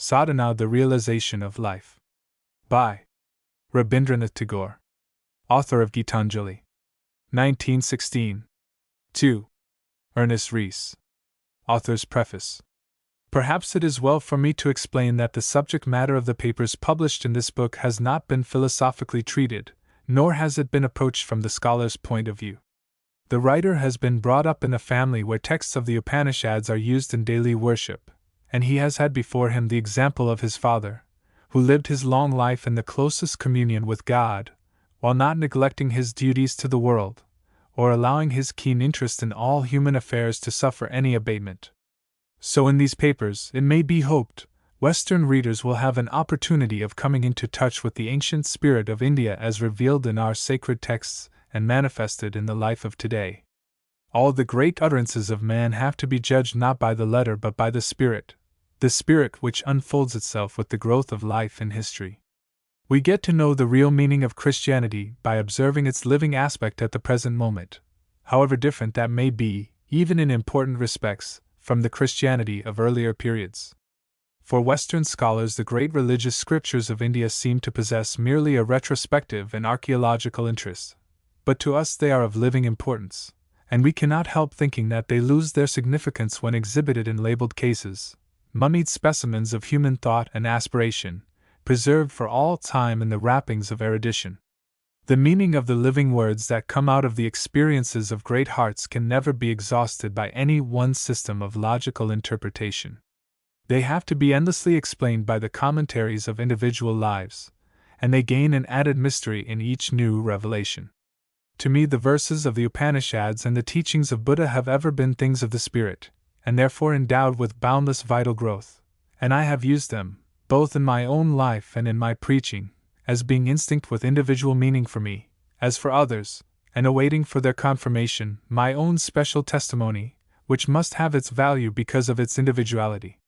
Sadhana, the Realization of Life. By Rabindranath Tagore, author of Gitanjali. 1916. 2. Ernest Rhys. Author's Preface. Perhaps it is well for me to explain that the subject matter of the papers published in this book has not been philosophically treated, nor has it been approached from the scholar's point of view. The writer has been brought up in a family where texts of the Upanishads are used in daily worship, and he has had before him the example of his father, who lived his long life in the closest communion with God, while not neglecting his duties to the world, or allowing his keen interest in all human affairs to suffer any abatement. So in these papers, it may be hoped, Western readers will have an opportunity of coming into touch with the ancient spirit of India as revealed in our sacred texts and manifested in the life of today. All the great utterances of man have to be judged not by the letter but by the spirit which unfolds itself with the growth of life in history. We get to know the real meaning of Christianity by observing its living aspect at the present moment, however different that may be, even in important respects, from the Christianity of earlier periods. For Western scholars, the great religious scriptures of India seem to possess merely a retrospective and archaeological interest, but to us they are of living importance, and we cannot help thinking that they lose their significance when exhibited in labeled cases, mummied specimens of human thought and aspiration, preserved for all time in the wrappings of erudition. The meaning of the living words that come out of the experiences of great hearts can never be exhausted by any one system of logical interpretation. They have to be endlessly explained by the commentaries of individual lives, and they gain an added mystery in each new revelation. To me, the verses of the Upanishads and the teachings of Buddha have ever been things of the spirit, and therefore endowed with boundless vital growth, and I have used them, both in my own life and in my preaching, as being instinct with individual meaning for me, as for others, and awaiting for their confirmation my own special testimony, which must have its value because of its individuality.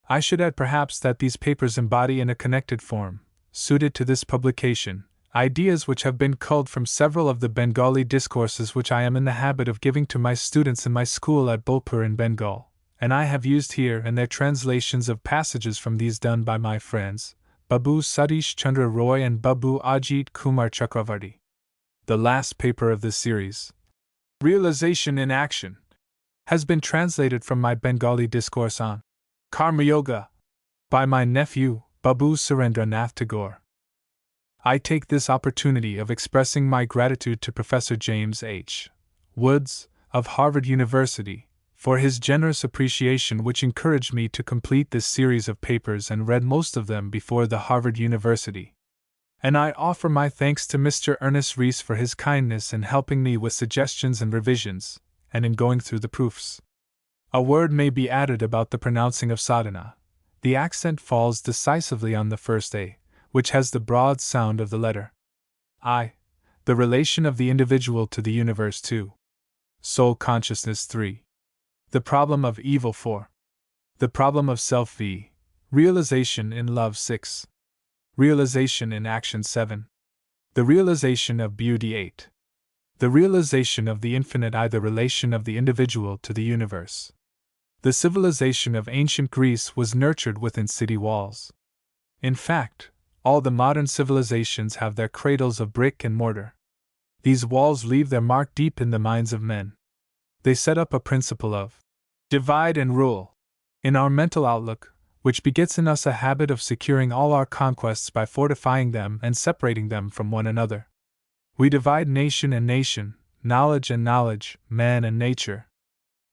I should add perhaps that these papers embody in a connected form, suited to this publication, ideas which have been culled from several of the Bengali discourses which I am in the habit of giving to my students in my school at Bolpur in Bengal, and I have used here and there translations of passages from these done by my friends, Babu Satish Chandra Roy and Babu Ajit Kumar Chakravarti. The last paper of this series, Realization in Action, has been translated from my Bengali discourse on Karma Yoga by my nephew, Babu Surendranath Tagore. I take this opportunity of expressing my gratitude to Professor James H. Woods, of Harvard University, for his generous appreciation which encouraged me to complete this series of papers and read most of them before the Harvard University. And I offer my thanks to Mr. Ernest Rhys for his kindness in helping me with suggestions and revisions, and in going through the proofs. A word may be added about the pronouncing of sadhana. The accent falls decisively on the first A, which has the broad sound of the letter I, the relation of the individual to the universe 2. Soul consciousness 3. The problem of evil 4. The problem of self v. Realization in love 6. Realization in action 7. The realization of beauty 8. The realization of the infinite I, the relation of the individual to the universe. The civilization of ancient Greece was nurtured within city walls. In fact, all the modern civilizations have their cradles of brick and mortar. These walls leave their mark deep in the minds of men. They set up a principle of divide and rule in our mental outlook, which begets in us a habit of securing all our conquests by fortifying them and separating them from one another. We divide nation and nation, knowledge and knowledge, man and nature.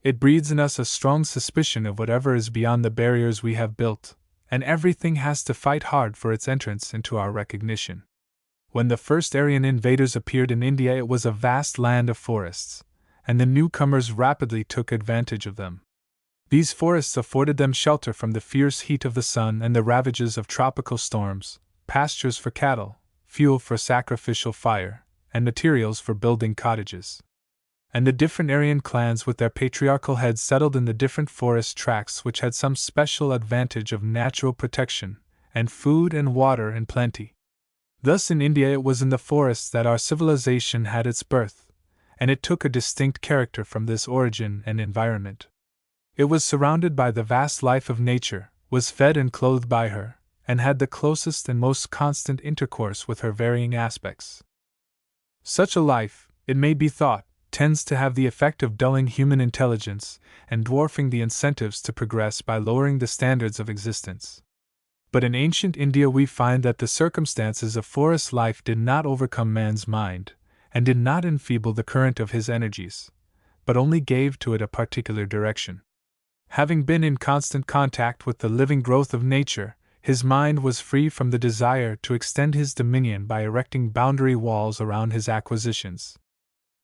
It breeds in us a strong suspicion of whatever is beyond the barriers we have built, and everything has to fight hard for its entrance into our recognition. When the first Aryan invaders appeared in India, it was a vast land of forests, and the newcomers rapidly took advantage of them. These forests afforded them shelter from the fierce heat of the sun and the ravages of tropical storms, pastures for cattle, fuel for sacrificial fire, and materials for building cottages. And the different Aryan clans with their patriarchal heads settled in the different forest tracts which had some special advantage of natural protection, and food and water in plenty. Thus in India it was in the forests that our civilization had its birth, and it took a distinct character from this origin and environment. It was surrounded by the vast life of nature, was fed and clothed by her, and had the closest and most constant intercourse with her varying aspects. Such a life, it may be thought, tends to have the effect of dulling human intelligence and dwarfing the incentives to progress by lowering the standards of existence. But in ancient India we find that the circumstances of forest life did not overcome man's mind, and did not enfeeble the current of his energies, but only gave to it a particular direction. Having been in constant contact with the living growth of nature, his mind was free from the desire to extend his dominion by erecting boundary walls around his acquisitions.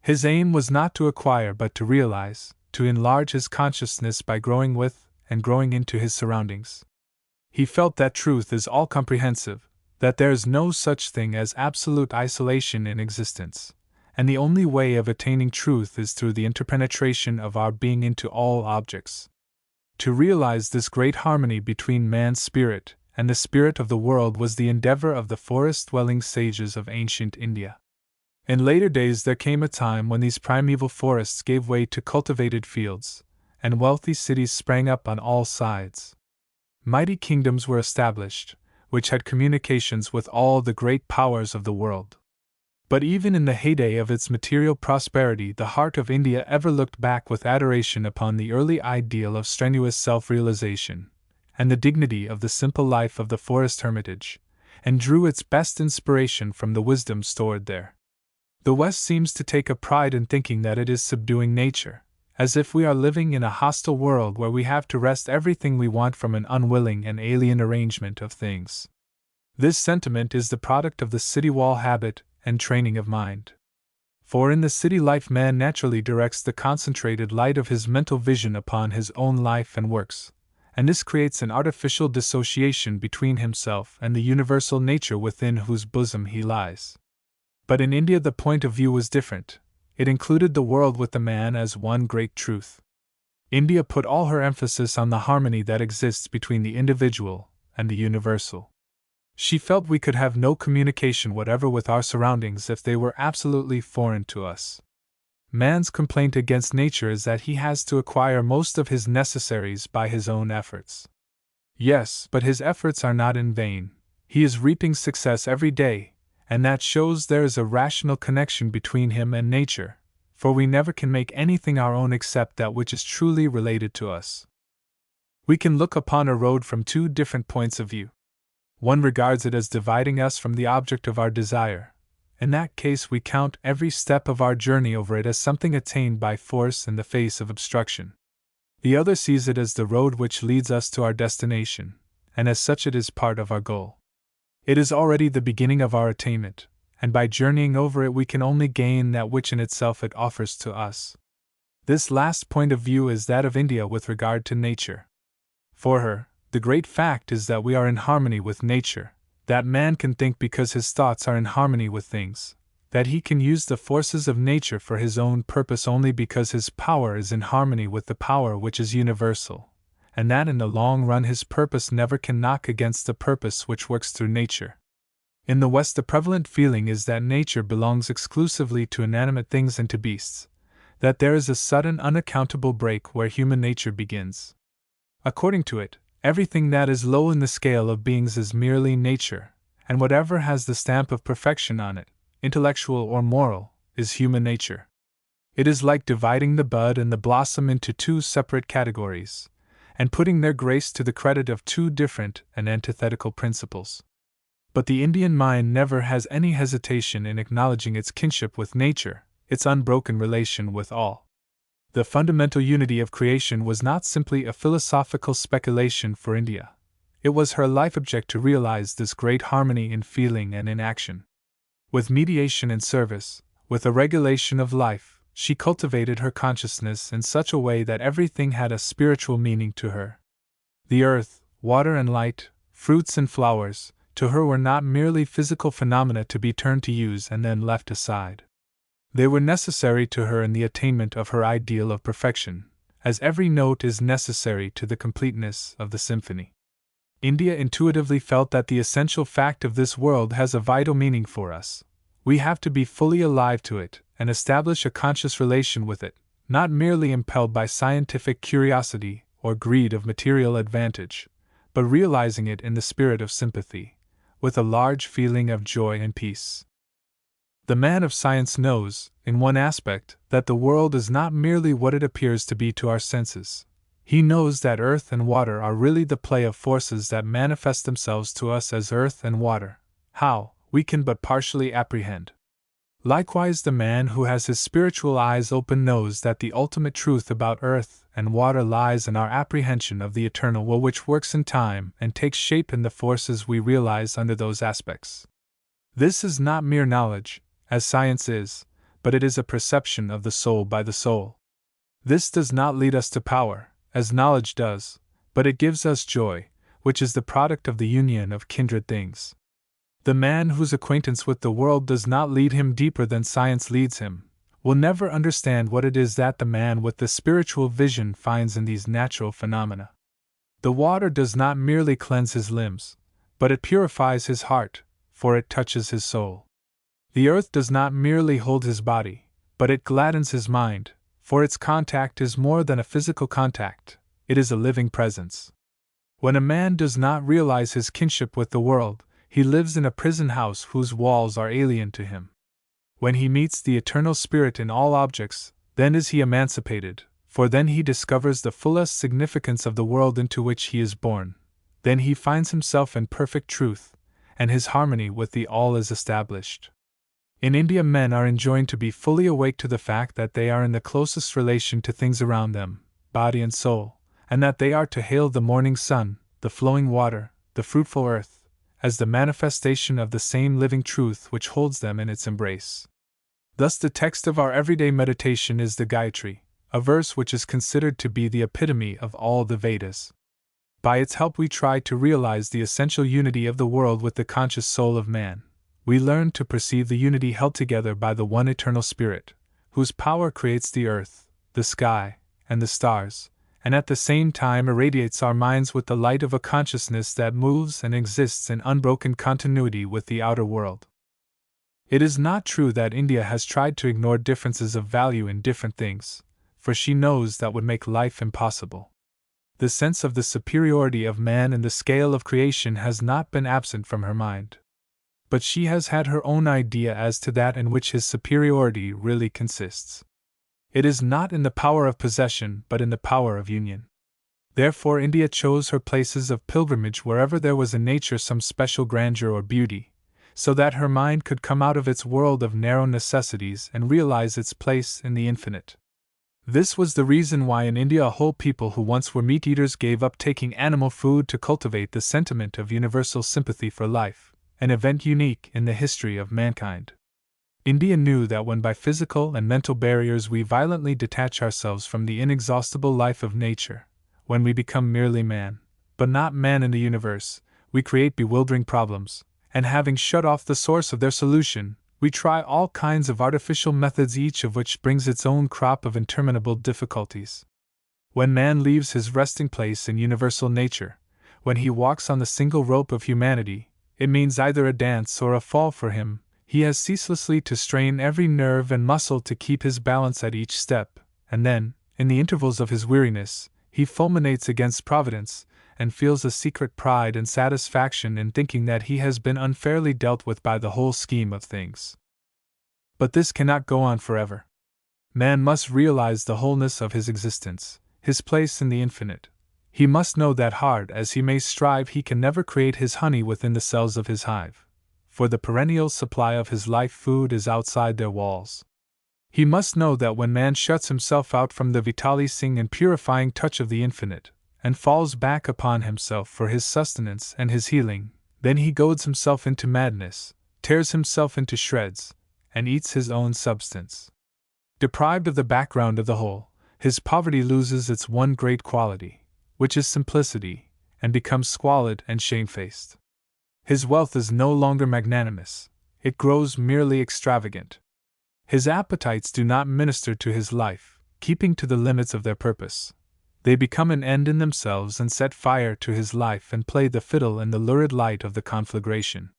His aim was not to acquire but to realize, to enlarge his consciousness by growing with and growing into his surroundings. He felt that truth is all-comprehensive, that there is no such thing as absolute isolation in existence, and the only way of attaining truth is through the interpenetration of our being into all objects. To realize this great harmony between man's spirit and the spirit of the world was the endeavor of the forest-dwelling sages of ancient India. In later days there came a time when these primeval forests gave way to cultivated fields, and wealthy cities sprang up on all sides. Mighty kingdoms were established, which had communications with all the great powers of the world. But even in the heyday of its material prosperity, the heart of India ever looked back with adoration upon the early ideal of strenuous self-realization, and the dignity of the simple life of the forest hermitage, and drew its best inspiration from the wisdom stored there. The West seems to take a pride in thinking that it is subduing nature, as if we are living in a hostile world where we have to wrest everything we want from an unwilling and alien arrangement of things. This sentiment is the product of the city wall habit and training of mind. For in the city life man naturally directs the concentrated light of his mental vision upon his own life and works, and this creates an artificial dissociation between himself and the universal nature within whose bosom he lies. But in India the point of view was different. It included the world with the man as one great truth. India put all her emphasis on the harmony that exists between the individual and the universal. She felt we could have no communication whatever with our surroundings if they were absolutely foreign to us. Man's complaint against nature is that he has to acquire most of his necessaries by his own efforts. Yes, but his efforts are not in vain. He is reaping success every day, and that shows there is a rational connection between him and nature, for we never can make anything our own except that which is truly related to us. We can look upon a road from two different points of view. One regards it as dividing us from the object of our desire. In that case we count every step of our journey over it as something attained by force in the face of obstruction. The other sees it as the road which leads us to our destination, and as such it is part of our goal. It is already the beginning of our attainment, and by journeying over it we can only gain that which in itself it offers to us. This last point of view is that of India with regard to nature. For her, the great fact is that we are in harmony with nature, that man can think because his thoughts are in harmony with things, that he can use the forces of nature for his own purpose only because his power is in harmony with the power which is universal, and that in the long run his purpose never can knock against the purpose which works through nature. In the West the prevalent feeling is that nature belongs exclusively to inanimate things and to beasts, that there is a sudden unaccountable break where human nature begins. According to it, everything that is low in the scale of beings is merely nature, and whatever has the stamp of perfection on it, intellectual or moral, is human nature. It is like dividing the bud and the blossom into two separate categories, and putting their grace to the credit of two different and antithetical principles. But the Indian mind never has any hesitation in acknowledging its kinship with nature, its unbroken relation with all. The fundamental unity of creation was not simply a philosophical speculation for India. It was her life object to realize this great harmony in feeling and in action. With mediation and service, with a regulation of life, she cultivated her consciousness in such a way that everything had a spiritual meaning to her. The earth, water and light, fruits and flowers, to her were not merely physical phenomena to be turned to use and then left aside. They were necessary to her in the attainment of her ideal of perfection, as every note is necessary to the completeness of the symphony. India intuitively felt that the essential fact of this world has a vital meaning for us. We have to be fully alive to it and establish a conscious relation with it, not merely impelled by scientific curiosity or greed of material advantage, but realizing it in the spirit of sympathy, with a large feeling of joy and peace. The man of science knows, in one aspect, that the world is not merely what it appears to be to our senses. He knows that earth and water are really the play of forces that manifest themselves to us as earth and water. How, we can but partially apprehend. Likewise, the man who has his spiritual eyes open knows that the ultimate truth about earth and water lies in our apprehension of the eternal will which works in time and takes shape in the forces we realize under those aspects. This is not mere knowledge, as science is, but it is a perception of the soul by the soul. This does not lead us to power, as knowledge does, but it gives us joy, which is the product of the union of kindred things. The man whose acquaintance with the world does not lead him deeper than science leads him, will never understand what it is that the man with the spiritual vision finds in these natural phenomena. The water does not merely cleanse his limbs, but it purifies his heart, for it touches his soul. The earth does not merely hold his body, but it gladdens his mind, for its contact is more than a physical contact, it is a living presence. When a man does not realize his kinship with the world, he lives in a prison house whose walls are alien to him. When he meets the eternal spirit in all objects, then is he emancipated, for then he discovers the fullest significance of the world into which he is born. Then he finds himself in perfect truth, and his harmony with the all is established. In India, men are enjoined to be fully awake to the fact that they are in the closest relation to things around them, body and soul, and that they are to hail the morning sun, the flowing water, the fruitful earth, as the manifestation of the same living truth which holds them in its embrace. Thus, the text of our everyday meditation is the Gayatri, a verse which is considered to be the epitome of all the Vedas. By its help, we try to realize the essential unity of the world with the conscious soul of man. We learn to perceive the unity held together by the one eternal Spirit, whose power creates the earth, the sky, and the stars, and at the same time irradiates our minds with the light of a consciousness that moves and exists in unbroken continuity with the outer world. It is not true that India has tried to ignore differences of value in different things, for she knows that would make life impossible. The sense of the superiority of man in the scale of creation has not been absent from her mind. But she has had her own idea as to that in which his superiority really consists. It is not in the power of possession, but in the power of union. Therefore, India chose her places of pilgrimage wherever there was in nature some special grandeur or beauty, so that her mind could come out of its world of narrow necessities and realize its place in the infinite. This was the reason why in India a whole people who once were meat-eaters gave up taking animal food to cultivate the sentiment of universal sympathy for life, an event unique in the history of mankind. India knew that when by physical and mental barriers we violently detach ourselves from the inexhaustible life of nature, when we become merely man, but not man in the universe, we create bewildering problems, and having shut off the source of their solution, we try all kinds of artificial methods, each of which brings its own crop of interminable difficulties. When man leaves his resting place in universal nature, when he walks on the single rope of humanity, it means either a dance or a fall for him. He has ceaselessly to strain every nerve and muscle to keep his balance at each step, and then, in the intervals of his weariness, he fulminates against Providence, and feels a secret pride and satisfaction in thinking that he has been unfairly dealt with by the whole scheme of things. But this cannot go on forever. Man must realize the wholeness of his existence, his place in the infinite. He must know that hard as he may strive, he can never create his honey within the cells of his hive, for the perennial supply of his life food is outside their walls. He must know that when man shuts himself out from the vitalizing and purifying touch of the infinite, and falls back upon himself for his sustenance and his healing, then he goads himself into madness, tears himself into shreds, and eats his own substance. Deprived of the background of the whole, his poverty loses its one great quality, which is simplicity, and becomes squalid and shamefaced. His wealth is no longer magnanimous, it grows merely extravagant. His appetites do not minister to his life, keeping to the limits of their purpose. They become an end in themselves and set fire to his life and play the fiddle in the lurid light of the conflagration.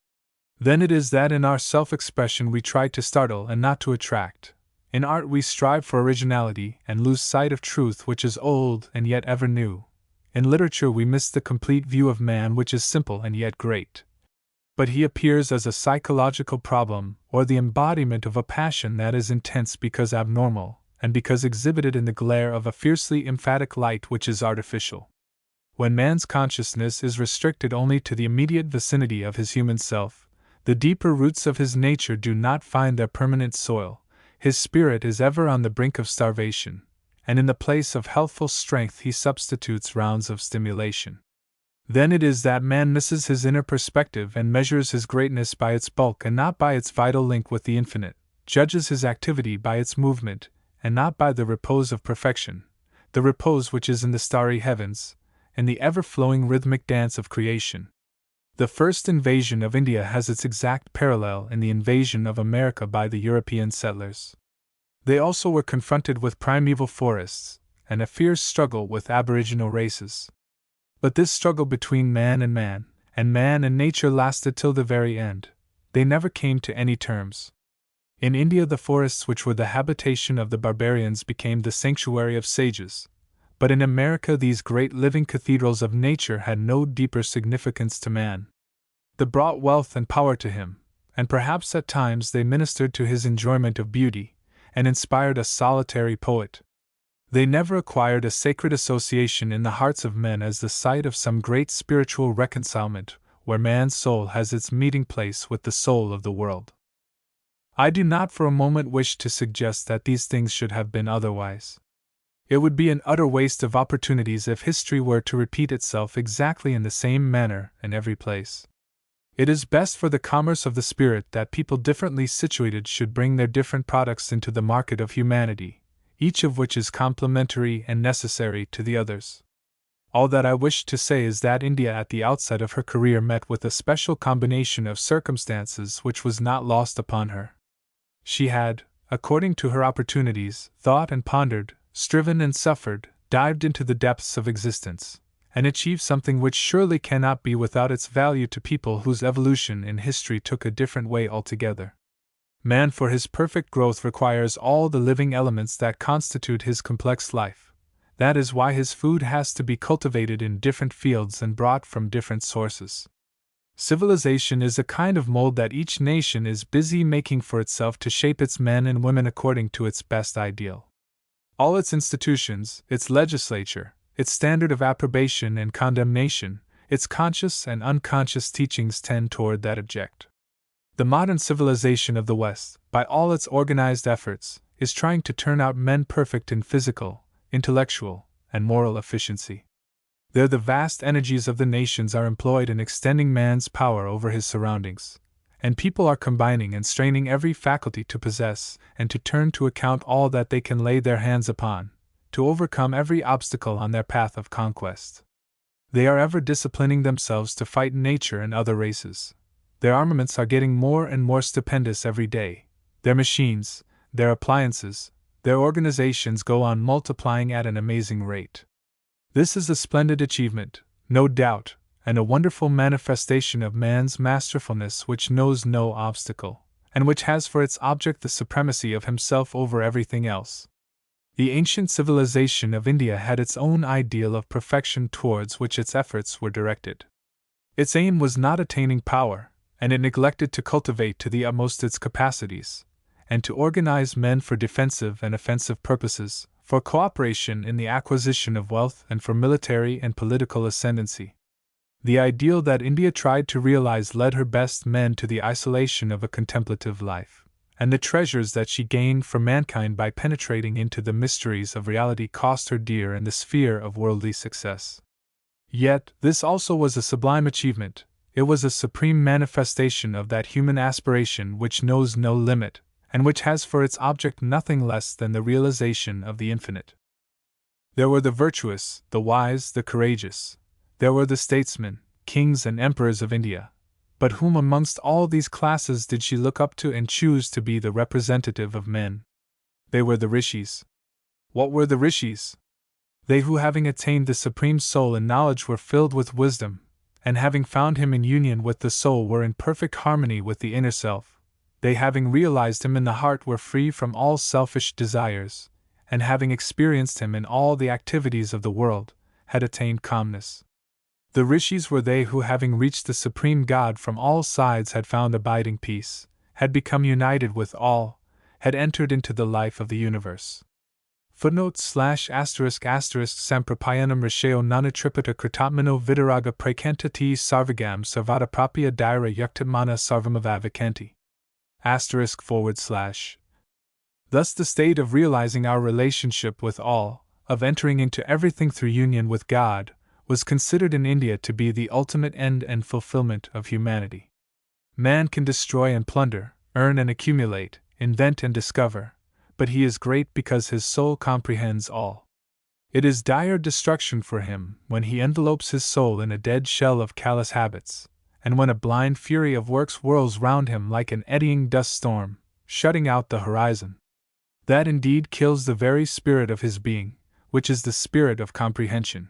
Then it is that in our self-expression we try to startle and not to attract. In art we strive for originality and lose sight of truth which is old and yet ever new. In literature we miss the complete view of man, which is simple and yet great. But he appears as a psychological problem, or the embodiment of a passion that is intense because abnormal, and because exhibited in the glare of a fiercely emphatic light which is artificial. When man's consciousness is restricted only to the immediate vicinity of his human self, the deeper roots of his nature do not find their permanent soil, his spirit is ever on the brink of starvation, and in the place of healthful strength he substitutes rounds of stimulation. Then it is that man misses his inner perspective and measures his greatness by its bulk and not by its vital link with the infinite, judges his activity by its movement, and not by the repose of perfection, the repose which is in the starry heavens, in the ever-flowing rhythmic dance of creation. The first invasion of India has its exact parallel in the invasion of America by the European settlers. They also were confronted with primeval forests, and a fierce struggle with aboriginal races. But this struggle between man and man and nature lasted till the very end. They never came to any terms. In India the forests which were the habitation of the barbarians became the sanctuary of sages, but in America these great living cathedrals of nature had no deeper significance to man. They brought wealth and power to him, and perhaps at times they ministered to his enjoyment of beauty, and inspired a solitary poet. They never acquired a sacred association in the hearts of men as the site of some great spiritual reconcilement, where man's soul has its meeting place with the soul of the world. I do not for a moment wish to suggest that these things should have been otherwise. It would be an utter waste of opportunities if history were to repeat itself exactly in the same manner in every place. It is best for the commerce of the spirit that people differently situated should bring their different products into the market of humanity, each of which is complementary and necessary to the others. All that I wish to say is that India at the outset of her career met with a special combination of circumstances which was not lost upon her. She had, according to her opportunities, thought and pondered, striven and suffered, dived into the depths of existence, and achieved something which surely cannot be without its value to people whose evolution in history took a different way altogether. Man for his perfect growth requires all the living elements that constitute his complex life. That is why his food has to be cultivated in different fields and brought from different sources. Civilization is a kind of mold that each nation is busy making for itself to shape its men and women according to its best ideal. All its institutions, its legislature, its standard of approbation and condemnation, its conscious and unconscious teachings tend toward that object. The modern civilization of the West, by all its organized efforts, is trying to turn out men perfect in physical, intellectual, and moral efficiency. There the vast energies of the nations are employed in extending man's power over his surroundings, and people are combining and straining every faculty to possess and to turn to account all that they can lay their hands upon, to overcome every obstacle on their path of conquest. They are ever disciplining themselves to fight nature and other races. Their armaments are getting more and more stupendous every day. Their machines, their appliances, their organizations go on multiplying at an amazing rate. This is a splendid achievement, no doubt, and a wonderful manifestation of man's masterfulness which knows no obstacle, and which has for its object the supremacy of himself over everything else. The ancient civilization of India had its own ideal of perfection towards which its efforts were directed. Its aim was not attaining power, and it neglected to cultivate to the utmost its capacities, and to organize men for defensive and offensive purposes, for cooperation in the acquisition of wealth and for military and political ascendancy. The ideal that India tried to realize led her best men to the isolation of a contemplative life, and the treasures that she gained for mankind by penetrating into the mysteries of reality cost her dear in the sphere of worldly success. Yet, this also was a sublime achievement. It was a supreme manifestation of that human aspiration which knows no limit, and which has for its object nothing less than the realization of the infinite. There were the virtuous, the wise, the courageous. There were the statesmen, kings and emperors of India. But whom amongst all these classes did she look up to and choose to be the representative of men? They were the rishis. What were the rishis? They who, having attained the supreme soul in knowledge, were filled with wisdom, and having found him in union with the soul were in perfect harmony with the inner self. They, having realized him in the heart, were free from all selfish desires, and having experienced him in all the activities of the world, had attained calmness. The rishis were they who, having reached the supreme God from all sides, had found abiding peace, had become united with all, had entered into the life of the universe. /***Samprapayanam Risheo Nanatripata Kritatmano Vidaraga Prakantati Sarvagam Sarvadaprapya Daira Yuktitmana Sarvamavavikanti. Thus the state of realizing our relationship with all, of entering into everything through union with God, was considered in India to be the ultimate end and fulfillment of humanity. Man can destroy and plunder, earn and accumulate, invent and discover, but he is great because his soul comprehends all. It is dire destruction for him when he envelopes his soul in a dead shell of callous habits, and when a blind fury of works whirls round him like an eddying dust storm, shutting out the horizon. That indeed kills the very spirit of his being, which is the spirit of comprehension.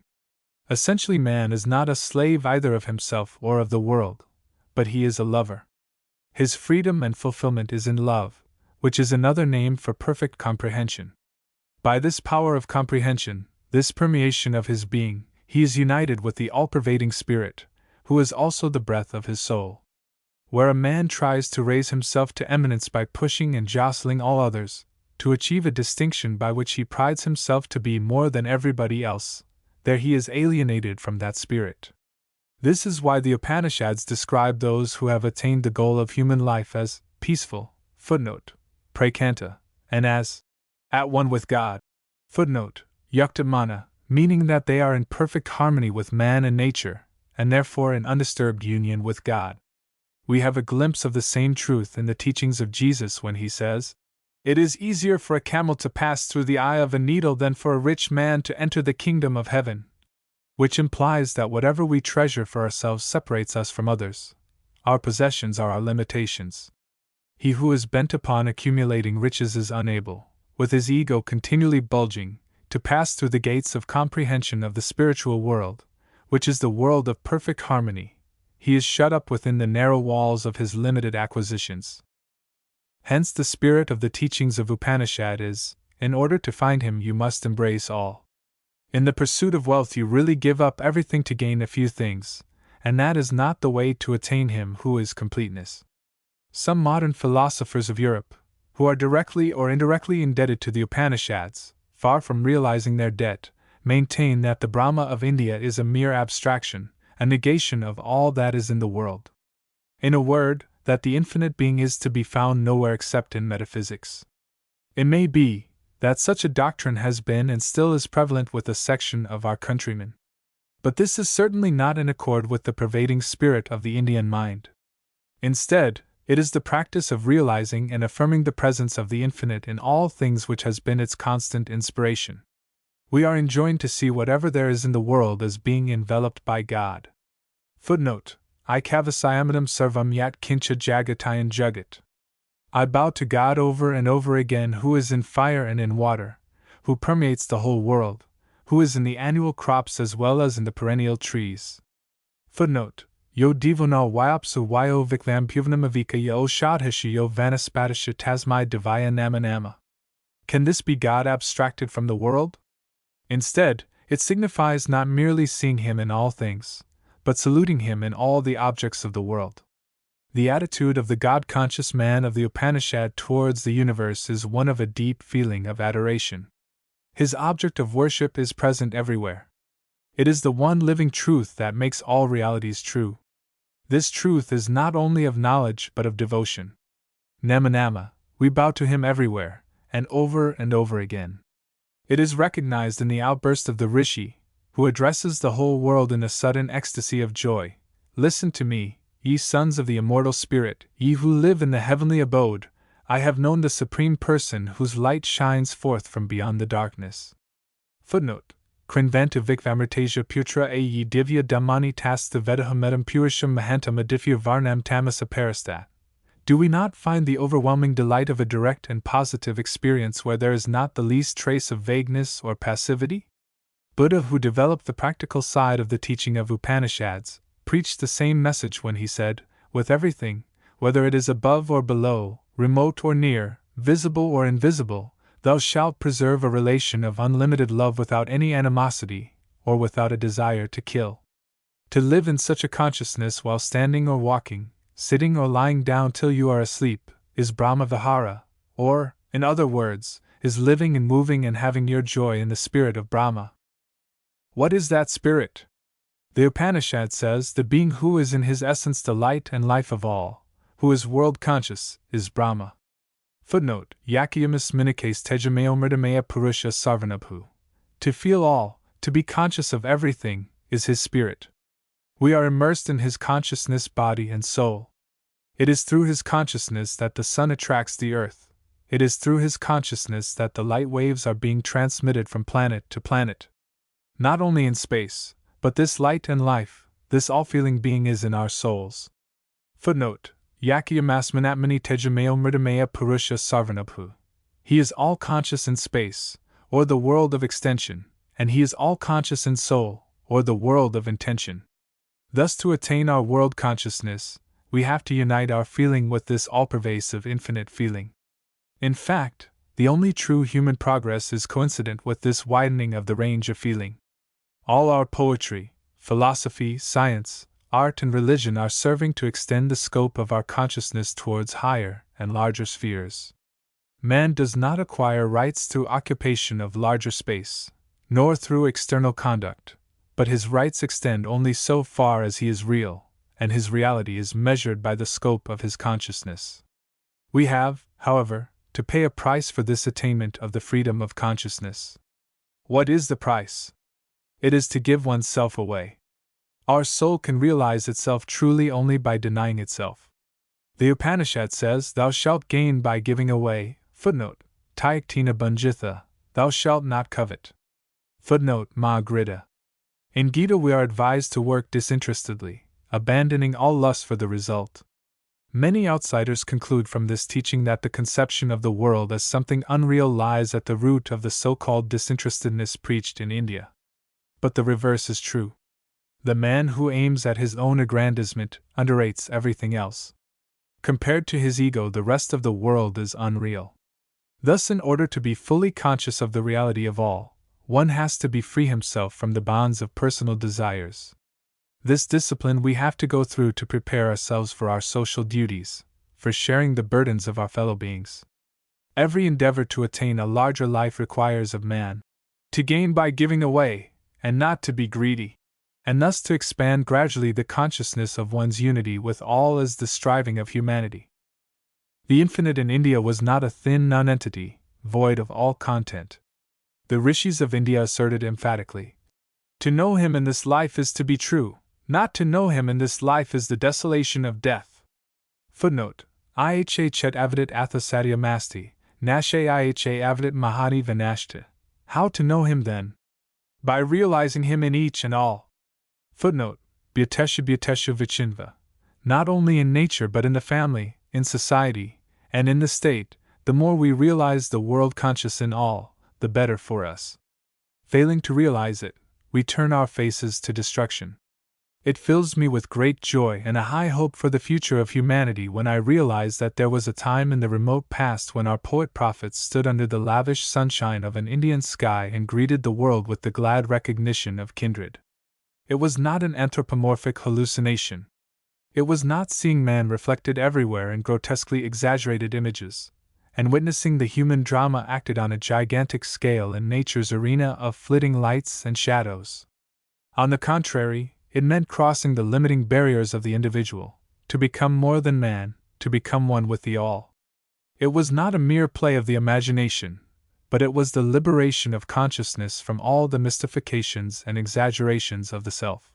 Essentially, man is not a slave either of himself or of the world, but he is a lover. His freedom and fulfillment is in love, which is another name for perfect comprehension. By this power of comprehension, this permeation of his being, he is united with the all-pervading Spirit, who is also the breath of his soul. Where a man tries to raise himself to eminence by pushing and jostling all others, to achieve a distinction by which he prides himself to be more than everybody else, there he is alienated from that spirit. This is why the Upanishads describe those who have attained the goal of human life as peaceful, prakanta, and as at one with God, yuktitmana, meaning that they are in perfect harmony with man and nature, and therefore in undisturbed union with God. We have a glimpse of the same truth in the teachings of Jesus when he says, "It is easier for a camel to pass through the eye of a needle than for a rich man to enter the kingdom of heaven," which implies that whatever we treasure for ourselves separates us from others. Our possessions are our limitations. He who is bent upon accumulating riches is unable, with his ego continually bulging, to pass through the gates of comprehension of the spiritual world, which is the world of perfect harmony. He is shut up within the narrow walls of his limited acquisitions. Hence the spirit of the teachings of Upanishad is, in order to find him you must embrace all. In the pursuit of wealth you really give up everything to gain a few things, and that is not the way to attain him who is completeness. Some modern philosophers of Europe, who are directly or indirectly indebted to the Upanishads, far from realizing their debt, maintain that the Brahma of India is a mere abstraction, a negation of all that is in the world. In a word, that the infinite being is to be found nowhere except in metaphysics. It may be that such a doctrine has been and still is prevalent with a section of our countrymen. But this is certainly not in accord with the pervading spirit of the Indian mind. Instead, it is the practice of realizing and affirming the presence of the infinite in all things which has been its constant inspiration. We are enjoined to see whatever there is in the world as being enveloped by God. I kavasayamadam sarvam yat kincha jagatayan jagat. I bow to God over and over again, who is in fire and in water, who permeates the whole world, who is in the annual crops as well as in the perennial trees. Yo divona vyapsu vyo vikvam puvnamavika yo shadhashi yo vanaspatasha tasmai divaya nama nama. Can this be God abstracted from the world? Instead, it signifies not merely seeing him in all things, but saluting him in all the objects of the world. The attitude of the God-conscious man of the Upanishad towards the universe is one of a deep feeling of adoration. His object of worship is present everywhere. It is the one living truth that makes all realities true. This truth is not only of knowledge but of devotion. Nama nama, we bow to him everywhere, and over again. It is recognized in the outburst of the Rishi, who addresses the whole world in a sudden ecstasy of joy. Listen to me, ye sons of the immortal spirit, ye who live in the heavenly abode. I have known the Supreme Person whose light shines forth from beyond the darkness. Krinvanta vikvamrtasia putra a ye divya dhammani tastha vedahamedam purisham mahantam adifya varnam tamasa parastat. Do we not find the overwhelming delight of a direct and positive experience where there is not the least trace of vagueness or passivity? Buddha, who developed the practical side of the teaching of Upanishads, preached the same message when he said, with everything, whether it is above or below, remote or near, visible or invisible, thou shalt preserve a relation of unlimited love without any animosity, or without a desire to kill. To live in such a consciousness while standing or walking, sitting or lying down till you are asleep, is Brahma Vihara, or, in other words, is living and moving and having your joy in the spirit of Brahma. What is that spirit? The Upanishad says the being who is in his essence the light and life of all, who is world conscious, is Brahma. Footnote: Yakyamas minikes tejameo mridamaya purusha sarvanabhu. To feel all, to be conscious of everything, is his spirit. We are immersed in his consciousness, body and soul. It is through his consciousness that the sun attracts the earth. It is through his consciousness that the light waves are being transmitted from planet to planet. Not only in space, but this light and life, this all-feeling being is in our souls. Footnote: Yakyamasmanatmani tejameo mridamaya purusha sarvanabhu. He is all conscious in space, or the world of extension, and he is all conscious in soul, or the world of intention. Thus, to attain our world consciousness, we have to unite our feeling with this all-pervasive infinite feeling. In fact, the only true human progress is coincident with this widening of the range of feeling. All our poetry, philosophy, science, art, and religion are serving to extend the scope of our consciousness towards higher and larger spheres. Man does not acquire rights through occupation of larger space, nor through external conduct, but his rights extend only so far as he is real, and his reality is measured by the scope of his consciousness. We have, however, to pay a price for this attainment of the freedom of consciousness. What is the price? It is to give oneself away. Our soul can realize itself truly only by denying itself. The Upanishad says, "Thou shalt gain by giving away." Footnote: Tyaktina Bunjitha, thou shalt not covet. Footnote: Mahagrita. In Gita we are advised to work disinterestedly, abandoning all lust for the result. Many outsiders conclude from this teaching that the conception of the world as something unreal lies at the root of the so-called disinterestedness preached in India. But the reverse is true. The man who aims at his own aggrandizement underrates everything else. Compared to his ego, the rest of the world is unreal. Thus, in order to be fully conscious of the reality of all, one has to be free himself from the bonds of personal desires. This discipline we have to go through to prepare ourselves for our social duties, for sharing the burdens of our fellow beings. Every endeavor to attain a larger life requires of man to gain by giving away, and not to be greedy, and thus to expand gradually the consciousness of one's unity with all as the striving of humanity. The infinite in India was not a thin nonentity, void of all content. The rishis of India asserted emphatically, "To know him in this life is to be true, not to know him in this life is the desolation of death." Footnote: Iha chet avidit athasadya masti, nashe iha avidit mahani vinashta. How to know him then? By realizing him in each and all. Footnote: Bhyatesha vichinva. Not only in nature but in the family, in society, and in the state, the more we realize the world conscious in all, the better for us. Failing to realize it, we turn our faces to destruction. It fills me with great joy and a high hope for the future of humanity when I realize that there was a time in the remote past when our poet-prophets stood under the lavish sunshine of an Indian sky and greeted the world with the glad recognition of kindred. It was not an anthropomorphic hallucination. It was not seeing man reflected everywhere in grotesquely exaggerated images, and witnessing the human drama acted on a gigantic scale in nature's arena of flitting lights and shadows. On the contrary, it meant crossing the limiting barriers of the individual, to become more than man, to become one with the all. It was not a mere play of the imagination, but it was the liberation of consciousness from all the mystifications and exaggerations of the self.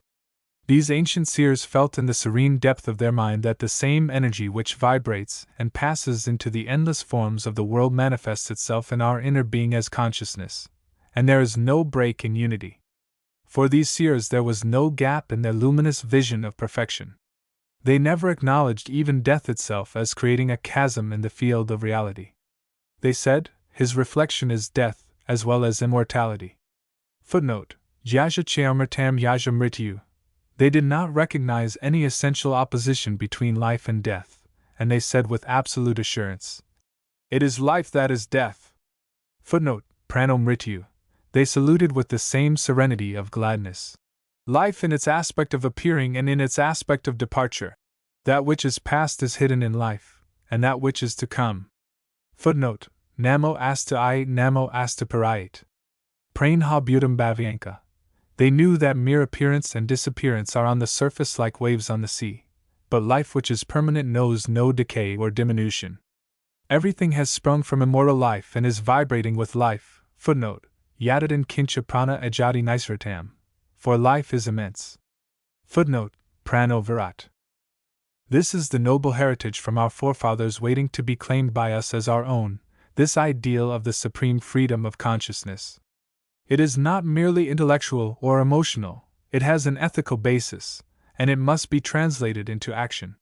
These ancient seers felt in the serene depth of their mind that the same energy which vibrates and passes into the endless forms of the world manifests itself in our inner being as consciousness, and there is no break in unity. For these seers there was no gap in their luminous vision of perfection. They never acknowledged even death itself as creating a chasm in the field of reality. They said, his reflection is death, as well as immortality. Footnote: Yaja cheamritam yaja mrityu. They did not recognize any essential opposition between life and death, and they said with absolute assurance, "It is life that is death." Footnote: Prano mrityu. they saluted with the same serenity of gladness. Life in its aspect of appearing and in its aspect of departure. That which is past is hidden in life, and that which is to come. Footnote: Namo asta I, namo asta parayat. Prain ha butam bhavyanka. They knew that mere appearance and disappearance are on the surface like waves on the sea, but life which is permanent knows no decay or diminution. Everything has sprung from immortal life and is vibrating with life. Footnote: Yadadan kincha prana ajati nisratam. For life is immense. Footnote: Prano virat. This is the noble heritage from our forefathers waiting to be claimed by us as our own, this ideal of the supreme freedom of consciousness. It is not merely intellectual or emotional, it has an ethical basis, and it must be translated into action.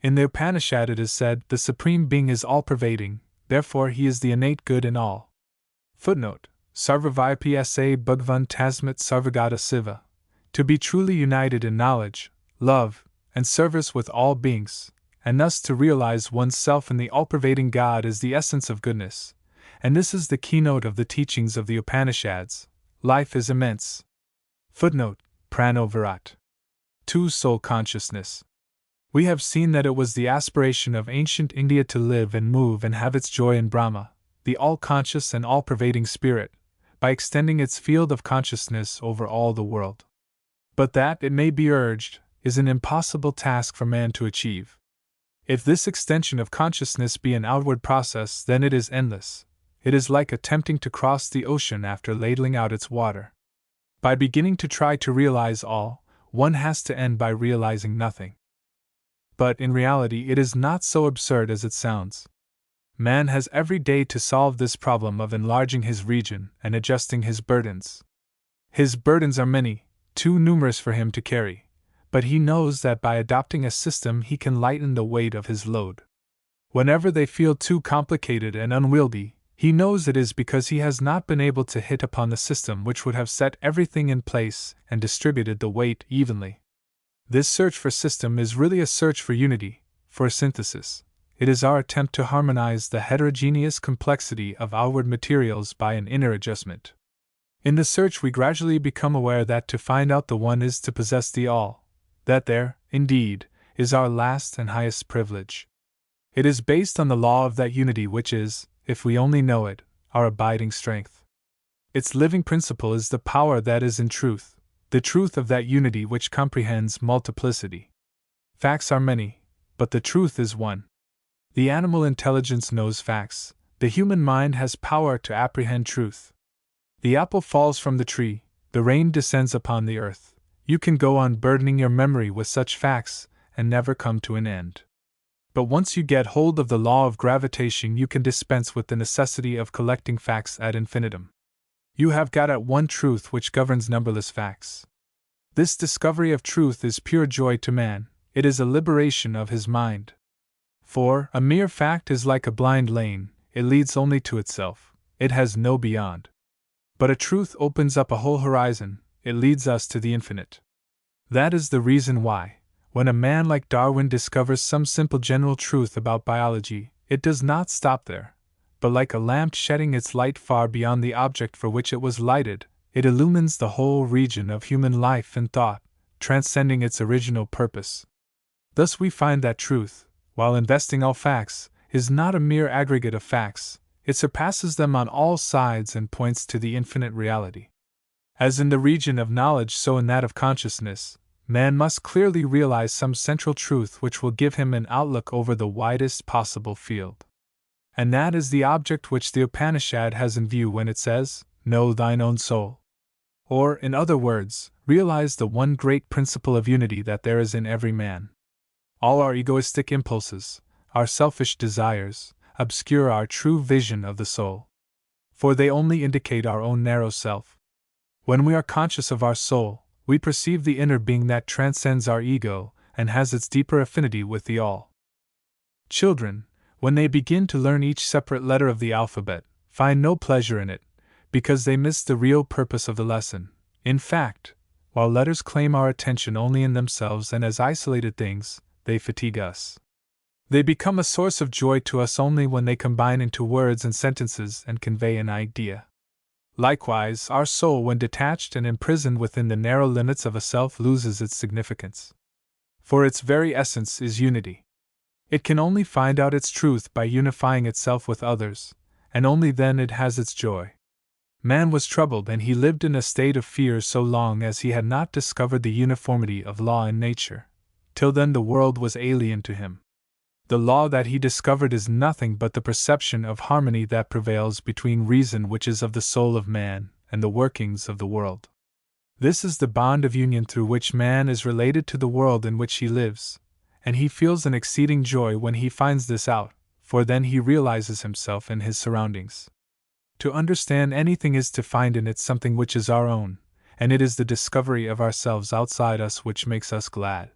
In the Upanishad it is said, the Supreme Being is all-pervading, therefore he is the innate good in all. Footnote: Sarvavayapsa Bhagvan Tasmat Sarvagata Siva. To be truly united in knowledge, love, and service with all beings, and thus to realize one's self in the all-pervading God is the essence of goodness, and this is the keynote of the teachings of the Upanishads. Life is immense. Footnote: Prano Virat. 2. Soul consciousness. We have seen that it was the aspiration of ancient India to live and move and have its joy in Brahma, the all-conscious and all-pervading spirit, by extending its field of consciousness over all the world. But that, it may be urged, is an impossible task for man to achieve. If this extension of consciousness be an outward process, then it is endless. It is like attempting to cross the ocean after ladling out its water. By beginning to try to realize all, one has to end by realizing nothing. But in reality it is not so absurd as it sounds. Man has every day to solve this problem of enlarging his region and adjusting his burdens. His burdens are many, too numerous for him to carry, but he knows that by adopting a system he can lighten the weight of his load. Whenever they feel too complicated and unwieldy, he knows it is because he has not been able to hit upon the system which would have set everything in place and distributed the weight evenly. This search for system is really a search for unity, for synthesis. It is our attempt to harmonize the heterogeneous complexity of outward materials by an inner adjustment. In the search we gradually become aware that to find out the one is to possess the all, that there, indeed, is our last and highest privilege. It is based on the law of that unity which is, if we only know it, our abiding strength. Its living principle is the power that is in truth, the truth of that unity which comprehends multiplicity. Facts are many, but the truth is one. The animal intelligence knows facts, the human mind has power to apprehend truth. The apple falls from the tree, the rain descends upon the earth. You can go on burdening your memory with such facts and never come to an end. But once you get hold of the law of gravitation, you can dispense with the necessity of collecting facts ad infinitum. You have got at one truth which governs numberless facts. This discovery of truth is pure joy to man, it is a liberation of his mind. For a mere fact is like a blind lane, it leads only to itself, it has no beyond. But a truth opens up a whole horizon, it leads us to the infinite. That is the reason why, when a man like Darwin discovers some simple general truth about biology, it does not stop there, but like a lamp shedding its light far beyond the object for which it was lighted, it illumines the whole region of human life and thought, transcending its original purpose. Thus we find that truth, while investing all facts, is not a mere aggregate of facts, it surpasses them on all sides and points to the infinite reality. As in the region of knowledge, so in that of consciousness, man must clearly realize some central truth which will give him an outlook over the widest possible field. And that is the object which the Upanishad has in view when it says, "Know thine own soul." Or, in other words, realize the one great principle of unity that there is in every man. All our egoistic impulses, our selfish desires, obscure our true vision of the soul. For they only indicate our own narrow self. When we are conscious of our soul, we perceive the inner being that transcends our ego and has its deeper affinity with the all. Children, when they begin to learn each separate letter of the alphabet, find no pleasure in it, because they miss the real purpose of the lesson. In fact, while letters claim our attention only in themselves and as isolated things, they fatigue us. They become a source of joy to us only when they combine into words and sentences and convey an idea. Likewise, our soul, when detached and imprisoned within the narrow limits of a self, loses its significance. For its very essence is unity. It can only find out its truth by unifying itself with others, and only then it has its joy. Man was troubled, and he lived in a state of fear so long as he had not discovered the uniformity of law in nature. Till then the world was alien to him. The law that he discovered is nothing but the perception of harmony that prevails between reason, which is of the soul of man, and the workings of the world. This is the bond of union through which man is related to the world in which he lives, and he feels an exceeding joy when he finds this out, for then he realizes himself in his surroundings. To understand anything is to find in it something which is our own, and it is the discovery of ourselves outside us which makes us glad.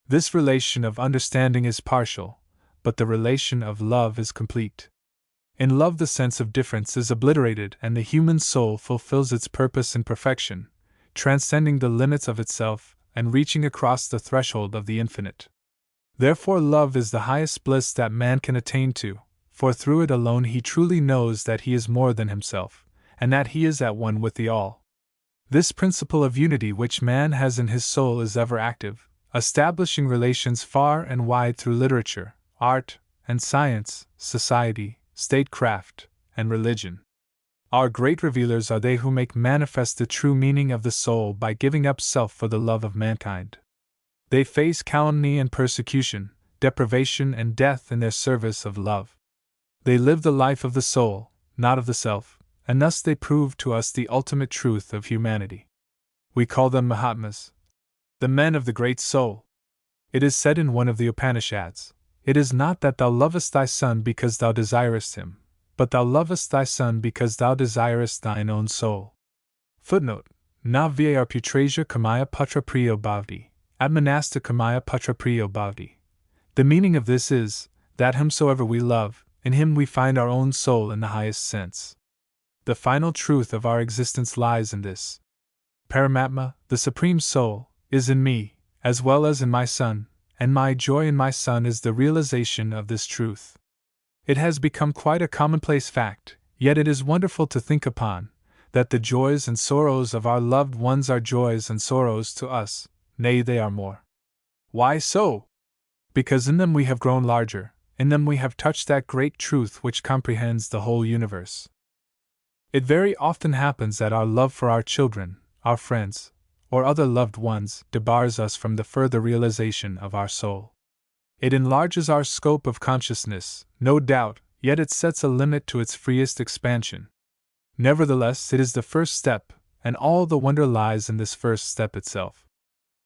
This relation of understanding is partial, but the relation of love is complete. In love the sense of difference is obliterated, and the human soul fulfills its purpose in perfection, transcending the limits of itself and reaching across the threshold of the infinite. Therefore love is the highest bliss that man can attain to, for through it alone he truly knows that he is more than himself, and that he is at one with the all. This principle of unity which man has in his soul is ever active, establishing relations far and wide through literature, art, and science, society, statecraft, and religion. Our great revealers are they who make manifest the true meaning of the soul by giving up self for the love of mankind. They face calumny and persecution, deprivation and death in their service of love. They live the life of the soul, not of the self, and thus they prove to us the ultimate truth of humanity. We call them Mahatmas, the men of the great soul. It is said in one of the Upanishads, "It is not that thou lovest thy son because thou desirest him, but thou lovest thy son because thou desirest thine own soul." Footnote: Na vyar putraja kamaya putra priyo bhavati, atmanasta kamaya putra priyo bhavati. The meaning of this is, that whomsoever we love, in him we find our own soul in the highest sense. The final truth of our existence lies in this. Paramatma, the Supreme Soul, is in me, as well as in my son, and my joy in my son is the realization of this truth. It has become quite a commonplace fact, yet it is wonderful to think upon, that the joys and sorrows of our loved ones are joys and sorrows to us, nay, they are more. Why so? Because in them we have grown larger, in them we have touched that great truth which comprehends the whole universe. It very often happens that our love for our children, our friends, or other loved ones debars us from the further realization of our soul. It enlarges our scope of consciousness, no doubt, yet it sets a limit to its freest expansion. Nevertheless, it is the first step, and all the wonder lies in this first step itself.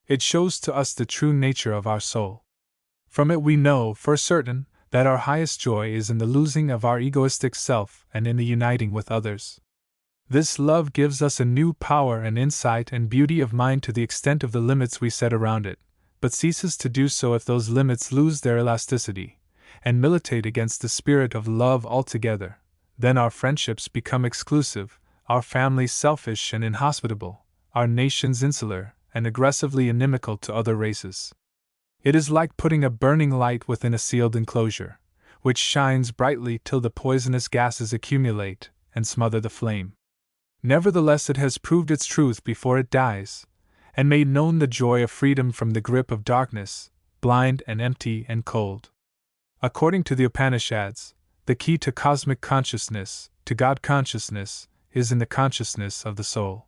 It shows to us the true nature of our soul. From it we know, for certain, that our highest joy is in the losing of our egoistic self and in the uniting with others. This love gives us a new power and insight and beauty of mind to the extent of the limits we set around it, but ceases to do so if those limits lose their elasticity, and militate against the spirit of love altogether. Then our friendships become exclusive, our families selfish and inhospitable, our nations insular and aggressively inimical to other races. It is like putting a burning light within a sealed enclosure, which shines brightly till the poisonous gases accumulate and smother the flame. Nevertheless, it has proved its truth before it dies, and made known the joy of freedom from the grip of darkness, blind and empty and cold. According to the Upanishads, the key to cosmic consciousness, to God consciousness, is in the consciousness of the soul.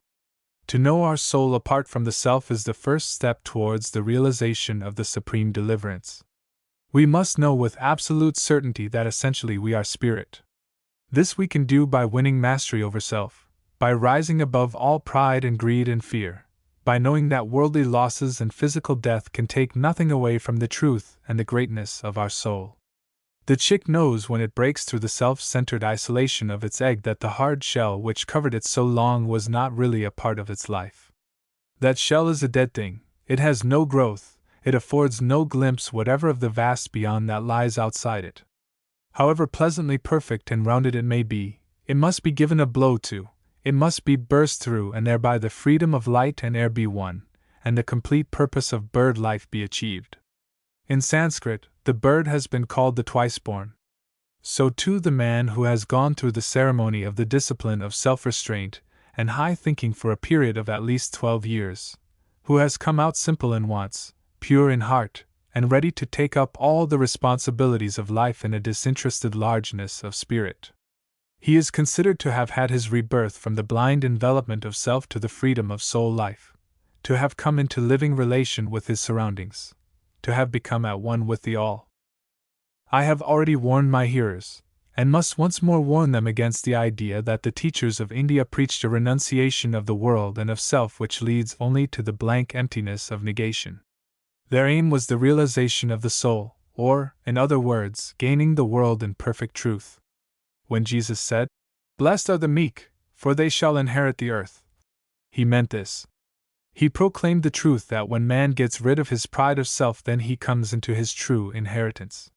To know our soul apart from the self is the first step towards the realization of the supreme deliverance. We must know with absolute certainty that essentially we are spirit. This we can do by winning mastery over self, by rising above all pride and greed and fear, by knowing that worldly losses and physical death can take nothing away from the truth and the greatness of our soul. The chick knows when it breaks through the self-centered isolation of its egg that the hard shell which covered it so long was not really a part of its life. That shell is a dead thing, it has no growth, it affords no glimpse whatever of the vast beyond that lies outside it. However pleasantly perfect and rounded it may be, it must be given a blow to, it must be burst through, and thereby the freedom of light and air be won, and the complete purpose of bird life be achieved. In Sanskrit, the bird has been called the twice-born. So too the man who has gone through the ceremony of the discipline of self-restraint and high thinking for a period of at least 12 years, who has come out simple in wants, pure in heart, and ready to take up all the responsibilities of life in a disinterested largeness of spirit. He is considered to have had his rebirth from the blind envelopment of self to the freedom of soul life, to have come into living relation with his surroundings, to have become at one with the all. I have already warned my hearers, and must once more warn them against the idea that the teachers of India preached a renunciation of the world and of self which leads only to the blank emptiness of negation. Their aim was the realization of the soul, or, in other words, gaining the world in perfect truth. When Jesus said, "Blessed are the meek, for they shall inherit the earth," he meant this. He proclaimed the truth that when man gets rid of his pride of self, then he comes into his true inheritance.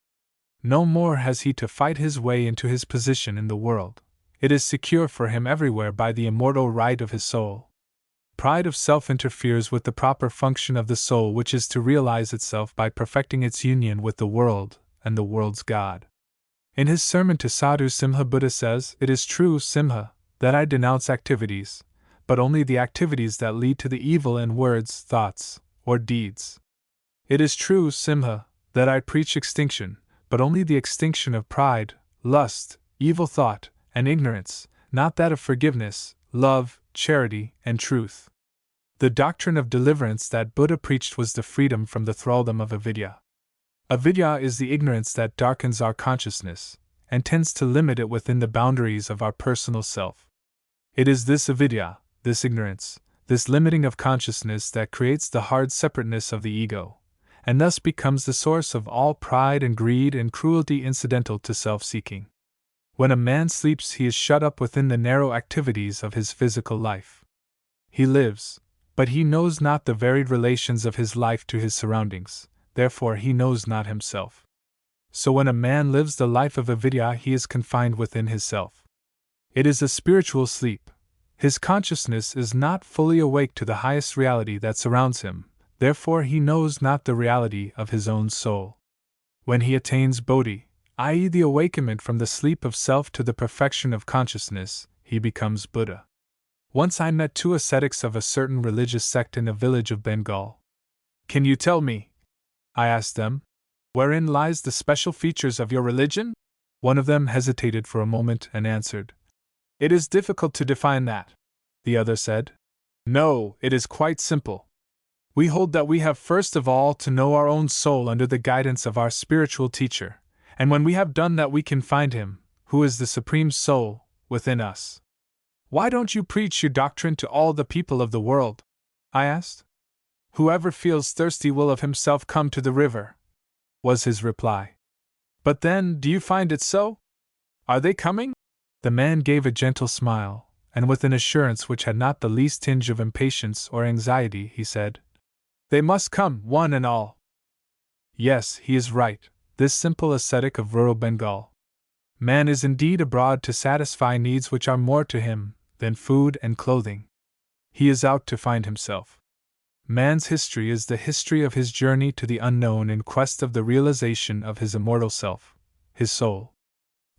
No more has he to fight his way into his position in the world. It is secure for him everywhere by the immortal right of his soul. Pride of self interferes with the proper function of the soul, which is to realize itself by perfecting its union with the world and the world's God. In his sermon to Sadhu Simha, Buddha says, "It is true, Simha, that I denounce activities, but only the activities that lead to the evil in words, thoughts, or deeds. It is true, Simha, that I preach extinction, but only the extinction of pride, lust, evil thought, and ignorance, not that of forgiveness, love, charity, and truth." The doctrine of deliverance that Buddha preached was the freedom from the thraldom of avidya. Avidya is the ignorance that darkens our consciousness, and tends to limit it within the boundaries of our personal self. It is this avidya, this ignorance, this limiting of consciousness that creates the hard separateness of the ego, and thus becomes the source of all pride and greed and cruelty incidental to self-seeking. When a man sleeps, he is shut up within the narrow activities of his physical life. He lives, but he knows not the varied relations of his life to his surroundings, therefore he knows not himself. So when a man lives the life of avidya, he is confined within his self. It is a spiritual sleep. His consciousness is not fully awake to the highest reality that surrounds him, therefore he knows not the reality of his own soul. When he attains bodhi, i.e., the awakenment from the sleep of self to the perfection of consciousness, he becomes Buddha. Once I met two ascetics of a certain religious sect in a village of Bengal. "Can you tell me," I asked them, "wherein lies the special features of your religion?" One of them hesitated for a moment and answered, "It is difficult to define that." The other said, "No, it is quite simple. We hold that we have first of all to know our own soul under the guidance of our spiritual teacher, and when we have done that we can find him, who is the Supreme Soul, within us." "Why don't you preach your doctrine to all the people of the world?" I asked. "Whoever feels thirsty will of himself come to the river," was his reply. "But then, do you find it so? Are they coming?" The man gave a gentle smile, and with an assurance which had not the least tinge of impatience or anxiety, he said, "They must come, one and all." Yes, he is right, this simple ascetic of rural Bengal. Man is indeed abroad to satisfy needs which are more to him than food and clothing. He is out to find himself. Man's history is the history of his journey to the unknown in quest of the realization of his immortal self, his soul.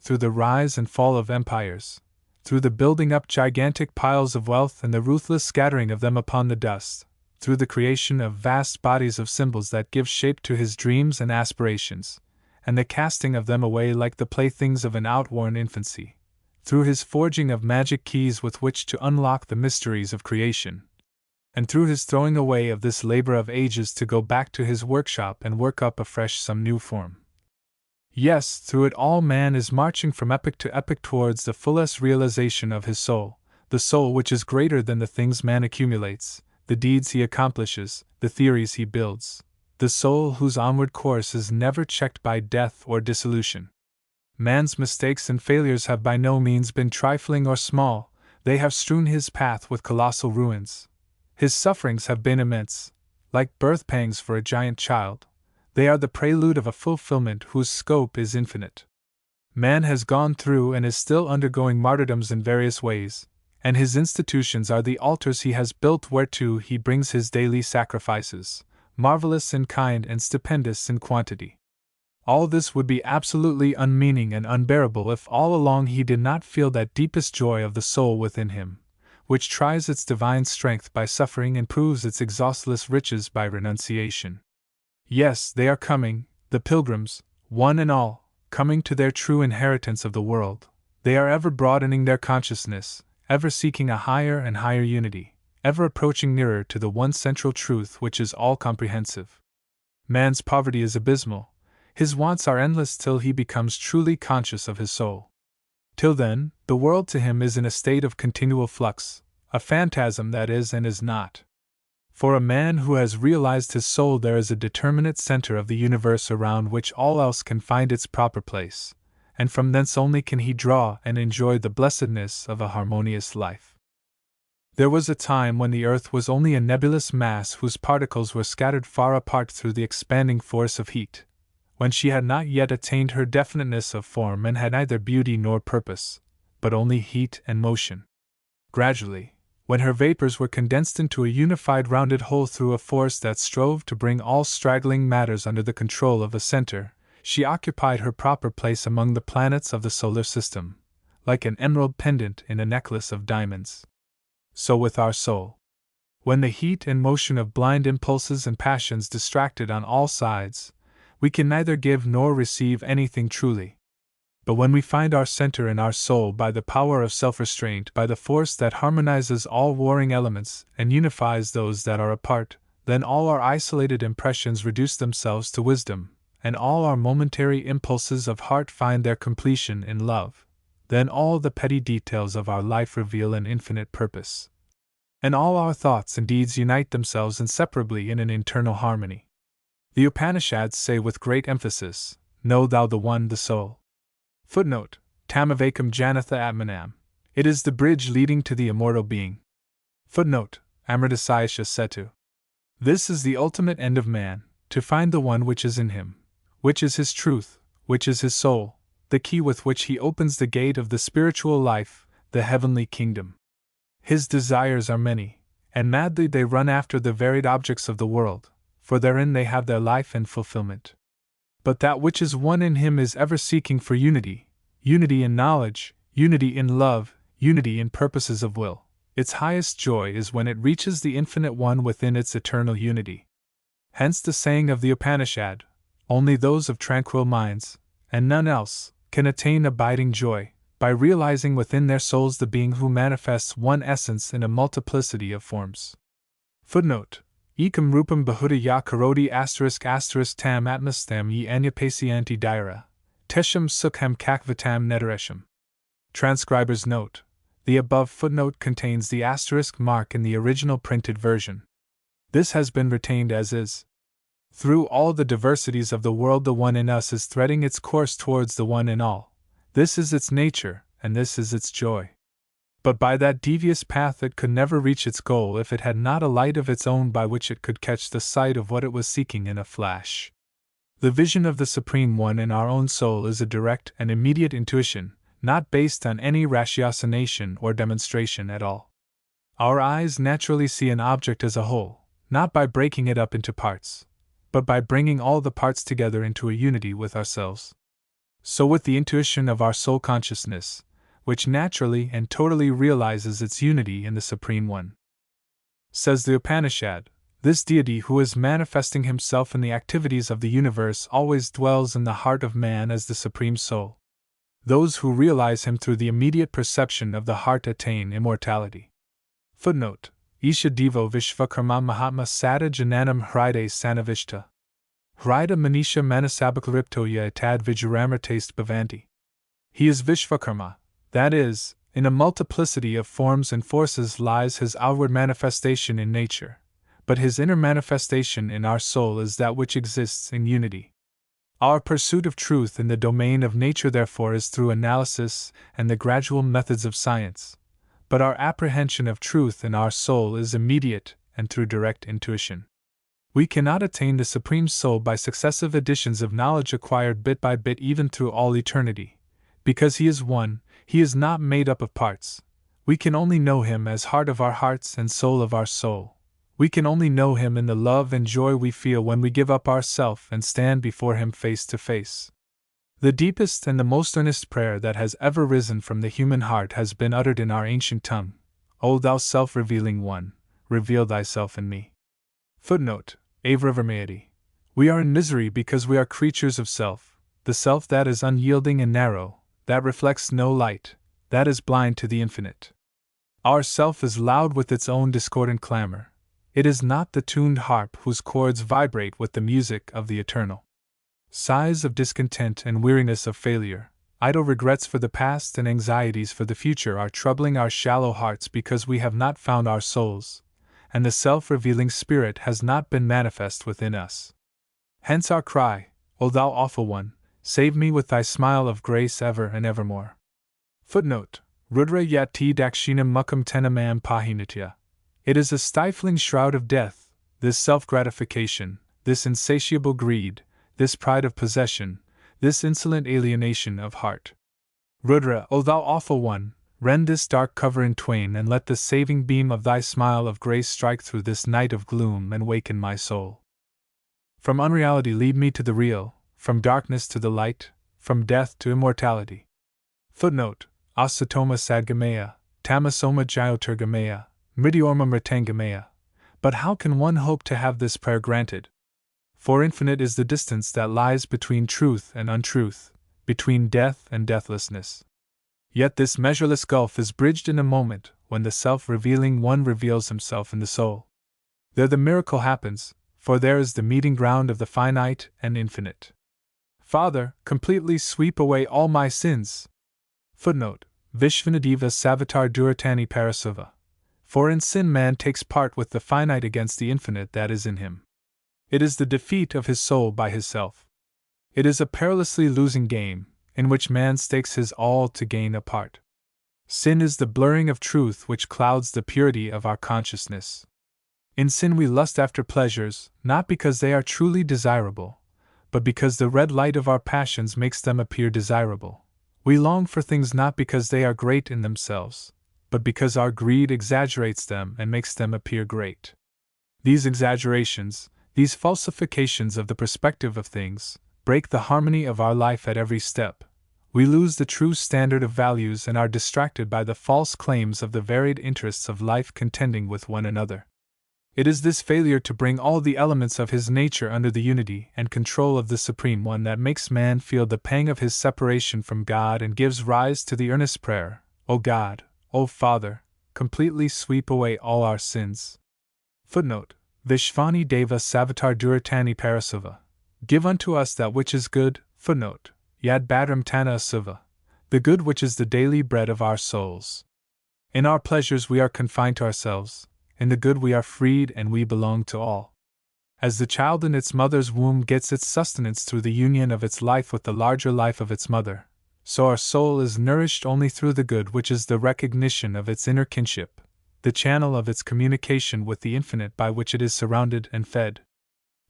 Through the rise and fall of empires, through the building up gigantic piles of wealth and the ruthless scattering of them upon the dust, through the creation of vast bodies of symbols that give shape to his dreams and aspirations, and the casting of them away like the playthings of an outworn infancy, through his forging of magic keys with which to unlock the mysteries of creation, and through his throwing away of this labor of ages to go back to his workshop and work up afresh some new form. Yes, through it all man is marching from epoch to epoch towards the fullest realization of his soul, the soul which is greater than the things man accumulates, the deeds he accomplishes, the theories he builds, the soul whose onward course is never checked by death or dissolution. Man's mistakes and failures have by no means been trifling or small, they have strewn his path with colossal ruins. His sufferings have been immense, like birth pangs for a giant child. They are the prelude of a fulfillment whose scope is infinite. Man has gone through and is still undergoing martyrdoms in various ways, and his institutions are the altars he has built whereto he brings his daily sacrifices, marvelous in kind and stupendous in quantity. All this would be absolutely unmeaning and unbearable if all along he did not feel that deepest joy of the soul within him, which tries its divine strength by suffering and proves its exhaustless riches by renunciation. Yes, they are coming, the pilgrims, one and all, coming to their true inheritance of the world. They are ever broadening their consciousness, ever seeking a higher and higher unity, ever approaching nearer to the one central truth which is all-comprehensive. Man's poverty is abysmal, his wants are endless till he becomes truly conscious of his soul. Till then, the world to him is in a state of continual flux, a phantasm that is and is not. For a man who has realized his soul, there is a determinate center of the universe around which all else can find its proper place, and from thence only can he draw and enjoy the blessedness of a harmonious life. There was a time when the earth was only a nebulous mass whose particles were scattered far apart through the expanding force of heat, when she had not yet attained her definiteness of form and had neither beauty nor purpose, but only heat and motion. Gradually, when her vapors were condensed into a unified rounded whole through a force that strove to bring all straggling matters under the control of a center, she occupied her proper place among the planets of the solar system, like an emerald pendant in a necklace of diamonds. So with our soul. When the heat and motion of blind impulses and passions distracted on all sides, we can neither give nor receive anything truly. But when we find our center in our soul by the power of self-restraint, by the force that harmonizes all warring elements and unifies those that are apart, then all our isolated impressions reduce themselves to wisdom, and all our momentary impulses of heart find their completion in love. Then all the petty details of our life reveal an infinite purpose, and all our thoughts and deeds unite themselves inseparably in an internal harmony. The Upanishads say with great emphasis, "Know thou the One, the Soul." Footnote: Tamavakam Janatha Atmanam. It is the bridge leading to the immortal being. Footnote: Amritasayasha Setu. This is the ultimate end of man, to find the one which is in him, which is his truth, which is his soul, the key with which he opens the gate of the spiritual life, the heavenly kingdom. His desires are many, and madly they run after the varied objects of the world, for therein they have their life and fulfillment. But that which is one in him is ever seeking for unity, unity in knowledge, unity in love, unity in purposes of will. Its highest joy is when it reaches the infinite one within its eternal unity. Hence the saying of the Upanishad, "Only those of tranquil minds, and none else, can attain abiding joy, by realizing within their souls the being who manifests one essence in a multiplicity of forms." Footnote: Ekam rupam bahuta ya karoti *** tam atmastam ye anyapasyanti daira, tesham sukham kakvatam nedaresham. Transcriber's note: the above footnote contains the asterisk mark in the original printed version. This has been retained as is. Through all the diversities of the world, the one in us is threading its course towards the one in all. This is its nature, and this is its joy. But by that devious path it could never reach its goal if it had not a light of its own by which it could catch the sight of what it was seeking in a flash. The vision of the Supreme One in our own soul is a direct and immediate intuition, not based on any ratiocination or demonstration at all. Our eyes naturally see an object as a whole, not by breaking it up into parts, but by bringing all the parts together into a unity with ourselves. So with the intuition of our soul consciousness, which naturally and totally realizes its unity in the Supreme One. Says the Upanishad, this deity who is manifesting himself in the activities of the universe always dwells in the heart of man as the Supreme Soul. Those who realize him through the immediate perception of the heart attain immortality. Footnote: Isha Devo Vishvakarma Mahatma Sada Jananam Hriday Sanavishta. Hrida Manisha Manasabhakariptoya Tad Vijaramrtaste Bhavanti. He is Vishvakarma, that is, in a multiplicity of forms and forces lies his outward manifestation in nature, but his inner manifestation in our soul is that which exists in unity. Our pursuit of truth in the domain of nature, therefore, is through analysis and the gradual methods of science, but our apprehension of truth in our soul is immediate and through direct intuition. We cannot attain the Supreme Soul by successive additions of knowledge acquired bit by bit even through all eternity. Because he is one, he is not made up of parts. We can only know him as heart of our hearts and soul of our soul, We can only know Him in the love and joy we feel when we give up ourself and stand before Him face to face. The deepest and the most earnest prayer that has ever risen from the human heart has been uttered in our ancient tongue. O thou self-revealing one, reveal thyself in me. Footnote: Avravermeity. We are in misery because we are creatures of self, the self that is unyielding and narrow, that reflects no light, that is blind to the infinite. Our self is loud with its own discordant clamor. It is not the tuned harp whose chords vibrate with the music of the eternal. Sighs of discontent and weariness of failure, idle regrets for the past and anxieties for the future are troubling our shallow hearts because we have not found our souls, and the self-revealing Spirit has not been manifest within us. Hence our cry, O thou awful one, save me with thy smile of grace ever and evermore. Footnote: Rudra yati dakshinam mukham tenamam pahinitya. It is a stifling shroud of death, this self-gratification, this insatiable greed, this pride of possession, this insolent alienation of heart. Rudra, O thou awful one, rend this dark cover in twain and let the saving beam of thy smile of grace strike through this night of gloom and waken my soul. From unreality lead me to the real, from darkness to the light, from death to immortality. Footnote: Asatoma sadgamaya, tamasoma jyotirgamaya, mridyorma mritangamaya. But how can one hope to have this prayer granted? For infinite is the distance that lies between truth and untruth, between death and deathlessness. Yet this measureless gulf is bridged in a moment when the self-revealing one reveals himself in the soul. There the miracle happens, for there is the meeting ground of the finite and infinite. Father, completely sweep away all my sins. Footnote: Vishvanadeva Savatar Duratani Parasuva. For in sin man takes part with the finite against the infinite that is in him. It is the defeat of his soul by his self. It is a perilously losing game, in which man stakes his all to gain a part. Sin is the blurring of truth which clouds the purity of our consciousness. In sin we lust after pleasures, not because they are truly desirable, but because the red light of our passions makes them appear desirable. We long for things not because they are great in themselves, but because our greed exaggerates them and makes them appear great. These exaggerations, these falsifications of the perspective of things, break the harmony of our life at every step. We lose the true standard of values and are distracted by the false claims of the varied interests of life contending with one another. It is this failure to bring all the elements of his nature under the unity and control of the Supreme One that makes man feel the pang of his separation from God and gives rise to the earnest prayer, O God, O Father, completely sweep away all our sins. Footnote: Vishvani Deva Savatar Duratani Parasuva. Give unto us that which is good. Footnote: Yad Badram Tana Asuva. The good which is the daily bread of our souls. In our pleasures we are confined to ourselves, in the good we are freed and we belong to all. As the child in its mother's womb gets its sustenance through the union of its life with the larger life of its mother, so our soul is nourished only through the good which is the recognition of its inner kinship, the channel of its communication with the infinite by which it is surrounded and fed.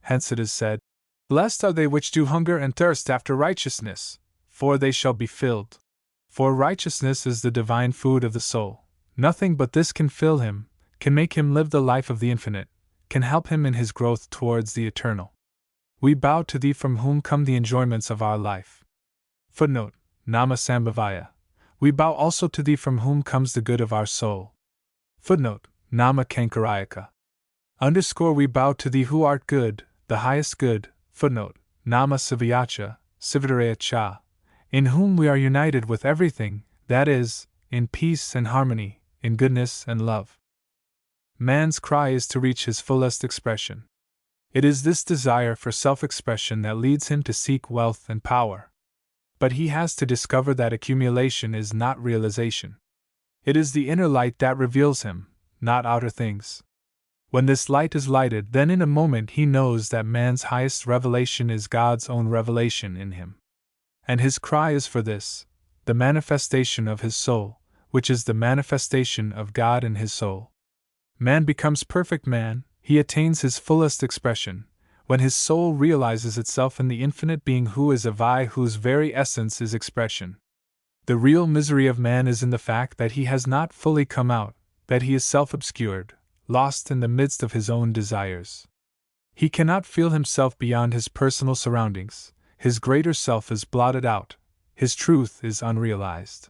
Hence it is said, Blessed are they which do hunger and thirst after righteousness, for they shall be filled. For righteousness is the divine food of the soul. Nothing but this can fill him, can make him live the life of the infinite, can help him in his growth towards the eternal. We bow to thee from whom come the enjoyments of our life. Footnote: Nama Sambhavaya. We bow also to thee from whom comes the good of our soul. Footnote: Nama Kankarayaka. We bow to thee who art good, the highest good. Footnote: Nama Sivayacha, Sivadaraya Cha. In whom we are united with everything, that is, in peace and harmony, in goodness and love. Man's cry is to reach his fullest expression. It is this desire for self-expression that leads him to seek wealth and power. But he has to discover that accumulation is not realization. It is the inner light that reveals him, not outer things. When this light is lighted, then in a moment he knows that man's highest revelation is God's own revelation in him. And his cry is for this, the manifestation of his soul, which is the manifestation of God in his soul. Man becomes perfect man, he attains his fullest expression, when his soul realizes itself in the infinite being who is of I, whose very essence is expression. The real misery of man is in the fact that he has not fully come out, that he is self-obscured, lost in the midst of his own desires. He cannot feel himself beyond his personal surroundings, his greater self is blotted out, his truth is unrealized.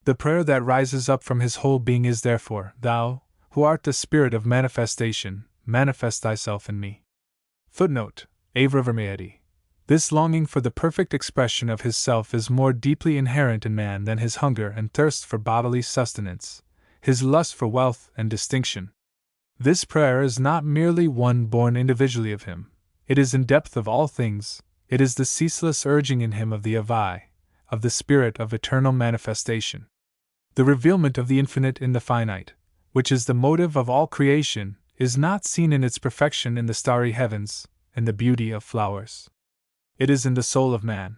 The prayer that rises up from his whole being is therefore, Thou, who art the spirit of manifestation, manifest thyself in me. Footnote: Avravarmayati. This longing for the perfect expression of his self is more deeply inherent in man than his hunger and thirst for bodily sustenance, his lust for wealth and distinction. This prayer is not merely one born individually of him, it is in depth of all things, it is the ceaseless urging in him of the Avai, of the spirit of eternal manifestation. The revealment of the infinite in the finite, which is the motive of all creation, is not seen in its perfection in the starry heavens, in the beauty of flowers. It is in the soul of man.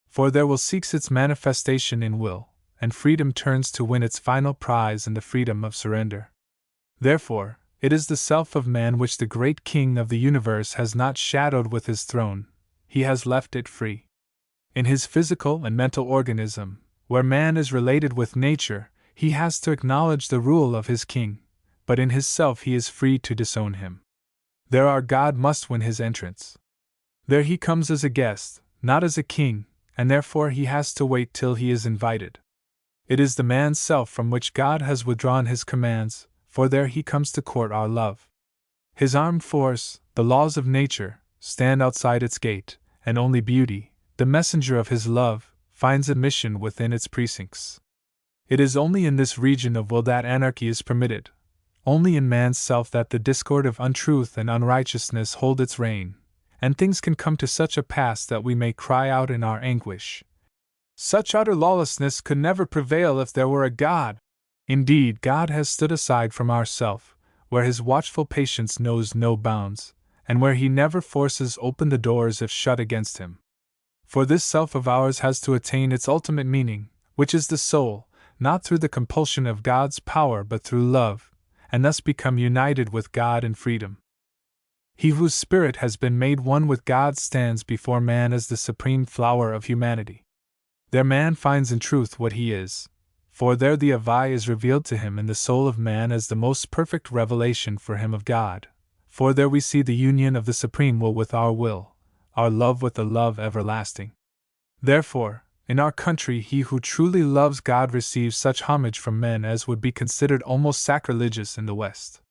For there will seeks its manifestation in will, and freedom turns to win its final prize in the freedom of surrender. Therefore, it is the self of man which the great King of the universe has not shadowed with his throne, he has left it free. In his physical and mental organism, where man is related with nature, he has to acknowledge the rule of his king, but in his self he is free to disown him. There our God must win his entrance. There he comes as a guest, not as a king, and therefore he has to wait till he is invited. It is the man's self from which God has withdrawn his commands, for there he comes to court our love. His armed force, the laws of nature, stand outside its gate, and only beauty, the messenger of his love, finds admission within its precincts. It is only in this region of will that anarchy is permitted, only in man's self that the discord of untruth and unrighteousness hold its reign, and things can come to such a pass that we may cry out in our anguish. Such utter lawlessness could never prevail if there were a God. Indeed, God has stood aside from our self, where his watchful patience knows no bounds, and where he never forces open the doors if shut against him. For this self of ours has to attain its ultimate meaning, which is the soul, not through the compulsion of God's power but through love, and thus become united with God in freedom. He whose spirit has been made one with God stands before man as the supreme flower of humanity. There man finds in truth what he is, for there the Avai is revealed to him in the soul of man as the most perfect revelation for him of God, for there we see the union of the supreme will with our will, our love with the love everlasting. Therefore, in our country he who truly loves God receives such homage from men as would be considered almost sacrilegious in the West.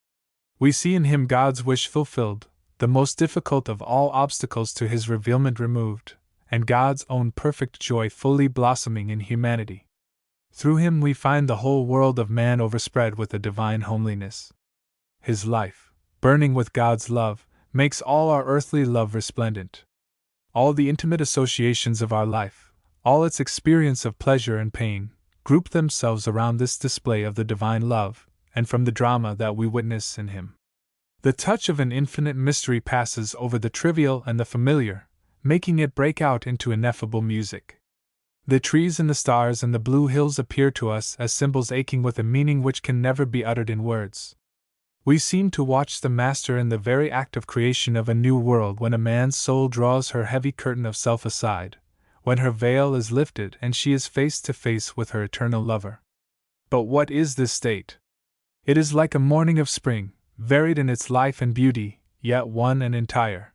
We see in him God's wish fulfilled, the most difficult of all obstacles to his revealment removed, and God's own perfect joy fully blossoming in humanity. Through him we find the whole world of man overspread with a divine homeliness. His life, burning with God's love, makes all our earthly love resplendent. All the intimate associations of our life, all its experience of pleasure and pain, group themselves around this display of the divine love, and from the drama that we witness in him. The touch of an infinite mystery passes over the trivial and the familiar, making it break out into ineffable music. The trees and the stars and the blue hills appear to us as symbols aching with a meaning which can never be uttered in words. We seem to watch the Master in the very act of creation of a new world when a man's soul draws her heavy curtain of self aside, when her veil is lifted and she is face to face with her eternal lover. But what is this state? It is like a morning of spring, varied in its life and beauty, yet one and entire.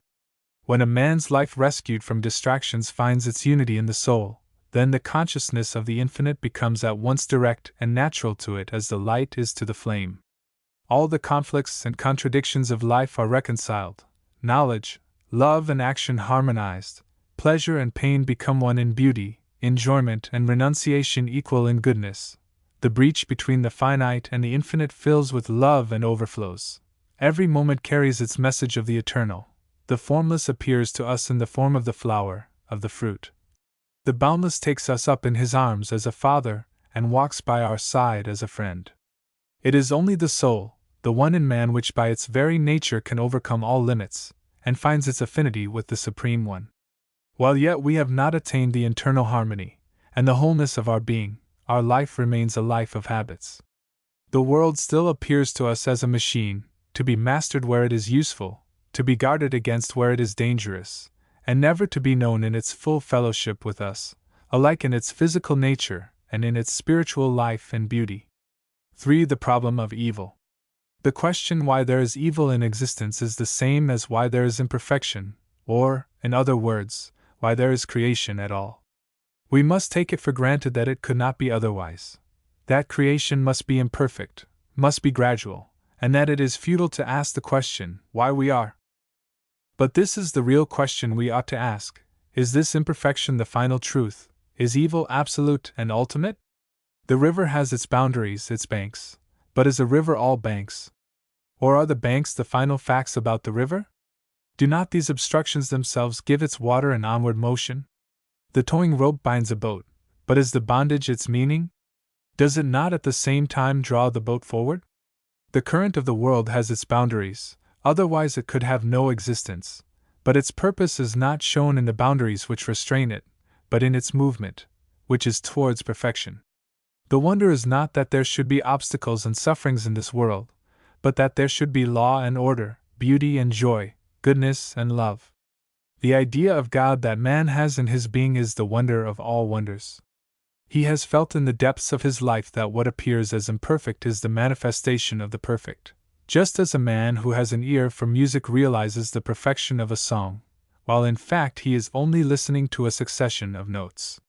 When a man's life rescued from distractions finds its unity in the soul, then the consciousness of the infinite becomes at once direct and natural to it as the light is to the flame. All the conflicts and contradictions of life are reconciled, knowledge, love and action harmonized, pleasure and pain become one in beauty, enjoyment and renunciation equal in goodness. The breach between the finite and the infinite fills with love and overflows. Every moment carries its message of the eternal. The formless appears to us in the form of the flower, of the fruit. The boundless takes us up in his arms as a father, and walks by our side as a friend. It is only the soul, the one in man which by its very nature can overcome all limits, and finds its affinity with the Supreme One. While yet we have not attained the internal harmony, and the wholeness of our being, our life remains a life of habits. The world still appears to us as a machine, to be mastered where it is useful, to be guarded against where it is dangerous, and never to be known in its full fellowship with us, alike in its physical nature and in its spiritual life and beauty. 3. The problem of evil. The question why there is evil in existence is the same as why there is imperfection, or, in other words, why there is creation at all. We must take it for granted that it could not be otherwise. That creation must be imperfect, must be gradual, and that it is futile to ask the question, why we are. But this is the real question we ought to ask. Is this imperfection the final truth? Is evil absolute and ultimate? The river has its boundaries, its banks. But is a river all banks? Or are the banks the final facts about the river? Do not these obstructions themselves give its water an onward motion? The towing rope binds a boat, but is the bondage its meaning? Does it not at the same time draw the boat forward? The current of the world has its boundaries, otherwise it could have no existence, but its purpose is not shown in the boundaries which restrain it, but in its movement, which is towards perfection. The wonder is not that there should be obstacles and sufferings in this world, but that there should be law and order, beauty and joy, goodness and love. The idea of God that man has in his being is the wonder of all wonders. He has felt in the depths of his life that what appears as imperfect is the manifestation of the perfect, just as a man who has an ear for music realizes the perfection of a song, while in fact he is only listening to a succession of notes.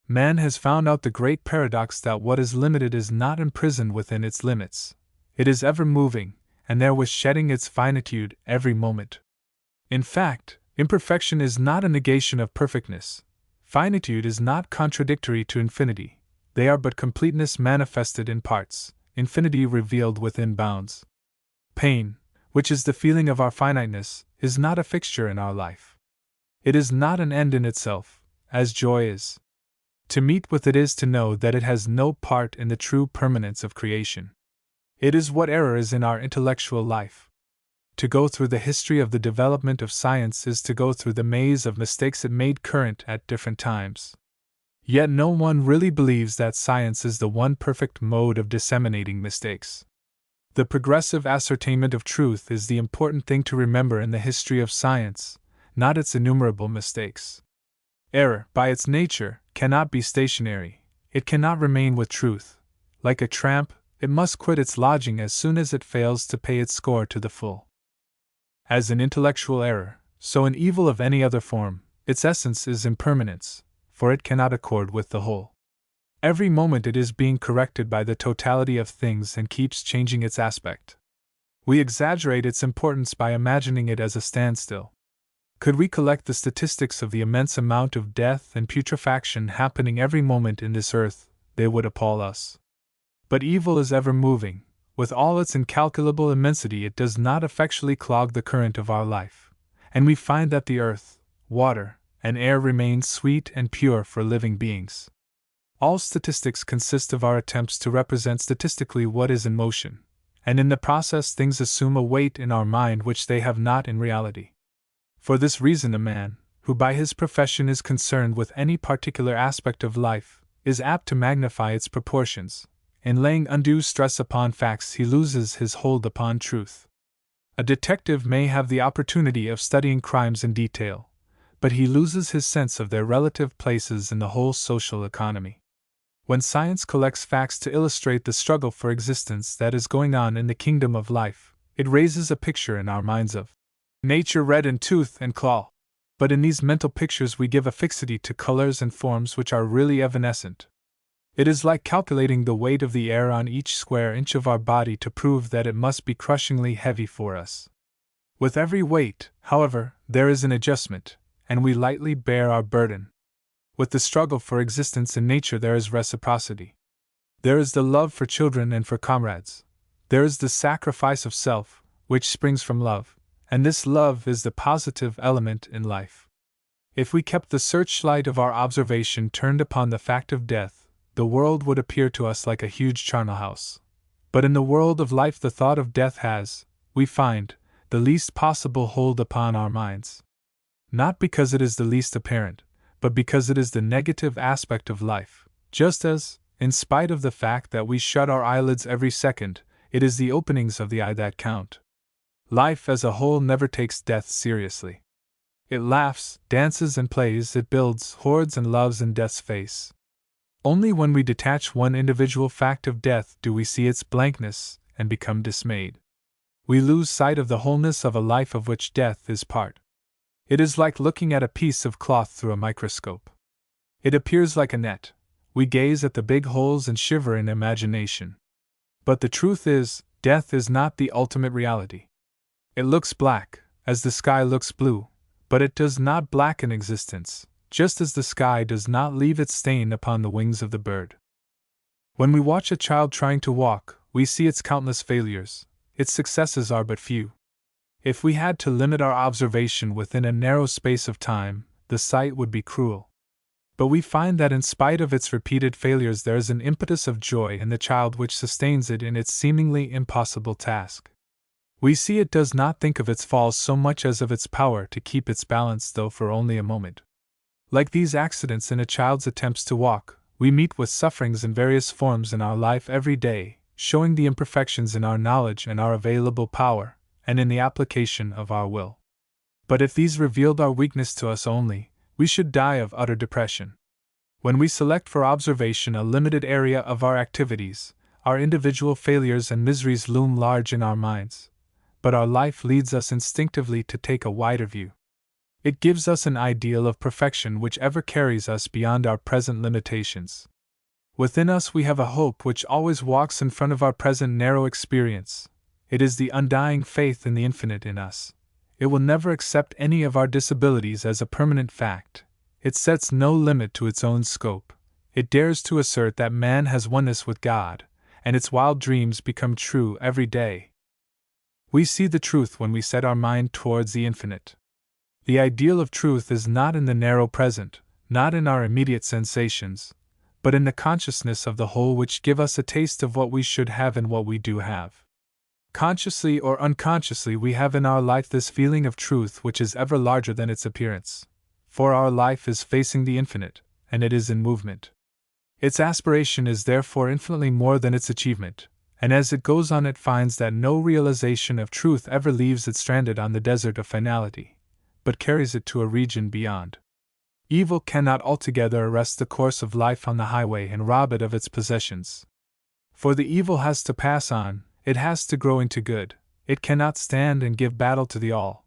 Man has found out the great paradox that what is limited is not imprisoned within its limits. It is ever moving, and therewith shedding its finitude every moment. In fact, imperfection is not a negation of perfectness. Finitude is not contradictory to infinity. They are but completeness manifested in parts, infinity revealed within bounds. Pain, which is the feeling of our finiteness, is not a fixture in our life. It is not an end in itself, as joy is. To meet with it is to know that it has no part in the true permanence of creation. It is what error is in our intellectual life. To go through the history of the development of science is to go through the maze of mistakes it made current at different times. Yet no one really believes that science is the one perfect mode of disseminating mistakes. The progressive ascertainment of truth is the important thing to remember in the history of science, not its innumerable mistakes. Error, by its nature, cannot be stationary. It cannot remain with truth. Like a tramp, it must quit its lodging as soon as it fails to pay its score to the full. As in intellectual error, so in evil of any other form, its essence is impermanence, for it cannot accord with the whole. Every moment it is being corrected by the totality of things and keeps changing its aspect. We exaggerate its importance by imagining it as a standstill. Could we collect the statistics of the immense amount of death and putrefaction happening every moment in this earth, they would appall us. But evil is ever moving. With all its incalculable immensity, it does not effectually clog the current of our life, and we find that the earth, water, and air remain sweet and pure for living beings. All statistics consist of our attempts to represent statistically what is in motion, and in the process things assume a weight in our mind which they have not in reality. For this reason, a man, who by his profession is concerned with any particular aspect of life, is apt to magnify its proportions. In laying undue stress upon facts, he loses his hold upon truth. A detective may have the opportunity of studying crimes in detail, but he loses his sense of their relative places in the whole social economy. When science collects facts to illustrate the struggle for existence that is going on in the kingdom of life, it raises a picture in our minds of nature red in tooth and claw. But in these mental pictures we give a fixity to colors and forms which are really evanescent. It is like calculating the weight of the air on each square inch of our body to prove that it must be crushingly heavy for us. With every weight, however, there is an adjustment, and we lightly bear our burden. With the struggle for existence in nature there is reciprocity. There is the love for children and for comrades. There is the sacrifice of self, which springs from love, and this love is the positive element in life. If we kept the searchlight of our observation turned upon the fact of death, the world would appear to us like a huge charnel house. But in the world of life the thought of death has, we find, the least possible hold upon our minds. Not because it is the least apparent, but because it is the negative aspect of life, just as, in spite of the fact that we shut our eyelids every second, it is the openings of the eye that count. Life as a whole never takes death seriously. It laughs, dances and plays, it builds, hoards and loves in death's face. Only when we detach one individual fact of death do we see its blankness and become dismayed. we lose sight of the wholeness of a life of which death is part. It is like looking at a piece of cloth through a microscope. It appears like a net. We gaze at the big holes and shiver in imagination. But the truth is, death is not the ultimate reality. It looks black, as the sky looks blue, but it does not blacken existence, just as the sky does not leave its stain upon the wings of the bird. When we watch a child trying to walk, we see its countless failures. Its successes are but few. If we had to limit our observation within a narrow space of time, the sight would be cruel. But we find that in spite of its repeated failures there is an impetus of joy in the child which sustains it in its seemingly impossible task. We see it does not think of its falls so much as of its power to keep its balance, though for only a moment. Like these accidents in a child's attempts to walk, we meet with sufferings in various forms in our life every day, showing the imperfections in our knowledge and our available power, and in the application of our will. But if these revealed our weakness to us only, we should die of utter depression. When we select for observation a limited area of our activities, our individual failures and miseries loom large in our minds. But our life leads us instinctively to take a wider view. It gives us an ideal of perfection which ever carries us beyond our present limitations. Within us we have a hope which always walks in front of our present narrow experience. It is the undying faith in the infinite in us. It will never accept any of our disabilities as a permanent fact. It sets no limit to its own scope. It dares to assert that man has oneness with God, and its wild dreams become true every day. We see the truth when we set our mind towards the infinite. The ideal of truth is not in the narrow present, not in our immediate sensations, but in the consciousness of the whole which give us a taste of what we should have and what we do have. Consciously or unconsciously we have in our life this feeling of truth which is ever larger than its appearance. For our life is facing the infinite, and it is in movement. Its aspiration is therefore infinitely more than its achievement, and as it goes on it finds that no realization of truth ever leaves it stranded on the desert of finality, but carries it to a region beyond. Evil cannot altogether arrest the course of life on the highway and rob it of its possessions. For the evil has to pass on, it has to grow into good, it cannot stand and give battle to the all.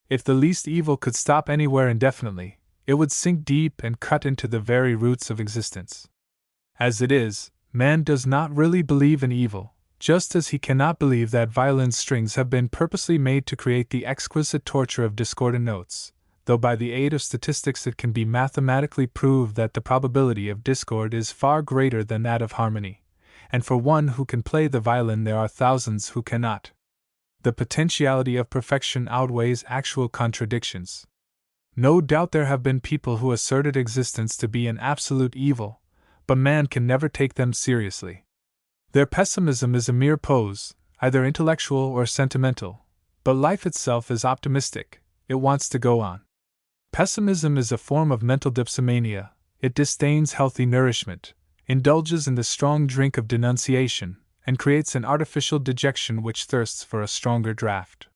If the least evil could stop anywhere indefinitely, it would sink deep and cut into the very roots of existence. As it is, man does not really believe in evil, just as he cannot believe that violin strings have been purposely made to create the exquisite torture of discordant notes, though by the aid of statistics it can be mathematically proved that the probability of discord is far greater than that of harmony. And for one who can play the violin there are thousands who cannot. The potentiality of perfection outweighs actual contradictions. No doubt there have been people who asserted existence to be an absolute evil, but man can never take them seriously. Their pessimism is a mere pose, either intellectual or sentimental, but life itself is optimistic, it wants to go on. Pessimism is a form of mental dipsomania, it disdains healthy nourishment, indulges in the strong drink of denunciation, and creates an artificial dejection which thirsts for a stronger draught.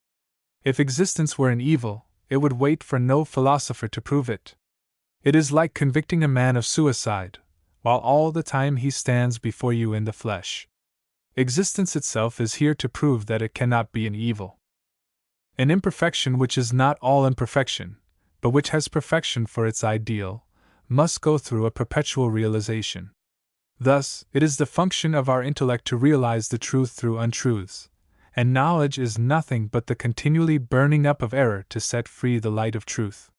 If existence were an evil, it would wait for no philosopher to prove it. It is like convicting a man of suicide, while all the time he stands before you in the flesh. Existence itself is here to prove that it cannot be an evil. An imperfection which is not all imperfection, but which has perfection for its ideal, must go through a perpetual realization. Thus, it is the function of our intellect to realize the truth through untruths, and knowledge is nothing but the continually burning up of error to set free the light of truth.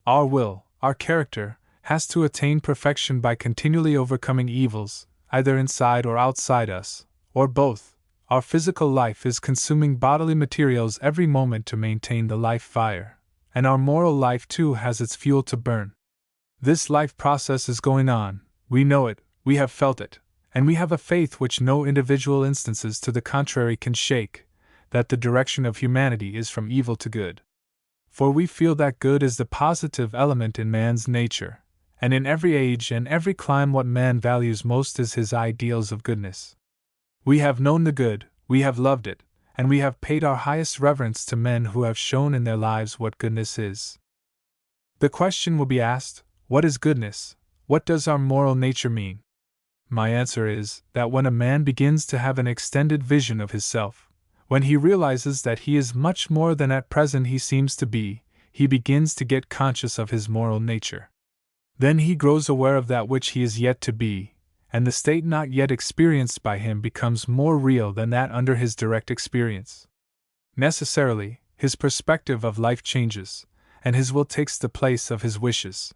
Our will, our character, has to attain perfection by continually overcoming evils, either inside or outside us, or both. Our physical life is consuming bodily materials every moment to maintain the life fire, and our moral life too has its fuel to burn. This life process is going on, we know it, we have felt it, and we have a faith which no individual instances to the contrary can shake, that the direction of humanity is from evil to good. For we feel that good is the positive element in man's nature, and in every age and every clime what man values most is his ideals of goodness. We have known the good, we have loved it, and we have paid our highest reverence to men who have shown in their lives what goodness is. The question will be asked, what is goodness? What does our moral nature mean? My answer is, that when a man begins to have an extended vision of his self, When he realizes that he is much more than at present he seems to be, he begins to get conscious of his moral nature. Then he grows aware of that which he is yet to be, and the state not yet experienced by him becomes more real than that under his direct experience. Necessarily, his perspective of life changes, and his will takes the place of his wishes.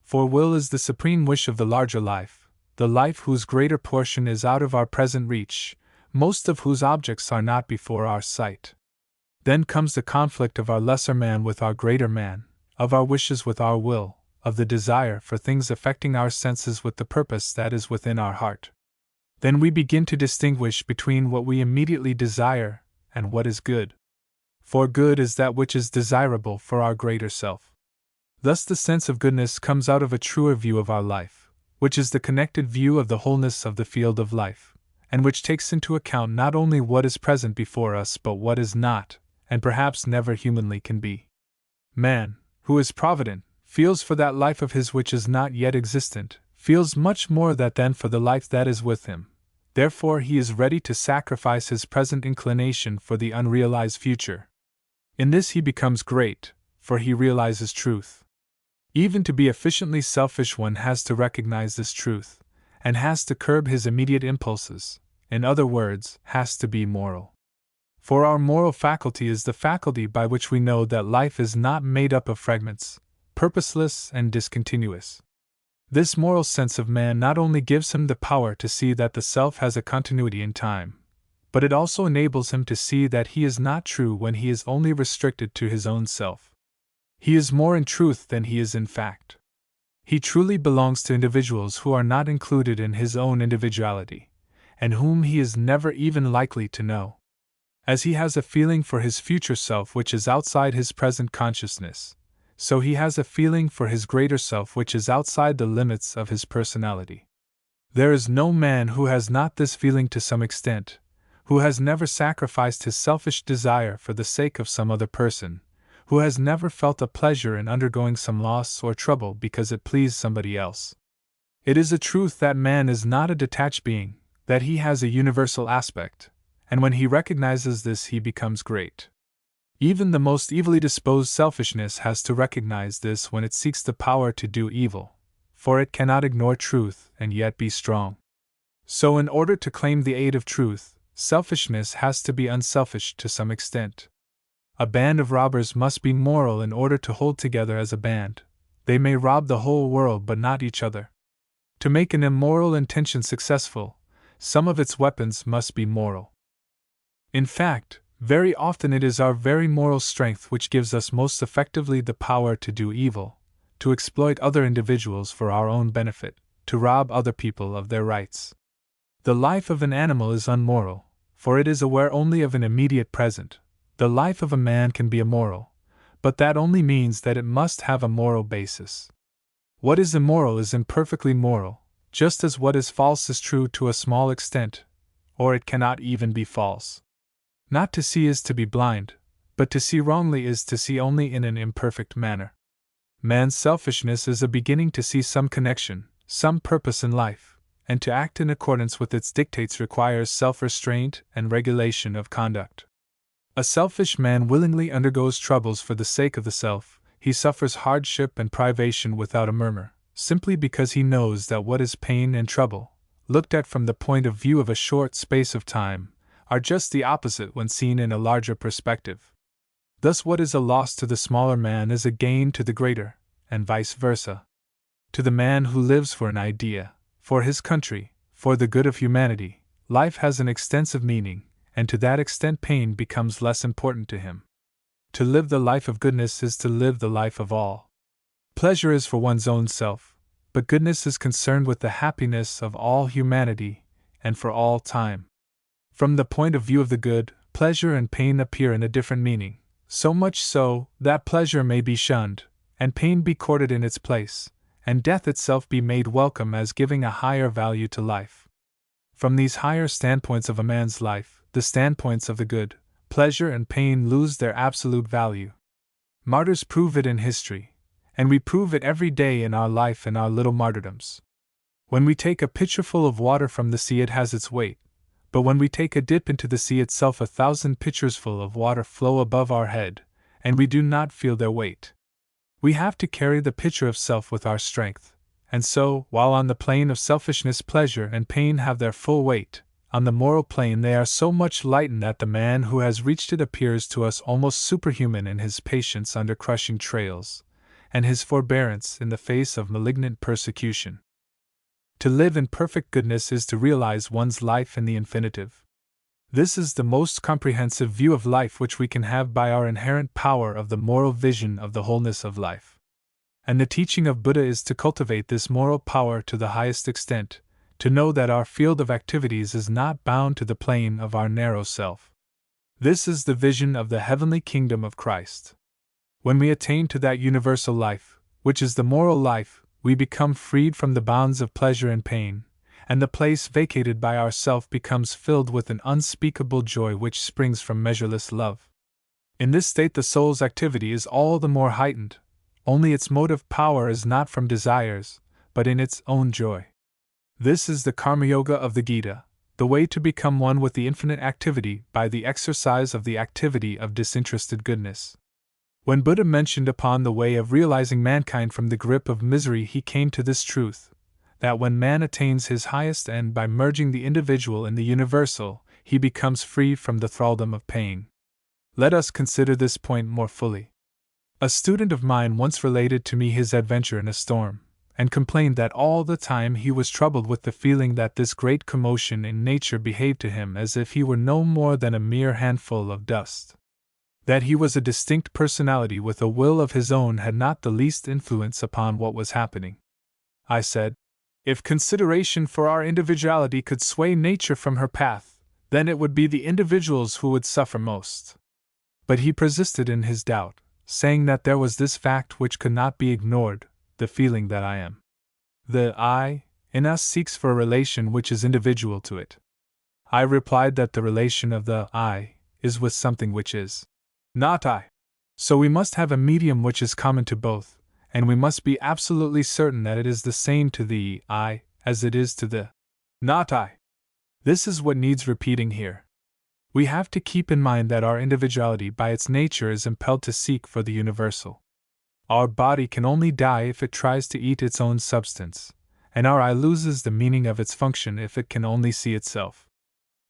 For will is the supreme wish of the larger life, the life whose greater portion is out of our present reach, most of whose objects are not before our sight. Then comes the conflict of our lesser man with our greater man, of our wishes with our will, of the desire for things affecting our senses with the purpose that is within our heart. Then we begin to distinguish between what we immediately desire and what is good. For good is that which is desirable for our greater self. Thus the sense of goodness comes out of a truer view of our life, which is the connected view of the wholeness of the field of life, and which takes into account not only what is present before us but what is not, and perhaps never humanly can be. Man, who is provident, feels for that life of his which is not yet existent, feels much more than for the life that is with him. Therefore he is ready to sacrifice his present inclination for the unrealized future. In this he becomes great, for he realizes truth. Even to be efficiently selfish one has to recognize this truth, and has to curb his immediate impulses, in other words, has to be moral. For our moral faculty is the faculty by which we know that life is not made up of fragments, purposeless and discontinuous. This moral sense of man not only gives him the power to see that the self has a continuity in time, but it also enables him to see that he is not true when he is only restricted to his own self. He is more in truth than he is in fact. He truly belongs to individuals who are not included in his own individuality, and whom he is never even likely to know. As he has a feeling for his future self which is outside his present consciousness, so he has a feeling for his greater self which is outside the limits of his personality. There is no man who has not this feeling to some extent, who has never sacrificed his selfish desire for the sake of some other person, who has never felt a pleasure in undergoing some loss or trouble because it pleased somebody else. It is a truth that man is not a detached being, that he has a universal aspect, and when he recognizes this he becomes great. Even the most evilly disposed selfishness has to recognize this when it seeks the power to do evil, for it cannot ignore truth and yet be strong. So in order to claim the aid of truth, selfishness has to be unselfish to some extent. A band of robbers must be moral in order to hold together as a band. They may rob the whole world but not each other. To make an immoral intention successful, some of its weapons must be moral. In fact, very often it is our very moral strength which gives us most effectively the power to do evil, to exploit other individuals for our own benefit, to rob other people of their rights. The life of an animal is unmoral, for it is aware only of an immediate present. The life of a man can be immoral, but that only means that it must have a moral basis. What is immoral is imperfectly moral, just as what is false is true to a small extent, or it cannot even be false. Not to see is to be blind, but to see wrongly is to see only in an imperfect manner. Man's selfishness is a beginning to see some connection, some purpose in life, and to act in accordance with its dictates requires self-restraint and regulation of conduct. A selfish man willingly undergoes troubles for the sake of the self, he suffers hardship and privation without a murmur, simply because he knows that what is pain and trouble, looked at from the point of view of a short space of time, are just the opposite when seen in a larger perspective. Thus what is a loss to the smaller man is a gain to the greater, and vice versa. To the man who lives for an idea, for his country, for the good of humanity, life has an extensive meaning, and to that extent pain becomes less important to him. To live the life of goodness is to live the life of all. Pleasure is for one's own self, but goodness is concerned with the happiness of all humanity, and for all time. From the point of view of the good, pleasure and pain appear in a different meaning, so much so that pleasure may be shunned, and pain be courted in its place, and death itself be made welcome as giving a higher value to life. From these higher standpoints of a man's life, the standpoints of the good, pleasure and pain lose their absolute value. Martyrs prove it in history, and we prove it every day in our life in our little martyrdoms. When we take a pitcherful of water from the sea it has its weight, But when we take a dip into the sea itself, 1,000 pitchersful of water flow above our head, and we do not feel their weight. We have to carry the pitcher of self with our strength, and so, while on the plane of selfishness pleasure and pain have their full weight, on the moral plane they are so much lightened that the man who has reached it appears to us almost superhuman in his patience under crushing trials, and his forbearance in the face of malignant persecution. To live in perfect goodness is to realize one's life in the infinitive. This is the most comprehensive view of life which we can have by our inherent power of the moral vision of the wholeness of life. And the teaching of Buddha is to cultivate this moral power to the highest extent, to know that our field of activities is not bound to the plane of our narrow self. This is the vision of the heavenly kingdom of Christ. When we attain to that universal life, which is the moral life, we become freed from the bounds of pleasure and pain, and the place vacated by our self becomes filled with an unspeakable joy which springs from measureless love. In this state the soul's activity is all the more heightened, only its motive power is not from desires, but in its own joy. This is the Karma Yoga of the Gita, the way to become one with the infinite activity by the exercise of the activity of disinterested goodness. When Buddha mentioned upon the way of realizing mankind from the grip of misery, he came to this truth, that when man attains his highest end by merging the individual in the universal, he becomes free from the thraldom of pain. Let us consider this point more fully. A student of mine once related to me his adventure in a storm, and complained that all the time he was troubled with the feeling that this great commotion in nature behaved to him as if he were no more than a mere handful of dust. That he was a distinct personality with a will of his own had not the least influence upon what was happening. I said, if consideration for our individuality could sway nature from her path, then it would be the individuals who would suffer most. But he persisted in his doubt, saying that there was this fact which could not be ignored, the feeling that I am. The I in us seeks for a relation which is individual to it. I replied that the relation of the I is with something which is not I. So we must have a medium which is common to both, and we must be absolutely certain that it is the same to the I as it is to the not I. This is what needs repeating here. We have to keep in mind that our individuality by its nature is impelled to seek for the universal. Our body can only die if it tries to eat its own substance, and our I loses the meaning of its function if it can only see itself.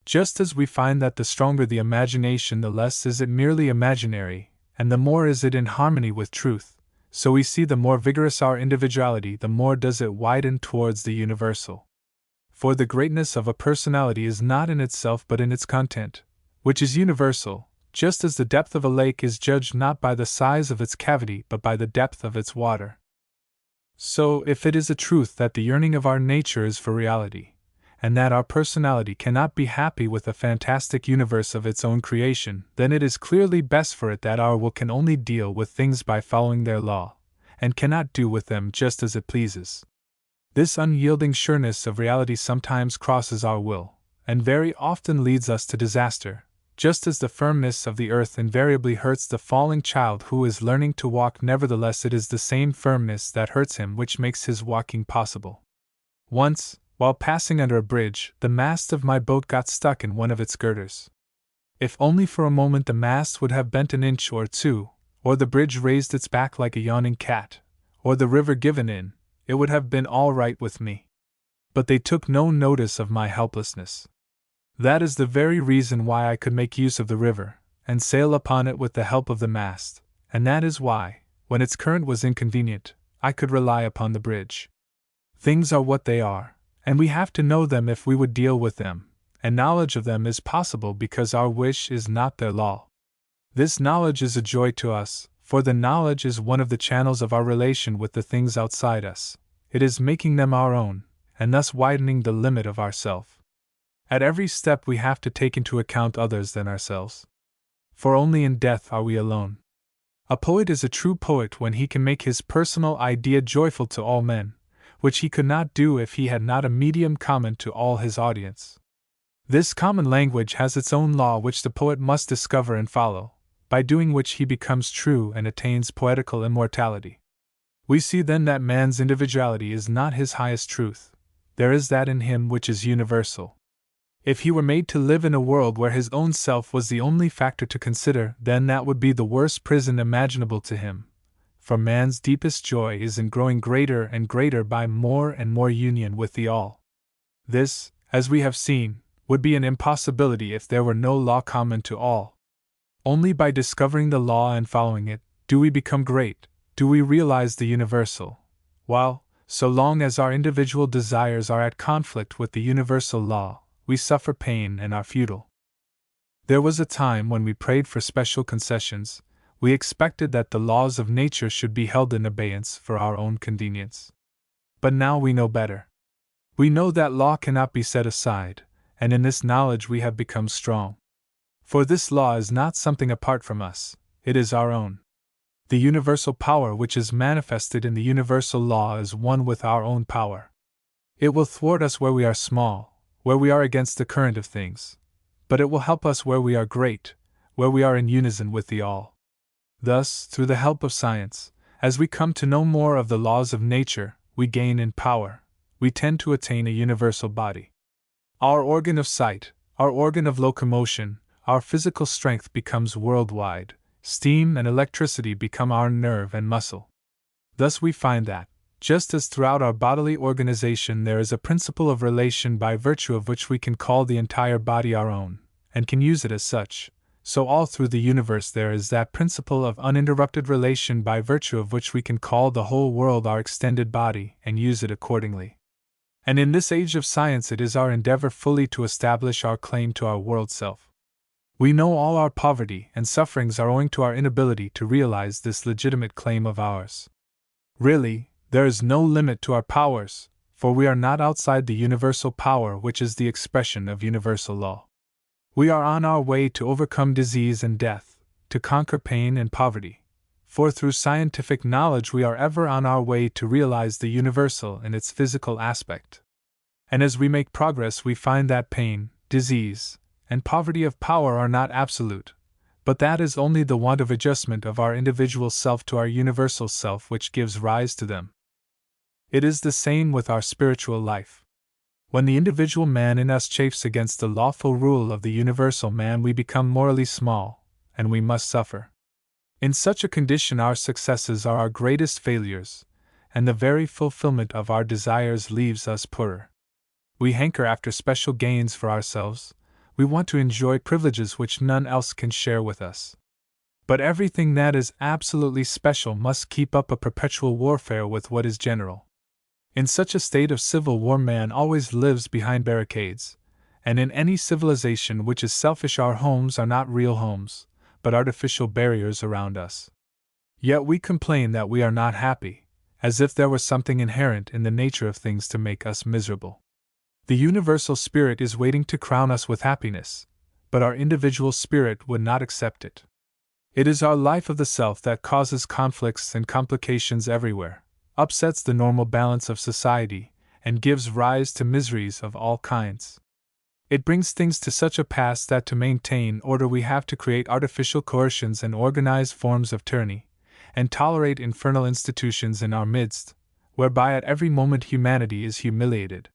Just as we find that the stronger the imagination, the less is it merely imaginary, and the more is it in harmony with truth, so we see the more vigorous our individuality, the more does it widen towards the universal. For the greatness of a personality is not in itself but in its content, which is universal, just as the depth of a lake is judged not by the size of its cavity but by the depth of its water. So, if it is a truth that the yearning of our nature is for reality, and that our personality cannot be happy with a fantastic universe of its own creation, then it is clearly best for it that our will can only deal with things by following their law, and cannot do with them just as it pleases. This unyielding sureness of reality sometimes crosses our will, and very often leads us to disaster, just as the firmness of the earth invariably hurts the falling child who is learning to walk. Nevertheless, it is the same firmness that hurts him which makes his walking possible. Once, while passing under a bridge, the mast of my boat got stuck in one of its girders. If only for a moment the mast would have bent an inch or two, or the bridge raised its back like a yawning cat, or the river given in, it would have been all right with me. But they took no notice of my helplessness. That is the very reason why I could make use of the river, and sail upon it with the help of the mast, and that is why, when its current was inconvenient, I could rely upon the bridge. Things are what they are, and we have to know them if we would deal with them, and knowledge of them is possible because our wish is not their law. This knowledge is a joy to us, for the knowledge is one of the channels of our relation with the things outside us. It is making them our own, and thus widening the limit of ourself. At every step we have to take into account others than ourselves. For only in death are we alone. A poet is a true poet when he can make his personal idea joyful to all men, which he could not do if he had not a medium common to all his audience. This common language has its own law which the poet must discover and follow, by doing which he becomes true and attains poetical immortality. We see then that man's individuality is not his highest truth. There is that in him which is universal. If he were made to live in a world where his own self was the only factor to consider, then that would be the worst prison imaginable to him. For man's deepest joy is in growing greater and greater by more and more union with the All. This, as we have seen, would be an impossibility if there were no law common to all. Only by discovering the law and following it, do we become great, do we realize the universal. While, so long as our individual desires are at conflict with the universal law, we suffer pain and are futile. There was a time when we prayed for special concessions. We expected that the laws of nature should be held in abeyance for our own convenience. But now we know better. We know that law cannot be set aside, and in this knowledge we have become strong. For this law is not something apart from us, it is our own. The universal power which is manifested in the universal law is one with our own power. It will thwart us where we are small, where we are against the current of things, but it will help us where we are great, where we are in unison with the All. Thus, through the help of science, as we come to know more of the laws of nature, we gain in power, we tend to attain a universal body. Our organ of sight, our organ of locomotion, our physical strength becomes worldwide, steam and electricity become our nerve and muscle. Thus we find that, just as throughout our bodily organization there is a principle of relation by virtue of which we can call the entire body our own, and can use it as such, so all through the universe there is that principle of uninterrupted relation by virtue of which we can call the whole world our extended body and use it accordingly. And in this age of science it is our endeavor fully to establish our claim to our world self. We know all our poverty and sufferings are owing to our inability to realize this legitimate claim of ours. Really, there is no limit to our powers, for we are not outside the universal power which is the expression of universal law. We are on our way to overcome disease and death, to conquer pain and poverty, for through scientific knowledge we are ever on our way to realize the universal in its physical aspect. And as we make progress we find that pain, disease, and poverty of power are not absolute, but that is only the want of adjustment of our individual self to our universal self which gives rise to them. It is the same with our spiritual life. When the individual man in us chafes against the lawful rule of the universal man, we become morally small, and we must suffer. In such a condition our successes are our greatest failures, and the very fulfillment of our desires leaves us poorer. We hanker after special gains for ourselves, we want to enjoy privileges which none else can share with us. But everything that is absolutely special must keep up a perpetual warfare with what is general. In such a state of civil war man always lives behind barricades, and in any civilization which is selfish our homes are not real homes, but artificial barriers around us. Yet we complain that we are not happy, as if there were something inherent in the nature of things to make us miserable. The universal spirit is waiting to crown us with happiness, but our individual spirit would not accept it. It is our life of the self that causes conflicts and complications everywhere, upsets the normal balance of society, and gives rise to miseries of all kinds. It brings things to such a pass that to maintain order we have to create artificial coercions and organize forms of tyranny, and tolerate infernal institutions in our midst, whereby at every moment humanity is humiliated.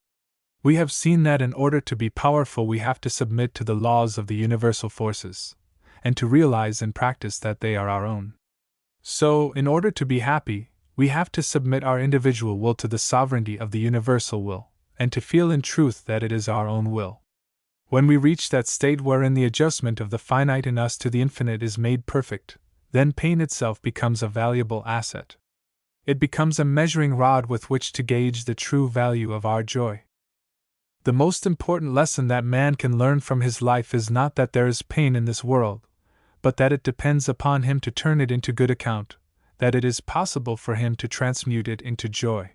We have seen that in order to be powerful we have to submit to the laws of the universal forces, and to realize in practice that they are our own. So, in order to be happy, we have to submit our individual will to the sovereignty of the universal will, and to feel in truth that it is our own will. When we reach that state wherein the adjustment of the finite in us to the infinite is made perfect, then pain itself becomes a valuable asset. It becomes a measuring rod with which to gauge the true value of our joy. The most important lesson that man can learn from his life is not that there is pain in this world, but that it depends upon him to turn it into good account, that it is possible for him to transmute it into joy.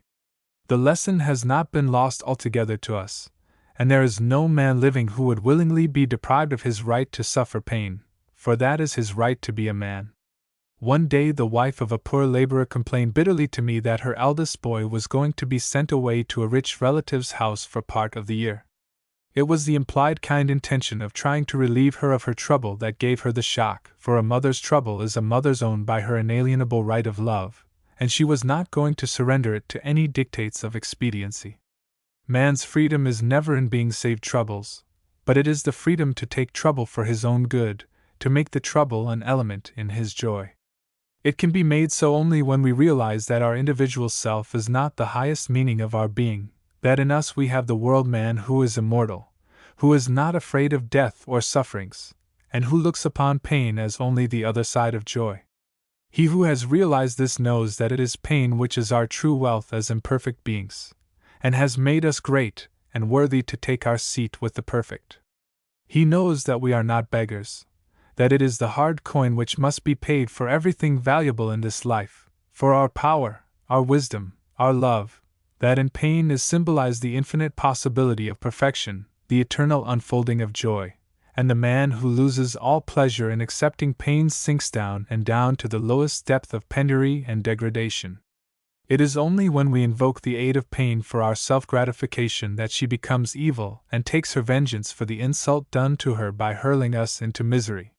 The lesson has not been lost altogether to us, and there is no man living who would willingly be deprived of his right to suffer pain, for that is his right to be a man. One day the wife of a poor laborer complained bitterly to me that her eldest boy was going to be sent away to a rich relative's house for part of the year. It was the implied kind intention of trying to relieve her of her trouble that gave her the shock, for a mother's trouble is a mother's own by her inalienable right of love, and she was not going to surrender it to any dictates of expediency. Man's freedom is never in being saved troubles, but it is the freedom to take trouble for his own good, to make the trouble an element in his joy. It can be made so only when we realize that our individual self is not the highest meaning of our being, that in us we have the world man who is immortal, who is not afraid of death or sufferings, and who looks upon pain as only the other side of joy. He who has realized this knows that it is pain which is our true wealth as imperfect beings, and has made us great and worthy to take our seat with the perfect. He knows that we are not beggars, that it is the hard coin which must be paid for everything valuable in this life, for our power, our wisdom, our love, that in pain is symbolized the infinite possibility of perfection, the eternal unfolding of joy, and the man who loses all pleasure in accepting pain sinks down and down to the lowest depth of penury and degradation. It is only when we invoke the aid of pain for our self-gratification that she becomes evil and takes her vengeance for the insult done to her by hurling us into misery.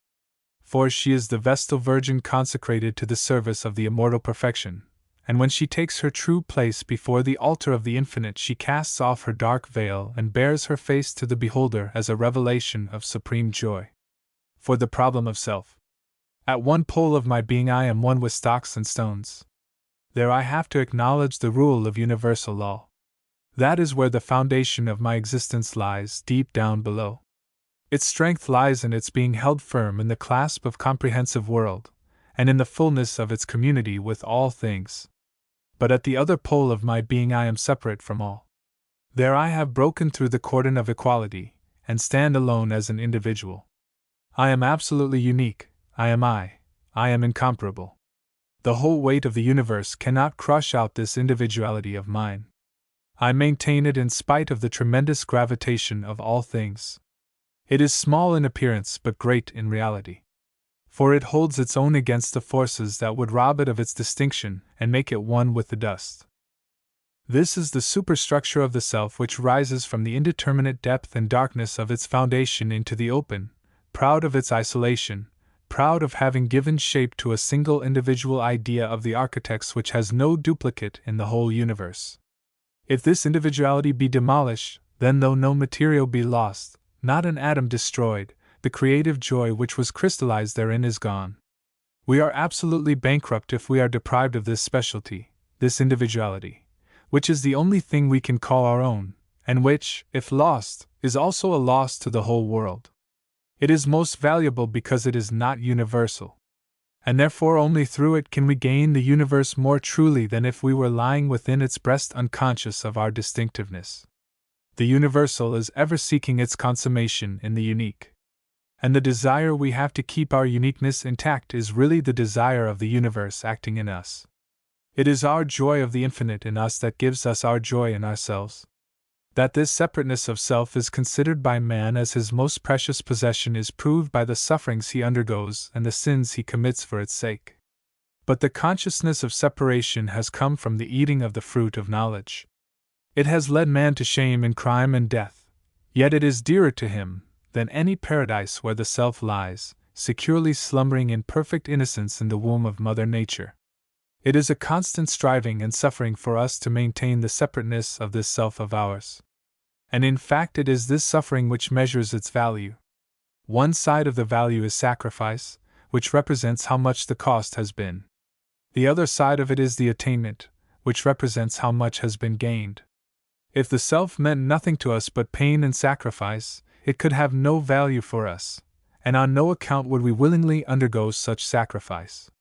For she is the Vestal Virgin consecrated to the service of the immortal perfection, and when she takes her true place before the altar of the infinite she casts off her dark veil and bares her face to the beholder as a revelation of supreme joy. For the problem of self. At one pole of my being I am one with stocks and stones. There I have to acknowledge the rule of universal law. That is where the foundation of my existence lies, deep down below. Its strength lies in its being held firm in the clasp of comprehensive world, and in the fullness of its community with all things. But at the other pole of my being I am separate from all. There I have broken through the cordon of equality, and stand alone as an individual. I am absolutely unique, I am incomparable. The whole weight of the universe cannot crush out this individuality of mine. I maintain it in spite of the tremendous gravitation of all things. It is small in appearance but great in reality. For it holds its own against the forces that would rob it of its distinction and make it one with the dust. This is the superstructure of the self which rises from the indeterminate depth and darkness of its foundation into the open, proud of its isolation, proud of having given shape to a single individual idea of the architects which has no duplicate in the whole universe. If this individuality be demolished, then though no material be lost, not an atom destroyed, the creative joy which was crystallized therein is gone. We are absolutely bankrupt if we are deprived of this specialty, this individuality, which is the only thing we can call our own, and which, if lost, is also a loss to the whole world. It is most valuable because it is not universal. And therefore only through it can we gain the universe more truly than if we were lying within its breast unconscious of our distinctiveness. The universal is ever seeking its consummation in the unique. And the desire we have to keep our uniqueness intact is really the desire of the universe acting in us. It is our joy of the infinite in us that gives us our joy in ourselves. That this separateness of self is considered by man as his most precious possession is proved by the sufferings he undergoes and the sins he commits for its sake. But the consciousness of separation has come from the eating of the fruit of knowledge. It has led man to shame and crime and death, yet it is dearer to him than any paradise where the self lies, securely slumbering in perfect innocence in the womb of Mother Nature. It is a constant striving and suffering for us to maintain the separateness of this self of ours. And in fact it is this suffering which measures its value. One side of the value is sacrifice, which represents how much the cost has been. The other side of it is the attainment, which represents how much has been gained. If the self meant nothing to us but pain and sacrifice, it could have no value for us, and on no account would we willingly undergo such sacrifice.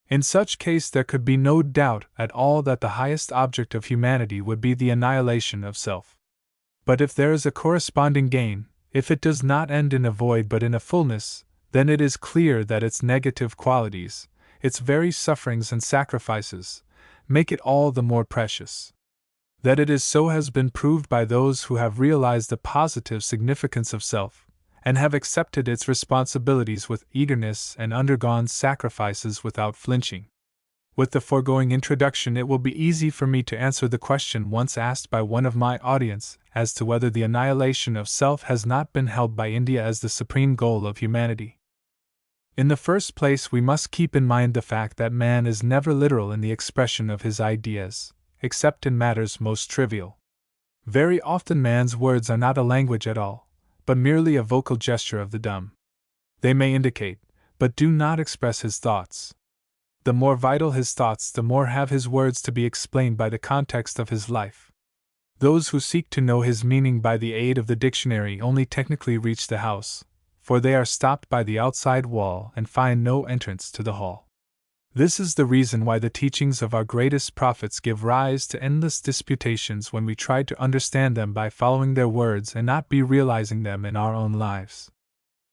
In such case there could be no doubt at all that the highest object of humanity would be the annihilation of self. But if there is a corresponding gain, if it does not end in a void but in a fullness, then it is clear that its negative qualities, its very sufferings and sacrifices, make it all the more precious. That it is so has been proved by those who have realized the positive significance of self, and have accepted its responsibilities with eagerness and undergone sacrifices without flinching. With the foregoing introduction, it will be easy for me to answer the question once asked by one of my audience as to whether the annihilation of self has not been held by India as the supreme goal of humanity. In the first place, we must keep in mind the fact that man is never literal in the expression of his ideas, except in matters most trivial. Very often man's words are not a language at all, but merely a vocal gesture of the dumb. They may indicate, but do not express his thoughts. The more vital his thoughts, the more have his words to be explained by the context of his life. Those who seek to know his meaning by the aid of the dictionary only technically reach the house, for they are stopped by the outside wall and find no entrance to the hall. This is the reason why the teachings of our greatest prophets give rise to endless disputations when we try to understand them by following their words and not be realizing them in our own lives.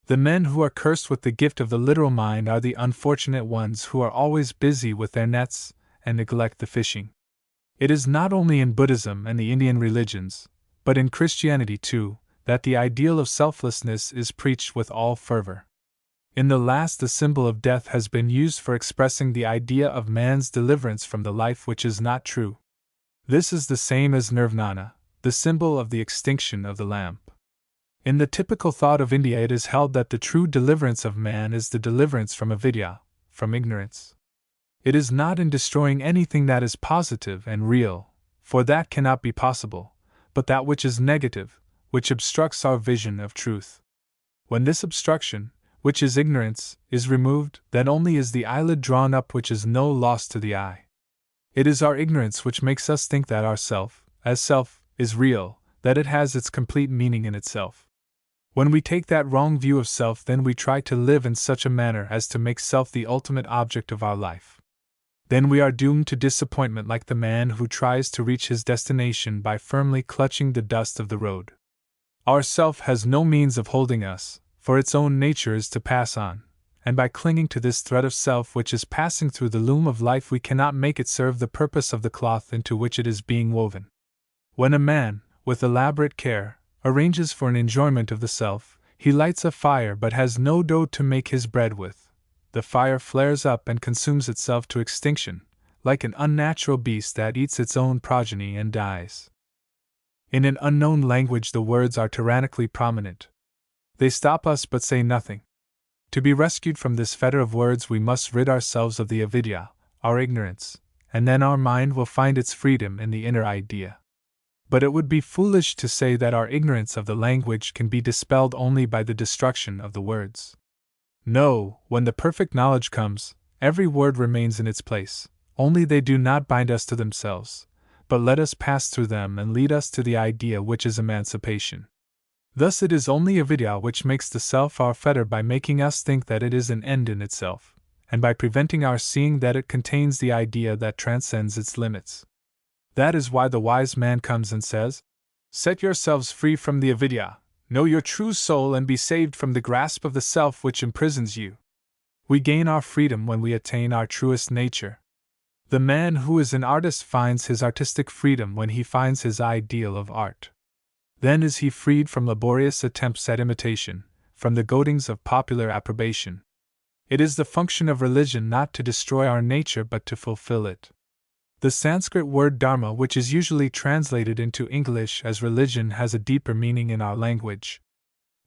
The men who are cursed with the gift of the literal mind are the unfortunate ones who are always busy with their nets and neglect the fishing. It is not only in Buddhism and the Indian religions, but in Christianity too, that the ideal of selflessness is preached with all fervor. In the last, the symbol of death has been used for expressing the idea of man's deliverance from the life which is not true. This is the same as nirvana, the symbol of the extinction of the lamp. In the typical thought of India, it is held that the true deliverance of man is the deliverance from avidya, from ignorance. It is not in destroying anything that is positive and real, for that cannot be possible, but that which is negative, which obstructs our vision of truth. When this obstruction, which is ignorance, is removed, then only is the eyelid drawn up, which is no loss to the eye. It is our ignorance which makes us think that our self, as self, is real, that it has its complete meaning in itself. When we take that wrong view of self, then we try to live in such a manner as to make self the ultimate object of our life. Then we are doomed to disappointment, like the man who tries to reach his destination by firmly clutching the dust of the road. Our self has no means of holding us, for its own nature is to pass on, and by clinging to this thread of self which is passing through the loom of life, we cannot make it serve the purpose of the cloth into which it is being woven. When a man, with elaborate care, arranges for an enjoyment of the self, he lights a fire but has no dough to make his bread with. The fire flares up and consumes itself to extinction, like an unnatural beast that eats its own progeny and dies. In an unknown language, the words are tyrannically prominent. They stop us but say nothing. To be rescued from this fetter of words, we must rid ourselves of the avidya, our ignorance, and then our mind will find its freedom in the inner idea. But it would be foolish to say that our ignorance of the language can be dispelled only by the destruction of the words. No, when the perfect knowledge comes, every word remains in its place, only they do not bind us to themselves, but let us pass through them and lead us to the idea which is emancipation. Thus it is only avidya which makes the self our fetter by making us think that it is an end in itself, and by preventing our seeing that it contains the idea that transcends its limits. That is why the wise man comes and says, "Set yourselves free from the avidya, know your true soul and be saved from the grasp of the self which imprisons you." We gain our freedom when we attain our truest nature. The man who is an artist finds his artistic freedom when he finds his ideal of art. Then is he freed from laborious attempts at imitation, from the goadings of popular approbation. It is the function of religion not to destroy our nature but to fulfill it. The Sanskrit word dharma, which is usually translated into English as religion, has a deeper meaning in our language.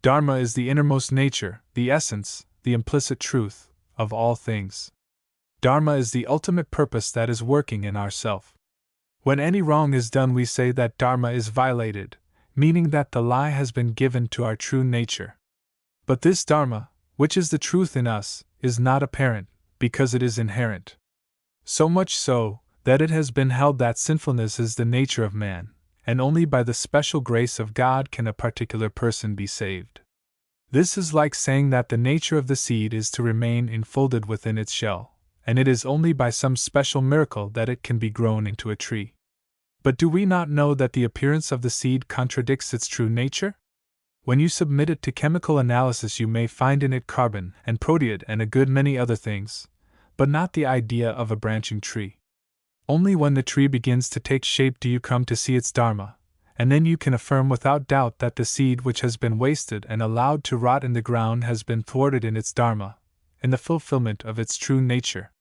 Dharma is the innermost nature, the essence, the implicit truth, of all things. Dharma is the ultimate purpose that is working in ourself. When any wrong is done, we say that dharma is violated, meaning that the lie has been given to our true nature. But this dharma, which is the truth in us, is not apparent, because it is inherent. So much so, that it has been held that sinfulness is the nature of man, and only by the special grace of God can a particular person be saved. This is like saying that the nature of the seed is to remain enfolded within its shell, and it is only by some special miracle that it can be grown into a tree. But do we not know that the appearance of the seed contradicts its true nature? When you submit it to chemical analysis, you may find in it carbon and proteid and a good many other things, but not the idea of a branching tree. Only when the tree begins to take shape do you come to see its dharma, and then you can affirm without doubt that the seed which has been wasted and allowed to rot in the ground has been thwarted in its dharma, in the fulfillment of its true nature.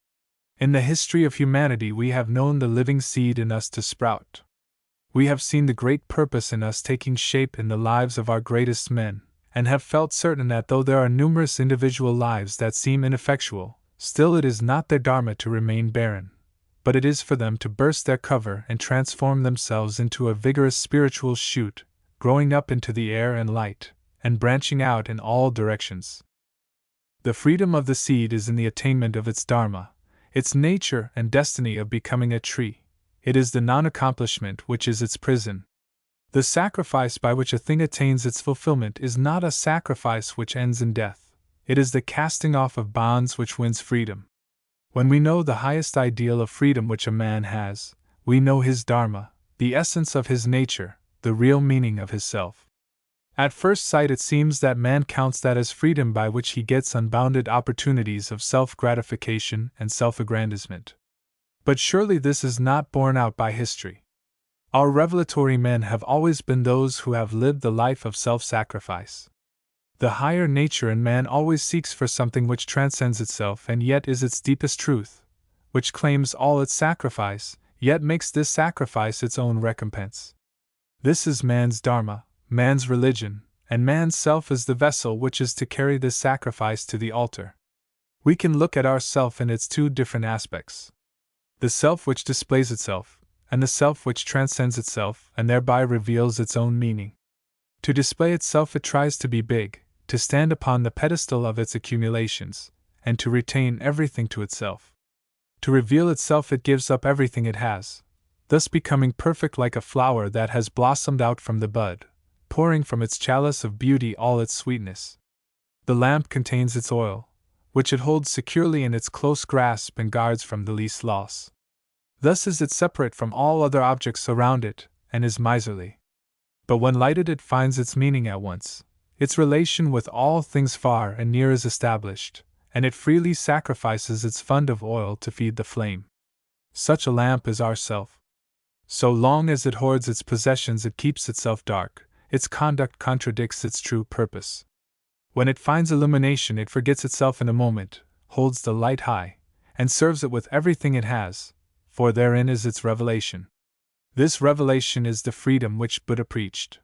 In the history of humanity, we have known the living seed in us to sprout. We have seen the great purpose in us taking shape in the lives of our greatest men, and have felt certain that though there are numerous individual lives that seem ineffectual, still it is not their dharma to remain barren, but it is for them to burst their cover and transform themselves into a vigorous spiritual shoot, growing up into the air and light, and branching out in all directions. The freedom of the seed is in the attainment of its dharma, its nature and destiny of becoming a tree. It is the non-accomplishment which is its prison. The sacrifice by which a thing attains its fulfillment is not a sacrifice which ends in death. It is the casting off of bonds which wins freedom. When we know the highest ideal of freedom which a man has, we know his dharma, the essence of his nature, the real meaning of his self. At first sight it seems that man counts that as freedom by which he gets unbounded opportunities of self-gratification and self-aggrandizement. But surely this is not borne out by history. Our revelatory men have always been those who have lived the life of self-sacrifice. The higher nature in man always seeks for something which transcends itself and yet is its deepest truth, which claims all its sacrifice, yet makes this sacrifice its own recompense. This is man's dharma, man's religion, and man's self is the vessel which is to carry this sacrifice to the altar. We can look at our self in its two different aspects: the self which displays itself, and the self which transcends itself and thereby reveals its own meaning. To display itself it tries to be big, to stand upon the pedestal of its accumulations, and to retain everything to itself. To reveal itself it gives up everything it has, thus becoming perfect like a flower that has blossomed out from the bud, pouring from its chalice of beauty all its sweetness. The lamp contains its oil, which it holds securely in its close grasp and guards from the least loss. Thus is it separate from all other objects around it, and is miserly. But when lighted it finds its meaning at once. Its relation with all things far and near is established, and it freely sacrifices its fund of oil to feed the flame. Such a lamp is our self. So long as it hoards its possessions it keeps itself dark, its conduct contradicts its true purpose. When it finds illumination it forgets itself in a moment, holds the light high, and serves it with everything it has, for therein is its revelation. This revelation is the freedom which Buddha preached.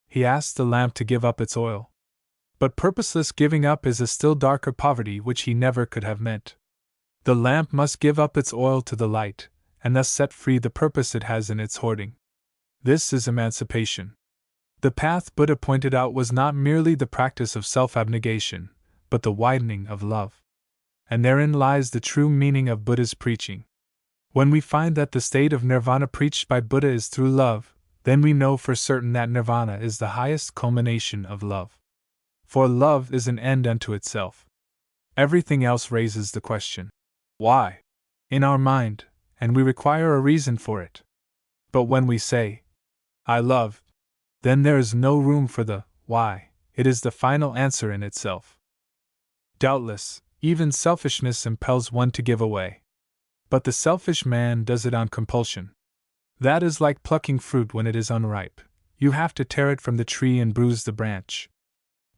He asked the lamp to give up its oil. But purposeless giving up is a still darker poverty which he never could have meant. The lamp must give up its oil to the light, and thus set free the purpose it has in its hoarding. This is emancipation. The path Buddha pointed out was not merely the practice of self-abnegation, but the widening of love. And therein lies the true meaning of Buddha's preaching. When we find that the state of nirvana preached by Buddha is through love, then we know for certain that nirvana is the highest culmination of love. For love is an end unto itself. Everything else raises the question, why? In our mind, and we require a reason for it. But when we say, I love, then there is no room for the why, it is the final answer in itself. Doubtless, even selfishness impels one to give away. But the selfish man does it on compulsion. That is like plucking fruit when it is unripe. You have to tear it from the tree and bruise the branch.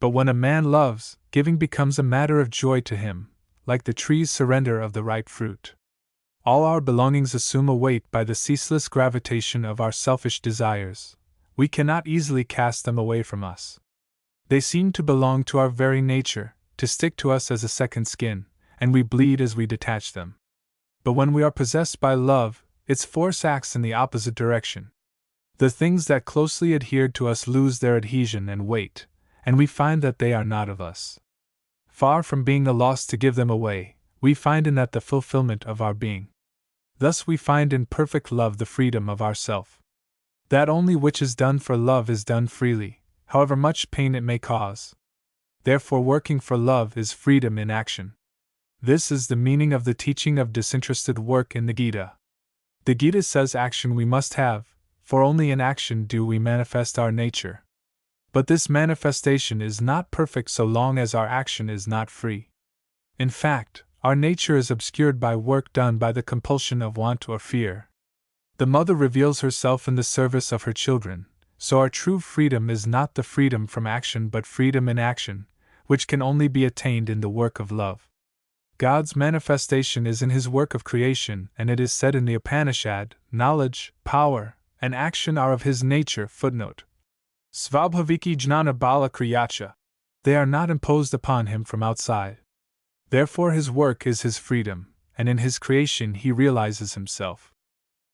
But when a man loves, giving becomes a matter of joy to him, like the tree's surrender of the ripe fruit. All our belongings assume a weight by the ceaseless gravitation of our selfish desires. We cannot easily cast them away from us. They seem to belong to our very nature, to stick to us as a second skin, and we bleed as we detach them. But when we are possessed by love, its force acts in the opposite direction. The things that closely adhered to us lose their adhesion and weight, and we find that they are not of us. Far from being a loss to give them away, we find in that the fulfillment of our being. Thus we find in perfect love the freedom of ourself. That only which is done for love is done freely, however much pain it may cause. Therefore working for love is freedom in action. This is the meaning of the teaching of disinterested work in the Gita. The Gita says action we must have, for only in action do we manifest our nature. But this manifestation is not perfect so long as our action is not free. In fact, our nature is obscured by work done by the compulsion of want or fear. The mother reveals herself in the service of her children, so our true freedom is not the freedom from action but freedom in action, which can only be attained in the work of love. God's manifestation is in His work of creation, and it is said in the Upanishad, knowledge, power, and action are of His nature. Footnote. Svabhaviki jnana bala kriyacha. They are not imposed upon Him from outside. Therefore His work is His freedom, and in His creation He realizes Himself.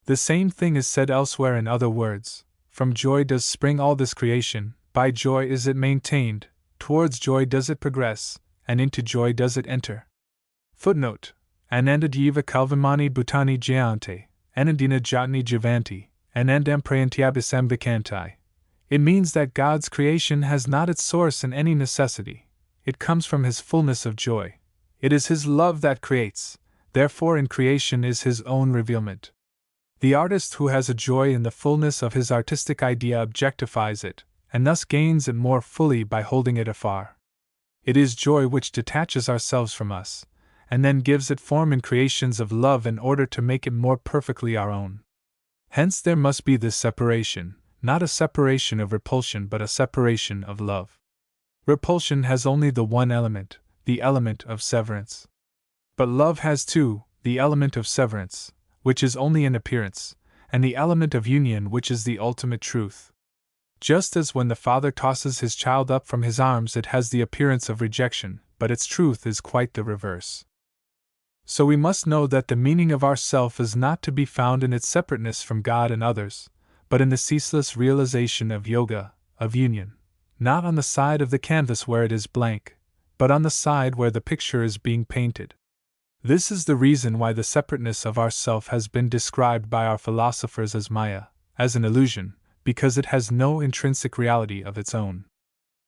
The same thing is said elsewhere in other words, from joy does spring all this creation, by joy is it maintained, towards joy does it progress, and into joy does it enter. Footnote: Anandadiva Kalvamani Bhutani Jayante, Anandina Jatni Javanti, Anandam Prayantyabhisam Vikantai. It means that God's creation has not its source in any necessity. It comes from His fullness of joy. It is His love that creates, therefore in creation is His own revealment. The artist who has a joy in the fullness of his artistic idea objectifies it, and thus gains it more fully by holding it afar. It is joy which detaches ourselves from us, and then gives it form in creations of love in order to make it more perfectly our own. Hence there must be this separation, not a separation of repulsion but a separation of love. Repulsion has only the one element, the element of severance. But love has two, the element of severance, which is only an appearance, and the element of union which is the ultimate truth. Just as when the father tosses his child up from his arms it has the appearance of rejection, but its truth is quite the reverse. So we must know that the meaning of our self is not to be found in its separateness from God and others, but in the ceaseless realization of yoga, of union, not on the side of the canvas where it is blank, but on the side where the picture is being painted. This is the reason why the separateness of our self has been described by our philosophers as Maya, as an illusion, because it has no intrinsic reality of its own.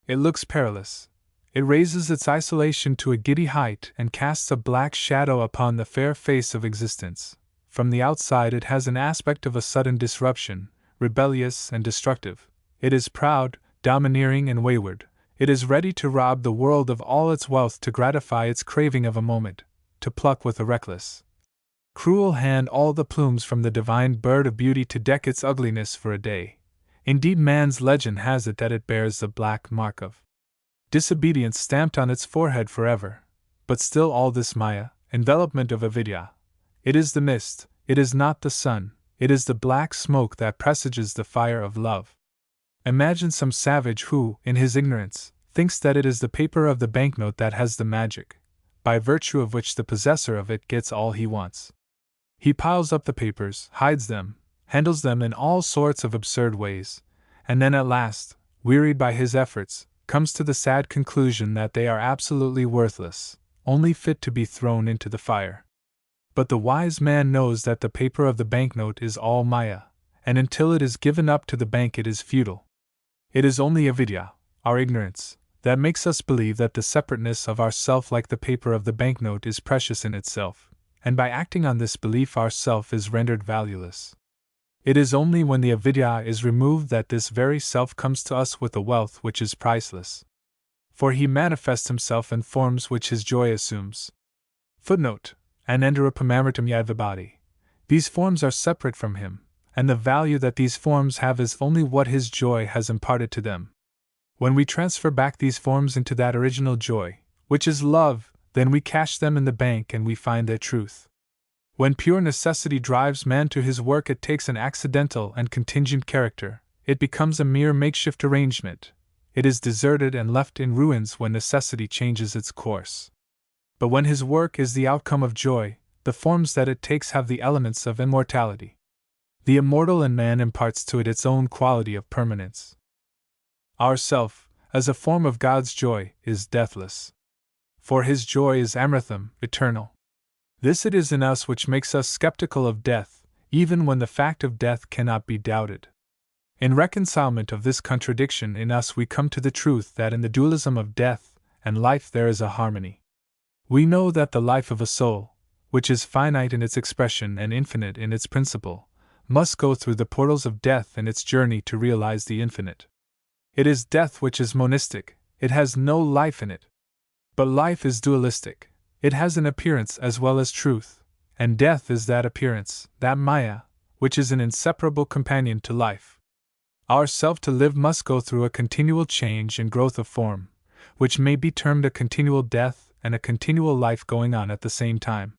It looks perilous. It raises its isolation to a giddy height and casts a black shadow upon the fair face of existence. From the outside it has an aspect of a sudden disruption, rebellious and destructive. It is proud, domineering and wayward. It is ready to rob the world of all its wealth to gratify its craving of a moment, to pluck with a reckless, cruel hand all the plumes from the divine bird of beauty to deck its ugliness for a day. Indeed, man's legend has it that it bears the black mark of disobedience stamped on its forehead forever. But still all this Maya, envelopment of avidya, it is the mist, it is not the sun, it is the black smoke that presages the fire of love. Imagine some savage who, in his ignorance, thinks that it is the paper of the banknote that has the magic, by virtue of which the possessor of it gets all he wants. He piles up the papers, hides them, handles them in all sorts of absurd ways, and then at last, wearied by his efforts, comes to the sad conclusion that they are absolutely worthless, only fit to be thrown into the fire. But the wise man knows that the paper of the banknote is all Maya, and until it is given up to the bank it is futile. It is only avidya, our ignorance, that makes us believe that the separateness of our self like the paper of the banknote is precious in itself, and by acting on this belief our self is rendered valueless. It is only when the avidya is removed that this very self comes to us with a wealth which is priceless. For he manifests himself in forms which his joy assumes. Footnote: Anandarupamamritam yadvibhati. These forms are separate from him, and the value that these forms have is only what his joy has imparted to them. When we transfer back these forms into that original joy, which is love, then we cash them in the bank and we find their truth. When pure necessity drives man to his work it takes an accidental and contingent character, it becomes a mere makeshift arrangement, it is deserted and left in ruins when necessity changes its course. But when his work is the outcome of joy, the forms that it takes have the elements of immortality. The immortal in man imparts to it its own quality of permanence. Our self, as a form of God's joy, is deathless. For His joy is amritham, eternal. This it is in us which makes us skeptical of death, even when the fact of death cannot be doubted. In reconcilement of this contradiction in us we come to the truth that in the dualism of death and life there is a harmony. We know that the life of a soul, which is finite in its expression and infinite in its principle, must go through the portals of death in its journey to realize the infinite. It is death which is monistic, it has no life in it. But life is dualistic, it has an appearance as well as truth, and death is that appearance, that Maya, which is an inseparable companion to life. Our self to live must go through a continual change and growth of form, which may be termed a continual death and a continual life going on at the same time.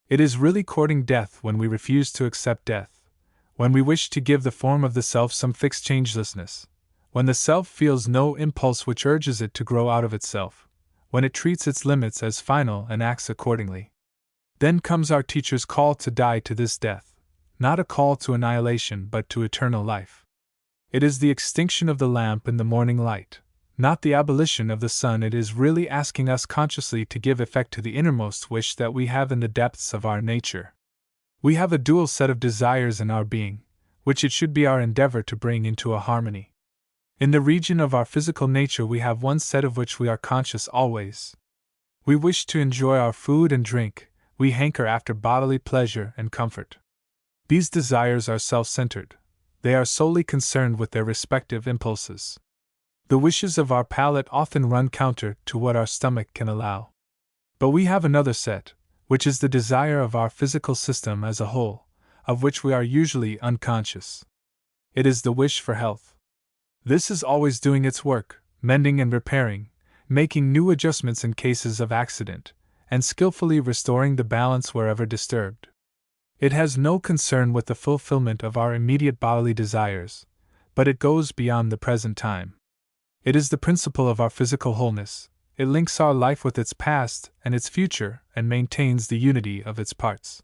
It is really courting death when we refuse to accept death, when we wish to give the form of the self some fixed changelessness, when the self feels no impulse which urges it to grow out of itself, when it treats its limits as final and acts accordingly. Then comes our teacher's call to die to this death, not a call to annihilation but to eternal life. It is the extinction of the lamp in the morning light, not the abolition of the sun. It is really asking us consciously to give effect to the innermost wish that we have in the depths of our nature. We have a dual set of desires in our being, which it should be our endeavor to bring into a harmony. In the region of our physical nature, we have one set of which we are conscious always. We wish to enjoy our food and drink, we hanker after bodily pleasure and comfort. These desires are self-centered. They are solely concerned with their respective impulses. The wishes of our palate often run counter to what our stomach can allow. But we have another set, which is the desire of our physical system as a whole, of which we are usually unconscious. It is the wish for health. This is always doing its work, mending and repairing, making new adjustments in cases of accident, and skillfully restoring the balance wherever disturbed. It has no concern with the fulfillment of our immediate bodily desires, but it goes beyond the present time. It is the principle of our physical wholeness. It links our life with its past and its future and maintains the unity of its parts.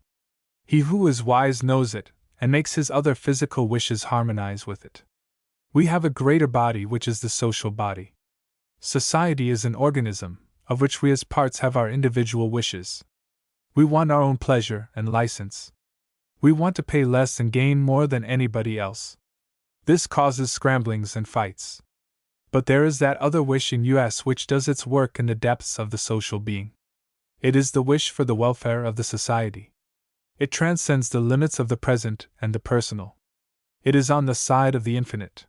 He who is wise knows it, and makes his other physical wishes harmonize with it. We have a greater body, which is the social body. Society is an organism, of which we as parts have our individual wishes. We want our own pleasure and license. We want to pay less and gain more than anybody else. This causes scramblings and fights. But there is that other wish in us which does its work in the depths of the social being. It is the wish for the welfare of the society. It transcends the limits of the present and the personal. It is on the side of the infinite.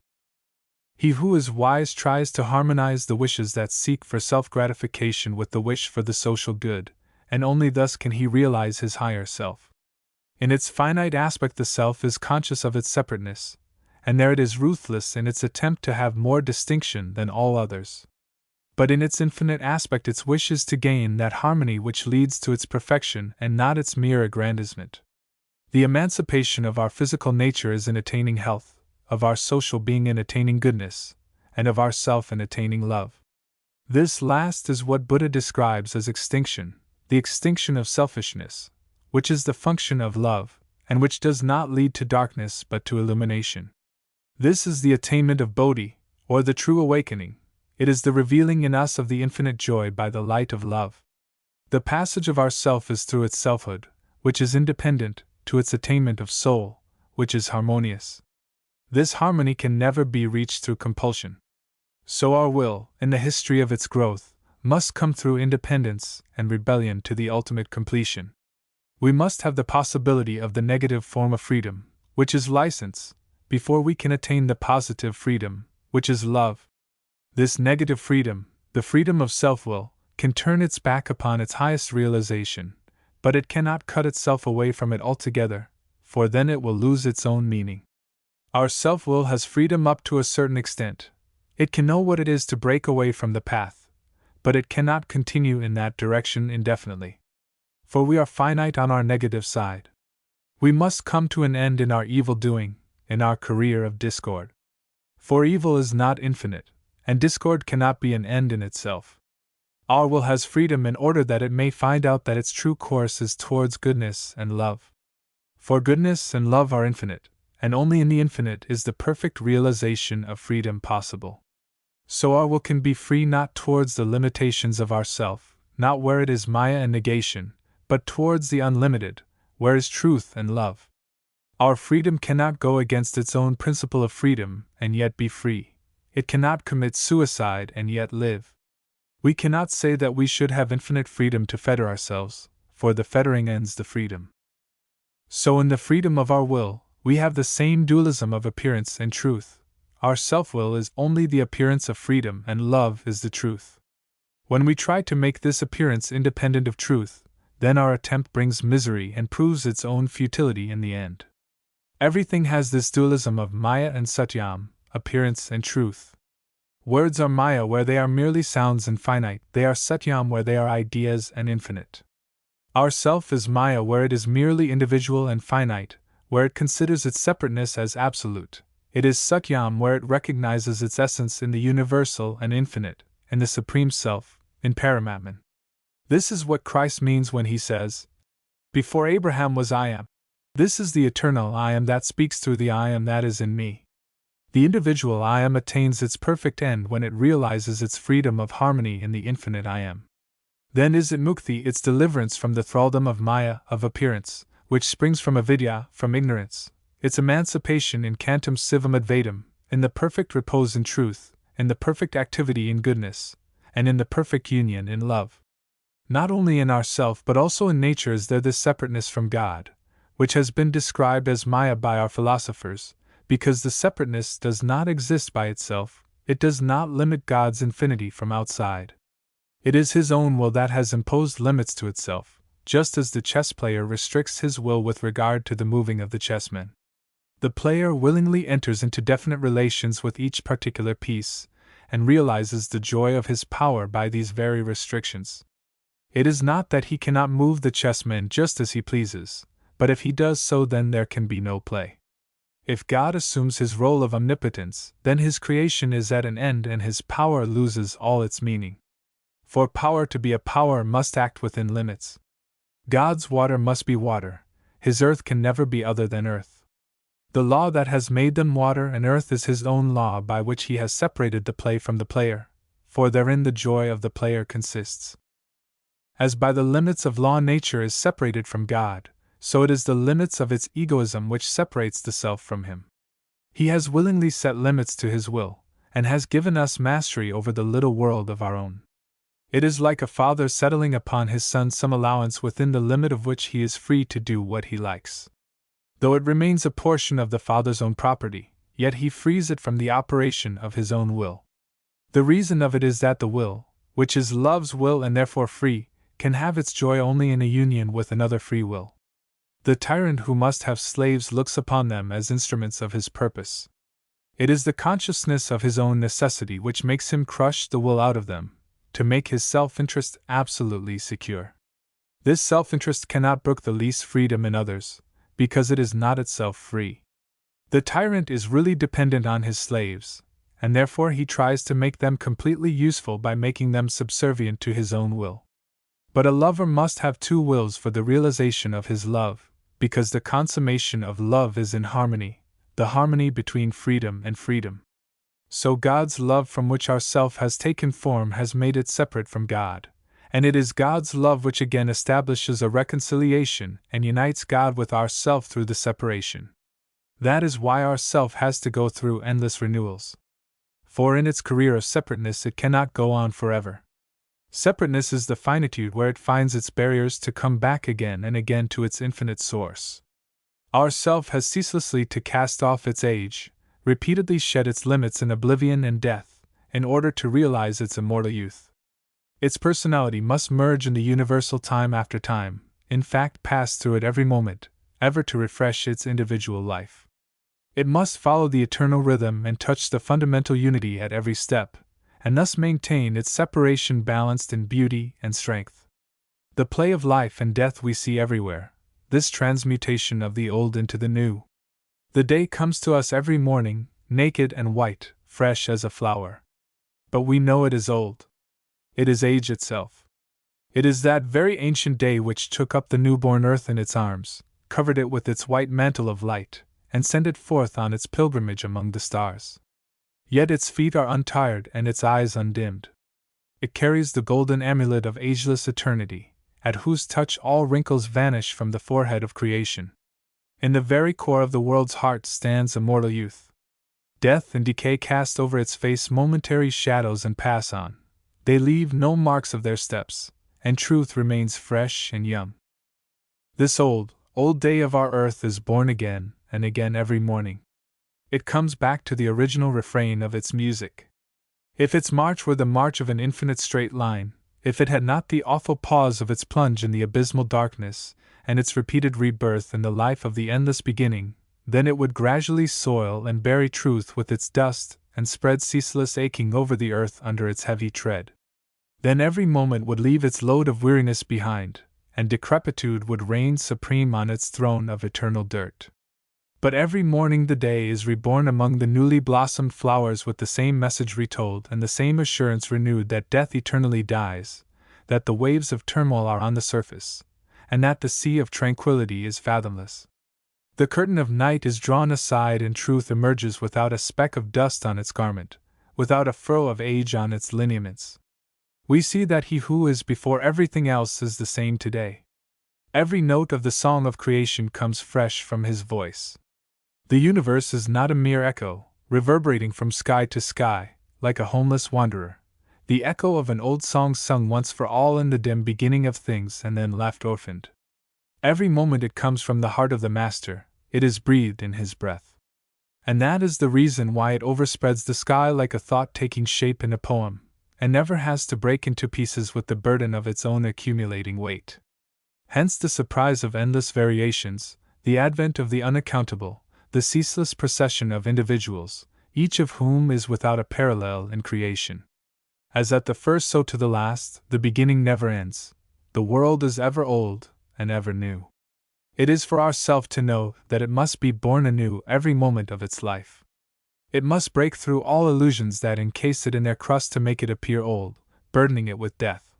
He who is wise tries to harmonize the wishes that seek for self-gratification with the wish for the social good, and only thus can he realize his higher self. In its finite aspect, the self is conscious of its separateness, and there it is ruthless in its attempt to have more distinction than all others. But in its infinite aspect, its wish is to gain that harmony which leads to its perfection and not its mere aggrandizement. The emancipation of our physical nature is in attaining health, of our social being in attaining goodness, and of ourself in attaining love. This last is what Buddha describes as extinction, the extinction of selfishness, which is the function of love, and which does not lead to darkness but to illumination. This is the attainment of Bodhi, or the true awakening. It is the revealing in us of the infinite joy by the light of love. The passage of our self is through its selfhood, which is independent, to its attainment of soul, which is harmonious. This harmony can never be reached through compulsion. So our will, in the history of its growth, must come through independence and rebellion to the ultimate completion. We must have the possibility of the negative form of freedom, which is license, before we can attain the positive freedom, which is love. This negative freedom, the freedom of self-will, can turn its back upon its highest realization, but it cannot cut itself away from it altogether, for then it will lose its own meaning. Our self-will has freedom up to a certain extent. It can know what it is to break away from the path, but it cannot continue in that direction indefinitely. For we are finite on our negative side. We must come to an end in our evil doing, in our career of discord. For evil is not infinite, and discord cannot be an end in itself. Our will has freedom in order that it may find out that its true course is towards goodness and love. For goodness and love are infinite, and only in the infinite is the perfect realization of freedom possible. So our will can be free not towards the limitations of ourself, not where it is maya and negation, but towards the unlimited, where is truth and love. Our freedom cannot go against its own principle of freedom and yet be free. It cannot commit suicide and yet live. We cannot say that we should have infinite freedom to fetter ourselves, for the fettering ends the freedom. So in the freedom of our will, we have the same dualism of appearance and truth. Our self-will is only the appearance of freedom and love is the truth. When we try to make this appearance independent of truth, then our attempt brings misery and proves its own futility in the end. Everything has this dualism of Maya and Satyam, appearance and truth. Words are Maya where they are merely sounds and finite, they are Satyam where they are ideas and infinite. Our self is Maya where it is merely individual and finite, where it considers its separateness as absolute. It is Satyam where it recognizes its essence in the universal and infinite, in the Supreme Self, in Paramatman. This is what Christ means when he says, "Before Abraham was I am." This is the eternal I am that speaks through the I am that is in me. The individual I am attains its perfect end when it realizes its freedom of harmony in the infinite I am. Then is it mukti, its deliverance from the thraldom of maya, of appearance, which springs from avidya, from ignorance, its emancipation in cantum sivam advaitam, in the perfect repose in truth, in the perfect activity in goodness, and in the perfect union in love. Not only in ourself but also in nature is there this separateness from God, which has been described as maya by our philosophers, because the separateness does not exist by itself, it does not limit God's infinity from outside. It is His own will that has imposed limits to itself, just as the chess player restricts his will with regard to the moving of the chessmen. The player willingly enters into definite relations with each particular piece, and realizes the joy of his power by these very restrictions. It is not that he cannot move the chessmen just as he pleases, but if he does so, then there can be no play. If God assumes His role of omnipotence, then His creation is at an end and His power loses all its meaning. For power to be a power must act within limits. God's water must be water, His earth can never be other than earth. The law that has made them water and earth is His own law by which He has separated the play from the player, for therein the joy of the player consists. As by the limits of law nature is separated from God, so it is the limits of its egoism which separates the self from Him. He has willingly set limits to His will, and has given us mastery over the little world of our own. It is like a father settling upon his son some allowance within the limit of which he is free to do what he likes. Though it remains a portion of the father's own property, yet he frees it from the operation of his own will. The reason of it is that the will, which is love's will and therefore free, can have its joy only in a union with another free will. The tyrant who must have slaves looks upon them as instruments of his purpose. It is the consciousness of his own necessity which makes him crush the will out of them, to make his self-interest absolutely secure. This self-interest cannot brook the least freedom in others, because it is not itself free. The tyrant is really dependent on his slaves, and therefore he tries to make them completely useful by making them subservient to his own will. But a lover must have two wills for the realization of his love, because the consummation of love is in harmony, the harmony between freedom and freedom. So God's love from which our self has taken form has made it separate from God, and it is God's love which again establishes a reconciliation and unites God with our self through the separation. That is why our self has to go through endless renewals. For in its career of separateness it cannot go on forever. Separateness is the finitude where it finds its barriers to come back again and again to its infinite source. Our self has ceaselessly to cast off its age, repeatedly shed its limits in oblivion and death, in order to realize its immortal youth. Its personality must merge in the universal time after time, in fact pass through it every moment, ever to refresh its individual life. It must follow the eternal rhythm and touch the fundamental unity at every step, and thus maintain its separation balanced in beauty and strength. The play of life and death we see everywhere, this transmutation of the old into the new. The day comes to us every morning, naked and white, fresh as a flower. But we know it is old. It is age itself. It is that very ancient day which took up the newborn earth in its arms, covered it with its white mantle of light, and sent it forth on its pilgrimage among the stars. Yet its feet are untired and its eyes undimmed. It carries the golden amulet of ageless eternity, at whose touch all wrinkles vanish from the forehead of creation. In the very core of the world's heart stands immortal youth. Death and decay cast over its face momentary shadows and pass on. They leave no marks of their steps, and truth remains fresh and young. This old day of our earth is born again and again every morning. It comes back to the original refrain of its music. If its march were the march of an infinite straight line, if it had not the awful pause of its plunge in the abysmal darkness, and its repeated rebirth in the life of the endless beginning, then it would gradually soil and bury truth with its dust, and spread ceaseless aching over the earth under its heavy tread. Then every moment would leave its load of weariness behind, and decrepitude would reign supreme on its throne of eternal dirt. But every morning the day is reborn among the newly blossomed flowers with the same message retold and the same assurance renewed that death eternally dies, that the waves of turmoil are on the surface, and that the sea of tranquility is fathomless. The curtain of night is drawn aside and truth emerges without a speck of dust on its garment, without a furrow of age on its lineaments. We see that he who is before everything else is the same today. Every note of the song of creation comes fresh from his voice. The universe is not a mere echo, reverberating from sky to sky, like a homeless wanderer, the echo of an old song sung once for all in the dim beginning of things and then left orphaned. Every moment it comes from the heart of the Master, it is breathed in his breath. And that is the reason why it overspreads the sky like a thought taking shape in a poem, and never has to break into pieces with the burden of its own accumulating weight. Hence the surprise of endless variations, the advent of the unaccountable, the ceaseless procession of individuals, each of whom is without a parallel in creation. As at the first so to the last, the beginning never ends, the world is ever old and ever new. It is for ourself to know that it must be born anew every moment of its life. It must break through all illusions that encase it in their crust to make it appear old, burdening it with death.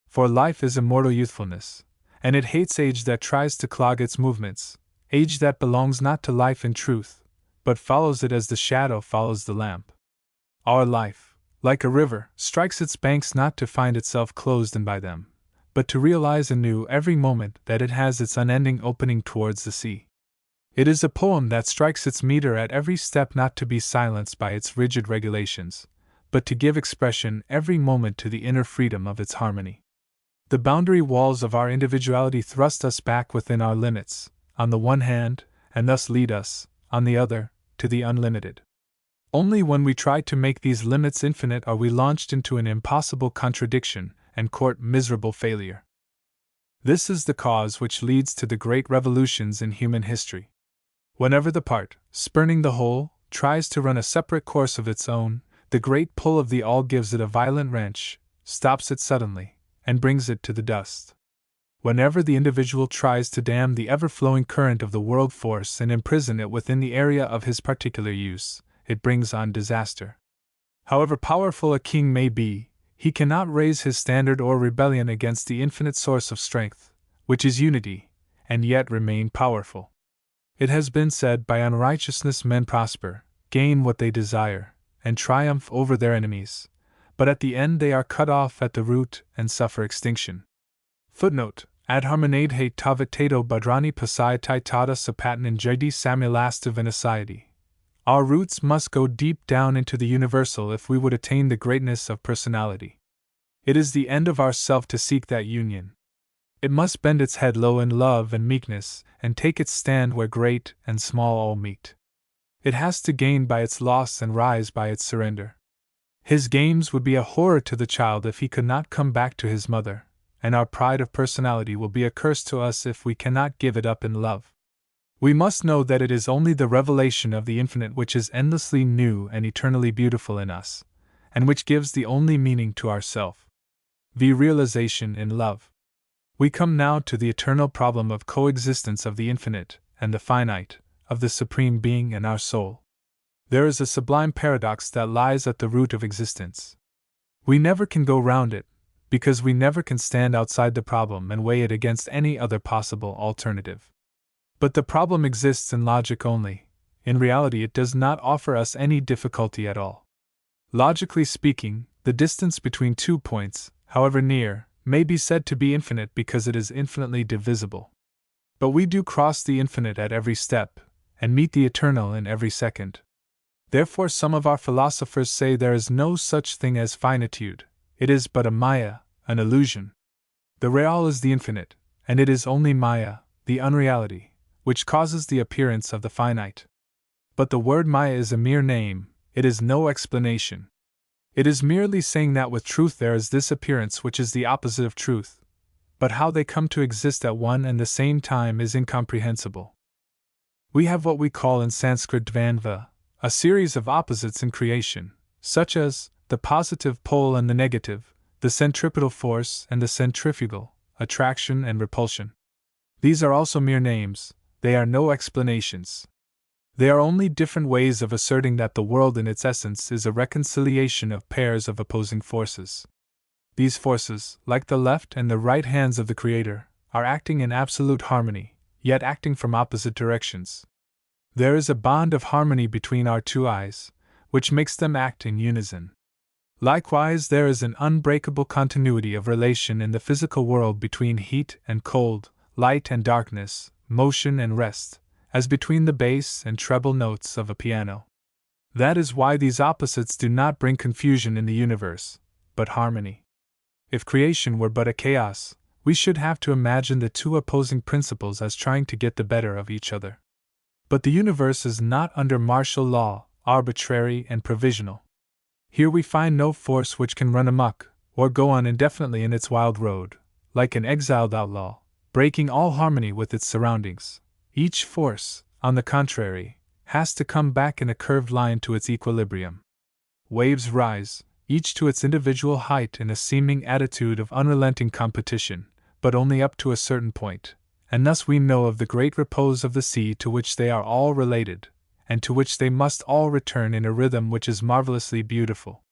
For life is immortal youthfulness, and it hates age that tries to clog its movements, age that belongs not to life in truth, but follows it as the shadow follows the lamp. Our life, like a river, strikes its banks not to find itself closed in by them, but to realize anew every moment that it has its unending opening towards the sea. It is a poem that strikes its meter at every step not to be silenced by its rigid regulations, but to give expression every moment to the inner freedom of its harmony. The boundary walls of our individuality thrust us back within our limits, on the one hand, and thus lead us, on the other, to the unlimited. Only when we try to make these limits infinite are we launched into an impossible contradiction and court miserable failure. This is the cause which leads to the great revolutions in human history. Whenever the part, spurning the whole, tries to run a separate course of its own, the great pull of the all gives it a violent wrench, stops it suddenly, and brings it to the dust. Whenever the individual tries to dam the ever-flowing current of the world force and imprison it within the area of his particular use, it brings on disaster. However powerful a king may be, he cannot raise his standard or rebellion against the infinite source of strength, which is unity, and yet remain powerful. It has been said, by unrighteousness men prosper, gain what they desire, and triumph over their enemies, but at the end they are cut off at the root and suffer extinction. Footnote: Ad harmonade he tavitato badrani pasaitai tata sapatan in jedi samilastiv vinasayati. Our roots must go deep down into the universal if we would attain the greatness of personality. It is the end of ourself to seek that union. It must bend its head low in love and meekness, and take its stand where great and small all meet. It has to gain by its loss and rise by its surrender. His games would be a horror to the child if he could not come back to his mother, and our pride of personality will be a curse to us if we cannot give it up in love. We must know that it is only the revelation of the infinite which is endlessly new and eternally beautiful in us, and which gives the only meaning to ourself. The realization in love. We come now to the eternal problem of coexistence of the infinite and the finite, of the Supreme Being and our soul. There is a sublime paradox that lies at the root of existence. We never can go round it, because we never can stand outside the problem and weigh it against any other possible alternative. But the problem exists in logic only. In reality, it does not offer us any difficulty at all. Logically speaking, the distance between 2 points, however near, may be said to be infinite because it is infinitely divisible. But we do cross the infinite at every step, and meet the eternal in every second. Therefore, some of our philosophers say there is no such thing as finitude, it is but a maya, an illusion. The real is the infinite, and it is only maya, the unreality, which causes the appearance of the finite. But the word maya is a mere name, it is no explanation. It is merely saying that with truth there is this appearance which is the opposite of truth, but how they come to exist at one and the same time is incomprehensible. We have what we call in Sanskrit dvandva, a series of opposites in creation, such as the positive pole and the negative, the centripetal force and the centrifugal, attraction and repulsion. These are also mere names, they are no explanations. They are only different ways of asserting that the world in its essence is a reconciliation of pairs of opposing forces. These forces, like the left and the right hands of the Creator, are acting in absolute harmony, yet acting from opposite directions. There is a bond of harmony between our two eyes, which makes them act in unison. Likewise, there is an unbreakable continuity of relation in the physical world between heat and cold, light and darkness, motion and rest, as between the bass and treble notes of a piano. That is why these opposites do not bring confusion in the universe, but harmony. If creation were but a chaos, we should have to imagine the two opposing principles as trying to get the better of each other. But the universe is not under martial law, arbitrary and provisional. Here we find no force which can run amok, or go on indefinitely in its wild road, like an exiled outlaw, breaking all harmony with its surroundings. Each force, on the contrary, has to come back in a curved line to its equilibrium. Waves rise, each to its individual height in a seeming attitude of unrelenting competition, but only up to a certain point, and thus we know of the great repose of the sea to which they are all related, and to which they must all return in a rhythm which is marvelously beautiful.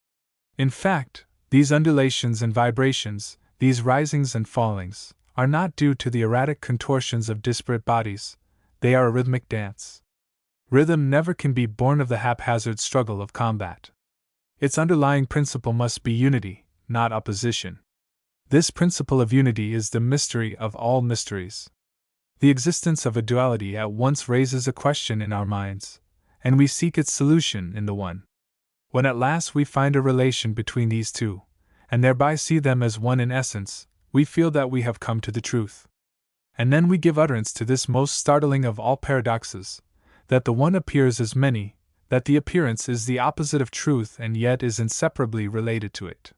In fact, these undulations and vibrations, these risings and fallings, are not due to the erratic contortions of disparate bodies, they are a rhythmic dance. Rhythm never can be born of the haphazard struggle of combat. Its underlying principle must be unity, not opposition. This principle of unity is the mystery of all mysteries. The existence of a duality at once raises a question in our minds, and we seek its solution in the one. When at last we find a relation between these two, and thereby see them as one in essence, we feel that we have come to the truth. And then we give utterance to this most startling of all paradoxes, that the one appears as many, that the appearance is the opposite of truth and yet is inseparably related to it.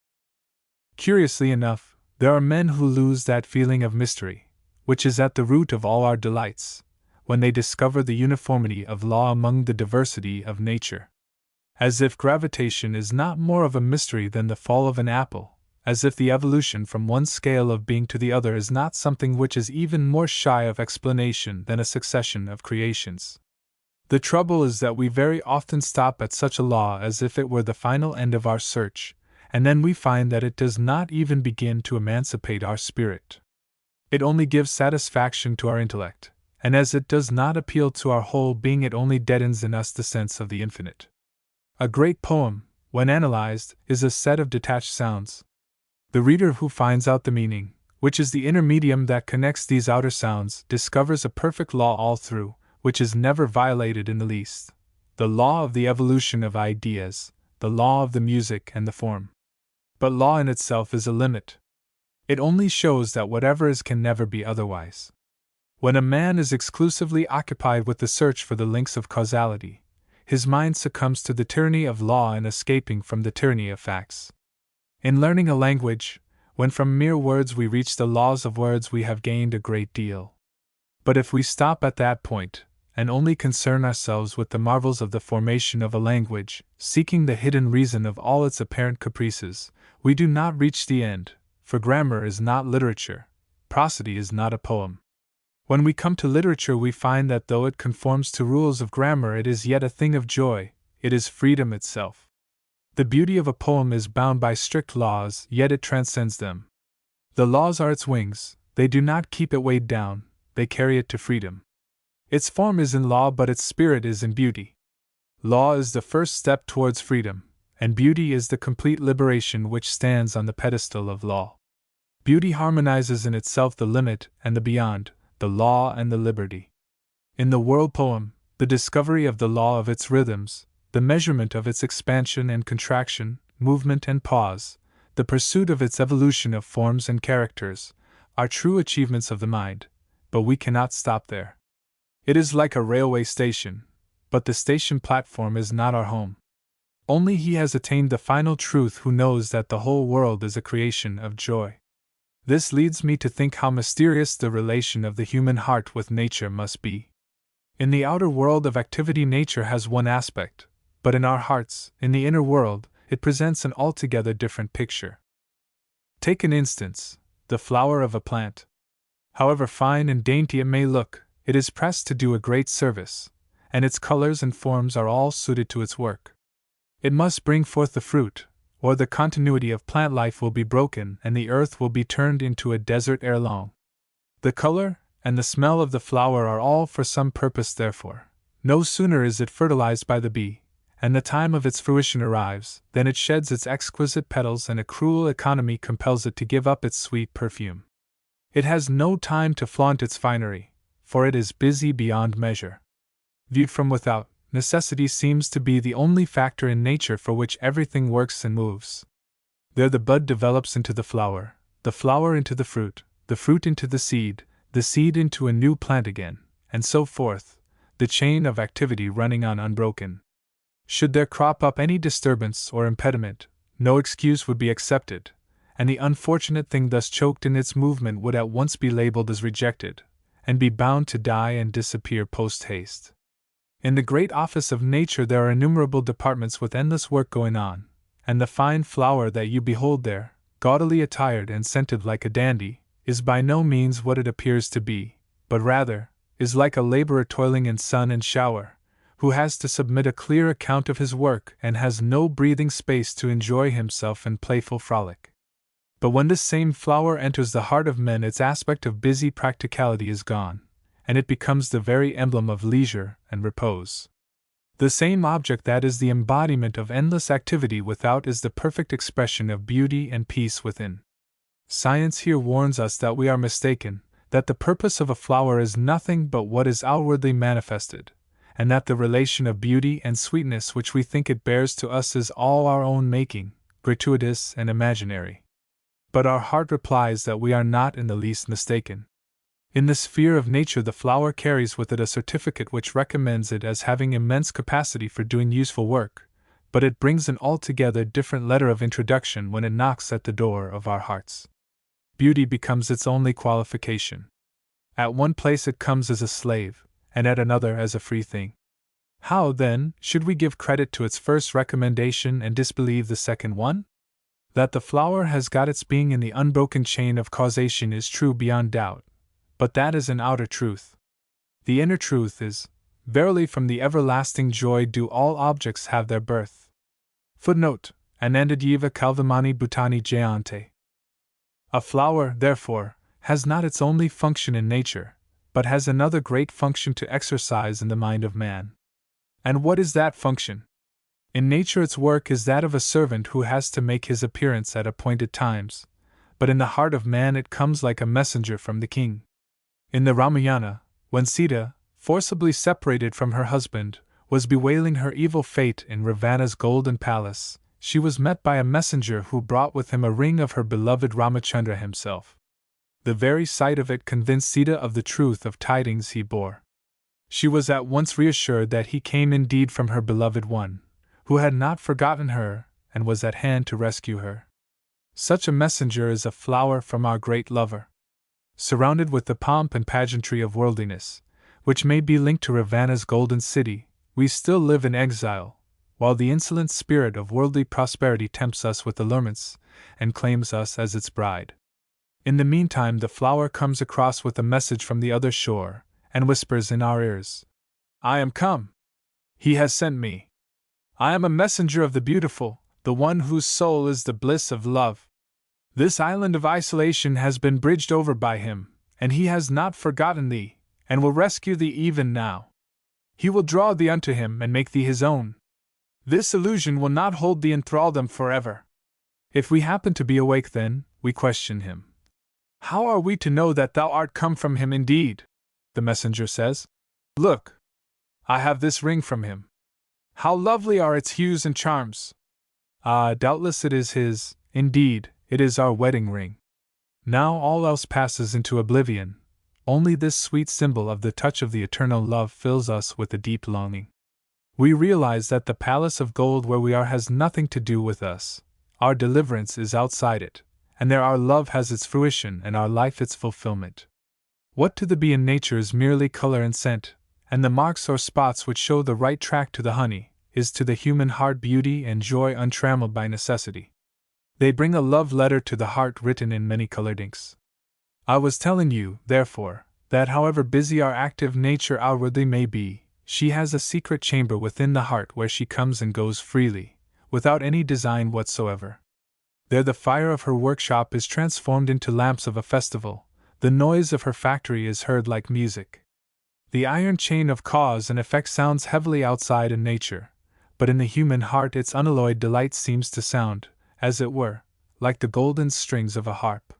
Curiously enough, there are men who lose that feeling of mystery, which is at the root of all our delights, when they discover the uniformity of law among the diversity of nature. As if gravitation is not more of a mystery than the fall of an apple, as if the evolution from one scale of being to the other is not something which is even more shy of explanation than a succession of creations. The trouble is that we very often stop at such a law as if it were the final end of our search, and then we find that it does not even begin to emancipate our spirit. It only gives satisfaction to our intellect, and as it does not appeal to our whole being, it only deadens in us the sense of the infinite. A great poem, when analyzed, is a set of detached sounds. The reader who finds out the meaning, which is the inner medium that connects these outer sounds, discovers a perfect law all through, which is never violated in the least. The law of the evolution of ideas, the law of the music and the form. But law in itself is a limit. It only shows that whatever is can never be otherwise. When a man is exclusively occupied with the search for the links of causality, his mind succumbs to the tyranny of law and escaping from the tyranny of facts. In learning a language, when from mere words we reach the laws of words, we have gained a great deal. But if we stop at that point, and only concern ourselves with the marvels of the formation of a language, seeking the hidden reason of all its apparent caprices, we do not reach the end, for grammar is not literature, prosody is not a poem. When we come to literature, we find that though it conforms to rules of grammar, it is yet a thing of joy, it is freedom itself. The beauty of a poem is bound by strict laws, yet it transcends them. The laws are its wings, they do not keep it weighed down, they carry it to freedom. Its form is in law, but its spirit is in beauty. Law is the first step towards freedom, and beauty is the complete liberation which stands on the pedestal of law. Beauty harmonizes in itself the limit and the beyond, the law and the liberty. In the world poem, the discovery of the law of its rhythms, the measurement of its expansion and contraction, movement and pause, the pursuit of its evolution of forms and characters, are true achievements of the mind, but we cannot stop there. It is like a railway station, but the station platform is not our home. Only he has attained the final truth who knows that the whole world is a creation of joy. This leads me to think how mysterious the relation of the human heart with nature must be. In the outer world of activity, nature has one aspect, but in our hearts, in the inner world, it presents an altogether different picture. Take an instance, the flower of a plant. However fine and dainty it may look, it is pressed to do a great service, and its colors and forms are all suited to its work. It must bring forth the fruit, or the continuity of plant life will be broken and the earth will be turned into a desert ere long. The color, and the smell of the flower are all for some purpose therefore. No sooner is it fertilized by the bee, and the time of its fruition arrives, than it sheds its exquisite petals and a cruel economy compels it to give up its sweet perfume. It has no time to flaunt its finery, for it is busy beyond measure. Viewed from without, necessity seems to be the only factor in nature for which everything works and moves. There the bud develops into the flower into the fruit into the seed into a new plant again, and so forth, the chain of activity running on unbroken. Should there crop up any disturbance or impediment, no excuse would be accepted, and the unfortunate thing thus choked in its movement would at once be labeled as rejected, and be bound to die and disappear post haste. In the great office of nature there are innumerable departments with endless work going on, and the fine flower that you behold there, gaudily attired and scented like a dandy, is by no means what it appears to be, but rather, is like a laborer toiling in sun and shower, who has to submit a clear account of his work and has no breathing space to enjoy himself in playful frolic. But when this same flower enters the heart of men, its aspect of busy practicality is gone, and it becomes the very emblem of leisure and repose. The same object that is the embodiment of endless activity without is the perfect expression of beauty and peace within. Science here warns us that we are mistaken, that the purpose of a flower is nothing but what is outwardly manifested, and that the relation of beauty and sweetness which we think it bears to us is all our own making, gratuitous and imaginary. But our heart replies that we are not in the least mistaken. In the sphere of nature the flower carries with it a certificate which recommends it as having immense capacity for doing useful work, but it brings an altogether different letter of introduction when it knocks at the door of our hearts. Beauty becomes its only qualification. At one place it comes as a slave, and at another as a free thing. How, then, should we give credit to its first recommendation and disbelieve the second one? That the flower has got its being in the unbroken chain of causation is true beyond doubt, but that is an outer truth. The inner truth is, verily from the everlasting joy do all objects have their birth. Footnote: Anandajiva Kalvamani Bhutani Jayante. A flower, therefore, has not its only function in nature, but has another great function to exercise in the mind of man. And what is that function? In nature its work is that of a servant who has to make his appearance at appointed times, but in the heart of man it comes like a messenger from the king. In the Ramayana, when Sita, forcibly separated from her husband, was bewailing her evil fate in Ravana's golden palace, she was met by a messenger who brought with him a ring of her beloved Ramachandra himself. The very sight of it convinced Sita of the truth of tidings he bore. She was at once reassured that he came indeed from her beloved one, who had not forgotten her, and was at hand to rescue her. Such a messenger is a flower from our great lover. Surrounded with the pomp and pageantry of worldliness, which may be linked to Ravana's golden city, we still live in exile, while the insolent spirit of worldly prosperity tempts us with allurements, and claims us as its bride. In the meantime the flower comes across with a message from the other shore, and whispers in our ears, "I am come. He has sent me. I am a messenger of the beautiful, the one whose soul is the bliss of love. This island of isolation has been bridged over by him, and he has not forgotten thee, and will rescue thee even now. He will draw thee unto him and make thee his own. This illusion will not hold thee in thraldom forever." If we happen to be awake then, we question him. "How are we to know that thou art come from him indeed?" The messenger says. "Look! I have this ring from him. How lovely are its hues and charms!" Ah, doubtless it is his, indeed, it is our wedding ring. Now all else passes into oblivion, only this sweet symbol of the touch of the eternal love fills us with a deep longing. We realize that the palace of gold where we are has nothing to do with us, our deliverance is outside it, and there our love has its fruition and our life its fulfillment. What to the bee in nature is merely color and scent, and the marks or spots which show the right track to the honey, is to the human heart beauty and joy untrammeled by necessity. They bring a love letter to the heart written in many colored inks. I was telling you, therefore, that however busy our active nature outwardly may be, she has a secret chamber within the heart where she comes and goes freely, without any design whatsoever. There the fire of her workshop is transformed into lamps of a festival, The noise of her factory is heard like music. The iron chain of cause and effect sounds heavily outside in nature, but in the human heart its unalloyed delight seems to sound, as it were, like the golden strings of a harp.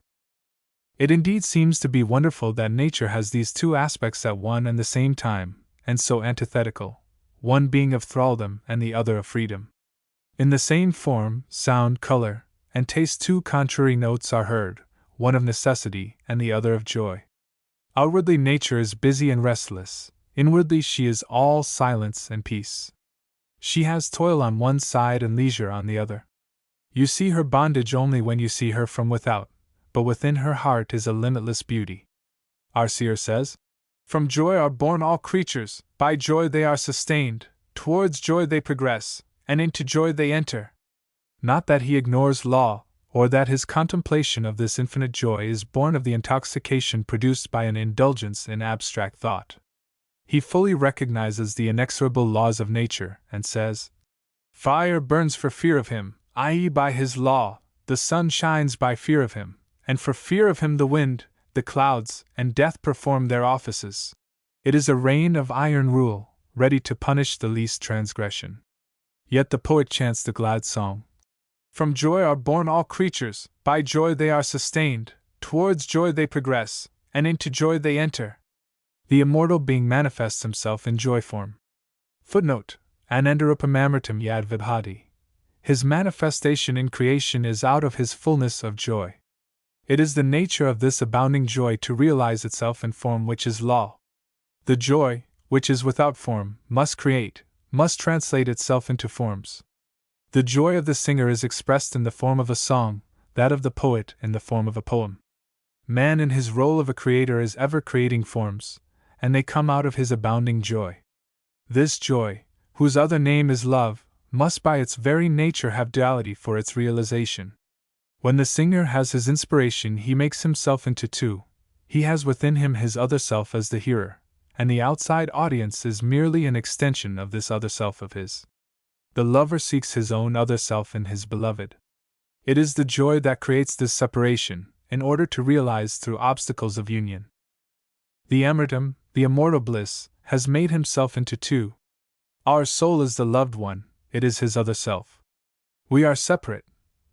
It indeed seems to be wonderful that nature has these two aspects at one and the same time, and so antithetical, one being of thraldom and the other of freedom. In the same form, sound, color, and taste two contrary notes are heard, one of necessity and the other of joy. Outwardly nature is busy and restless, inwardly she is all silence and peace. She has toil on one side and leisure on the other. You see her bondage only when you see her from without, but within her heart is a limitless beauty. Our seer says, "From joy are born all creatures, by joy they are sustained, towards joy they progress, and into joy they enter." Not that he ignores law, or that his contemplation of this infinite joy is born of the intoxication produced by an indulgence in abstract thought. He fully recognizes the inexorable laws of nature, and says, "Fire burns for fear of him, i.e., by his law, the sun shines by fear of him, and for fear of him the wind, the clouds, and death perform their offices. It is a reign of iron rule, ready to punish the least transgression." Yet the poet chants the glad song. "From joy are born all creatures, by joy they are sustained, towards joy they progress, and into joy they enter." The immortal being manifests himself in joy form. Footnote: Anandarupamamritam yad vibhati. His manifestation in creation is out of his fullness of joy. It is the nature of this abounding joy to realize itself in form, which is law. The joy, which is without form, must create, must translate itself into forms. The joy of the singer is expressed in the form of a song, that of the poet in the form of a poem. Man in his role of a creator is ever creating forms, and they come out of his abounding joy. This joy, whose other name is love, must by its very nature have duality for its realization. When the singer has his inspiration, he makes himself into two. He has within him his other self as the hearer, and the outside audience is merely an extension of this other self of his. The lover seeks his own other self in his beloved. It is the joy that creates this separation, in order to realize through obstacles of union. The Amritam, the immortal bliss, has made himself into two. Our soul is the loved one, it is his other self. We are separate,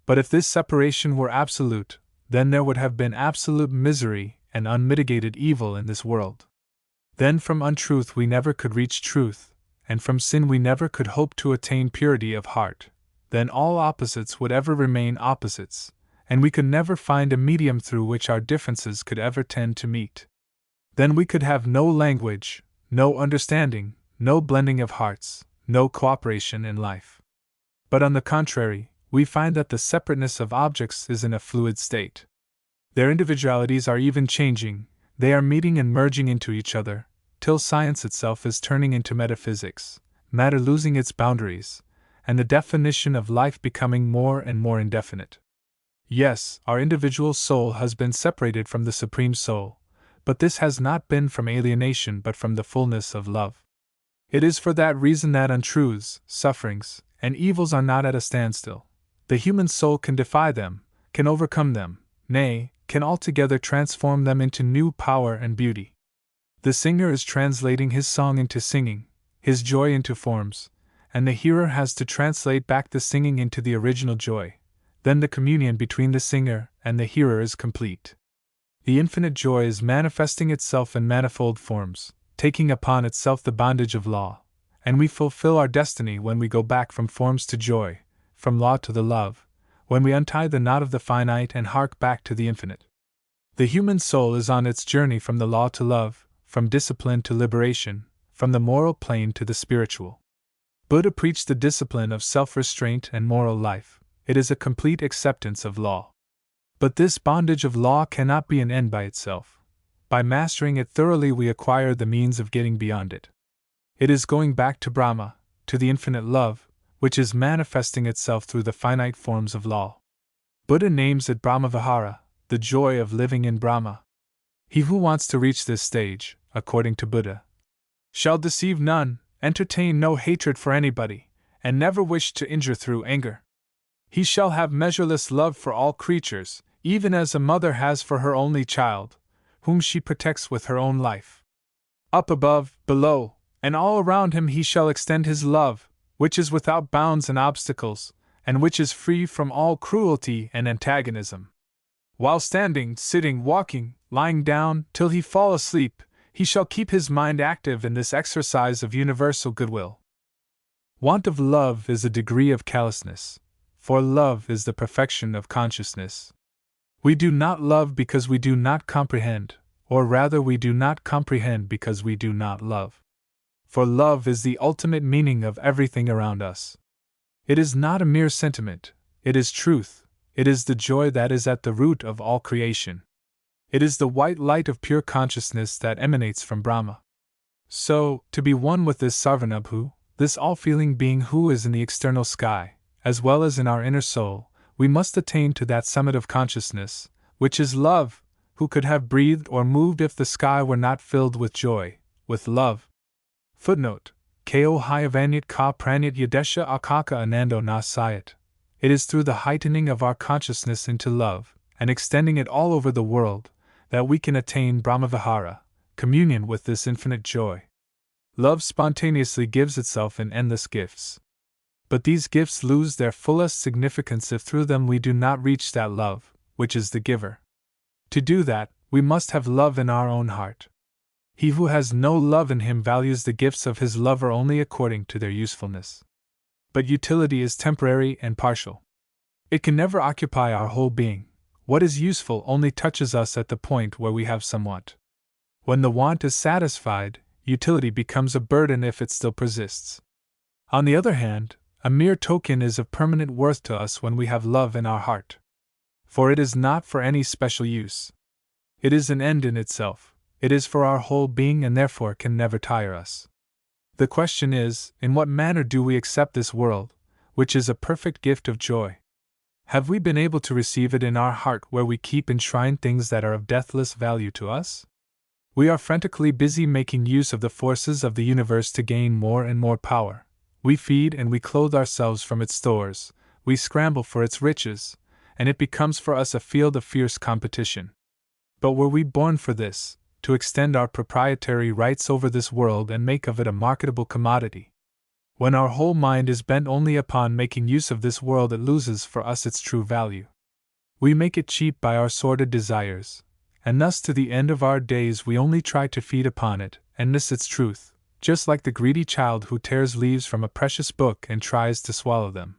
but if this separation were absolute, then there would have been absolute misery and unmitigated evil in this world. Then from untruth we never could reach truth, and from sin we never could hope to attain purity of heart. Then all opposites would ever remain opposites, and we could never find a medium through which our differences could ever tend to meet. Then we could have no language, no understanding, no blending of hearts, no cooperation in life. But on the contrary, we find that the separateness of objects is in a fluid state. Their individualities are even changing, they are meeting and merging into each other, till science itself is turning into metaphysics, matter losing its boundaries, and the definition of life becoming more and more indefinite. Yes, our individual soul has been separated from the Supreme Soul, but this has not been from alienation but from the fullness of love. It is for that reason that untruths, sufferings, and evils are not at a standstill. The human soul can defy them, can overcome them, nay, can altogether transform them into new power and beauty. The singer is translating his song into singing, his joy into forms, and the hearer has to translate back the singing into the original joy. Then the communion between the singer and the hearer is complete. The infinite joy is manifesting itself in manifold forms, taking upon itself the bondage of law, and we fulfill our destiny when we go back from forms to joy, from law to the love, when we untie the knot of the finite and hark back to the infinite. The human soul is on its journey from the law to love, from discipline to liberation, from the moral plane to the spiritual. Buddha preached the discipline of self-restraint and moral life. It is a complete acceptance of law. But this bondage of law cannot be an end by itself. By mastering it thoroughly we acquire the means of getting beyond it. It is going back to Brahma, to the infinite love, which is manifesting itself through the finite forms of law. Buddha names it Brahmavihara, the joy of living in Brahma. He who wants to reach this stage, according to Buddha, shall deceive none, entertain no hatred for anybody, and never wish to injure through anger. He shall have measureless love for all creatures, even as a mother has for her only child, whom she protects with her own life. Up above, below, and all around him he shall extend his love, which is without bounds and obstacles, and which is free from all cruelty and antagonism. While standing, sitting, walking, lying down, till he fall asleep, he shall keep his mind active in this exercise of universal goodwill. Want of love is a degree of callousness, for love is the perfection of consciousness. We do not love because we do not comprehend, or rather we do not comprehend because we do not love. For love is the ultimate meaning of everything around us. It is not a mere sentiment, it is truth, it is the joy that is at the root of all creation. It is the white light of pure consciousness that emanates from Brahma. So, to be one with this Sarvanabhu, this all-feeling being who is in the external sky, as well as in our inner soul, we must attain to that summit of consciousness, which is love, who could have breathed or moved if the sky were not filled with joy, with love. Footnote: Ko Hyavanyat ka pranyat yadesha akaka anando nasayat. It is through the heightening of our consciousness into love, and extending it all over the world, that we can attain Brahmavihara, communion with this infinite joy. Love spontaneously gives itself in endless gifts. But these gifts lose their fullest significance if through them we do not reach that love, which is the giver. To do that, we must have love in our own heart. He who has no love in him values the gifts of his lover only according to their usefulness. But utility is temporary and partial. It can never occupy our whole being. What is useful only touches us at the point where we have somewhat. When the want is satisfied, utility becomes a burden if it still persists. On the other hand, a mere token is of permanent worth to us when we have love in our heart. For it is not for any special use. It is an end in itself, it is for our whole being and therefore can never tire us. The question is, in what manner do we accept this world, which is a perfect gift of joy? Have we been able to receive it in our heart where we keep enshrined things that are of deathless value to us? We are frantically busy making use of the forces of the universe to gain more and more power. We feed and we clothe ourselves from its stores, we scramble for its riches, and it becomes for us a field of fierce competition. But were we born for this, to extend our proprietary rights over this world and make of it a marketable commodity? When our whole mind is bent only upon making use of this world, it loses for us its true value. We make it cheap by our sordid desires, and thus to the end of our days we only try to feed upon it and miss its truth, just like the greedy child who tears leaves from a precious book and tries to swallow them.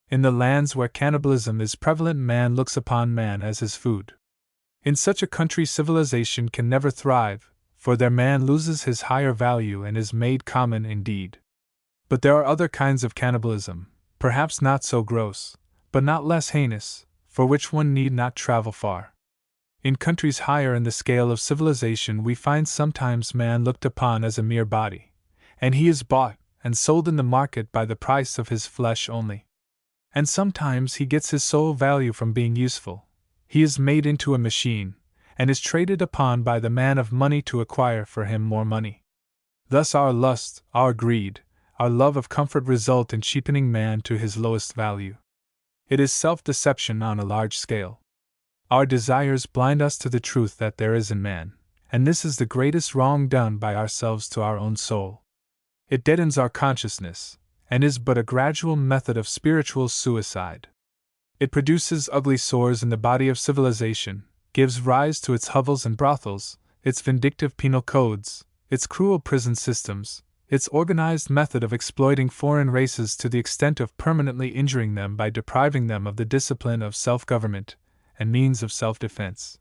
In the lands where cannibalism is prevalent, man looks upon man as his food. In such a country civilization can never thrive, for there man loses his higher value and is made common indeed. But there are other kinds of cannibalism, perhaps not so gross, but not less heinous, for which one need not travel far. In countries higher in the scale of civilization we find sometimes man looked upon as a mere body, and he is bought and sold in the market by the price of his flesh only. And sometimes he gets his sole value from being useful. He is made into a machine, and is traded upon by the man of money to acquire for him more money. Thus our lust, our greed, our love of comfort result in cheapening man to his lowest value. It is self-deception on a large scale. Our desires blind us to the truth that there is in man, and this is the greatest wrong done by ourselves to our own soul. It deadens our consciousness, and is but a gradual method of spiritual suicide. It produces ugly sores in the body of civilization, gives rise to its hovels and brothels, its vindictive penal codes, its cruel prison systems, its organized method of exploiting foreign races to the extent of permanently injuring them by depriving them of the discipline of self-government and means of self-defense.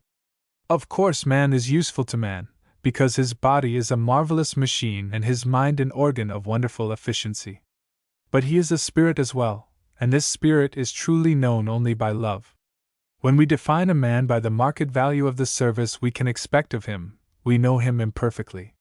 Of course, man is useful to man, because his body is a marvelous machine and his mind an organ of wonderful efficiency. But he is a spirit as well, and this spirit is truly known only by love. When we define a man by the market value of the service we can expect of him, we know him imperfectly.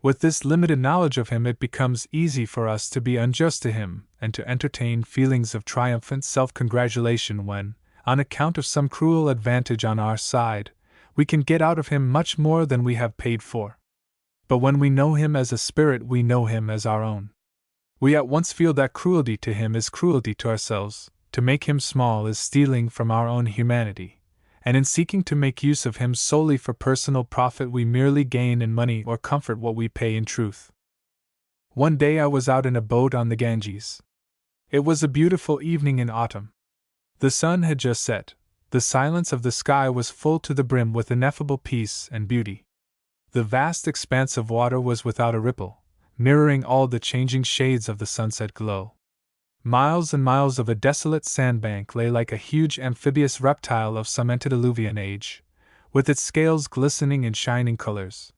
With this limited knowledge of him, it becomes easy for us to be unjust to him and to entertain feelings of triumphant self-congratulation when, on account of some cruel advantage on our side, we can get out of him much more than we have paid for. But when we know him as a spirit, we know him as our own. We at once feel that cruelty to him is cruelty to ourselves, to make him small is stealing from our own humanity, and in seeking to make use of him solely for personal profit we merely gain in money or comfort what we pay in truth. One day I was out in a boat on the Ganges. It was a beautiful evening in autumn. The sun had just set. The silence of the sky was full to the brim with ineffable peace and beauty. The vast expanse of water was without a ripple, mirroring all the changing shades of the sunset glow. Miles and miles of a desolate sandbank lay like a huge amphibious reptile of some antediluvian age, with its scales glistening in shining colors.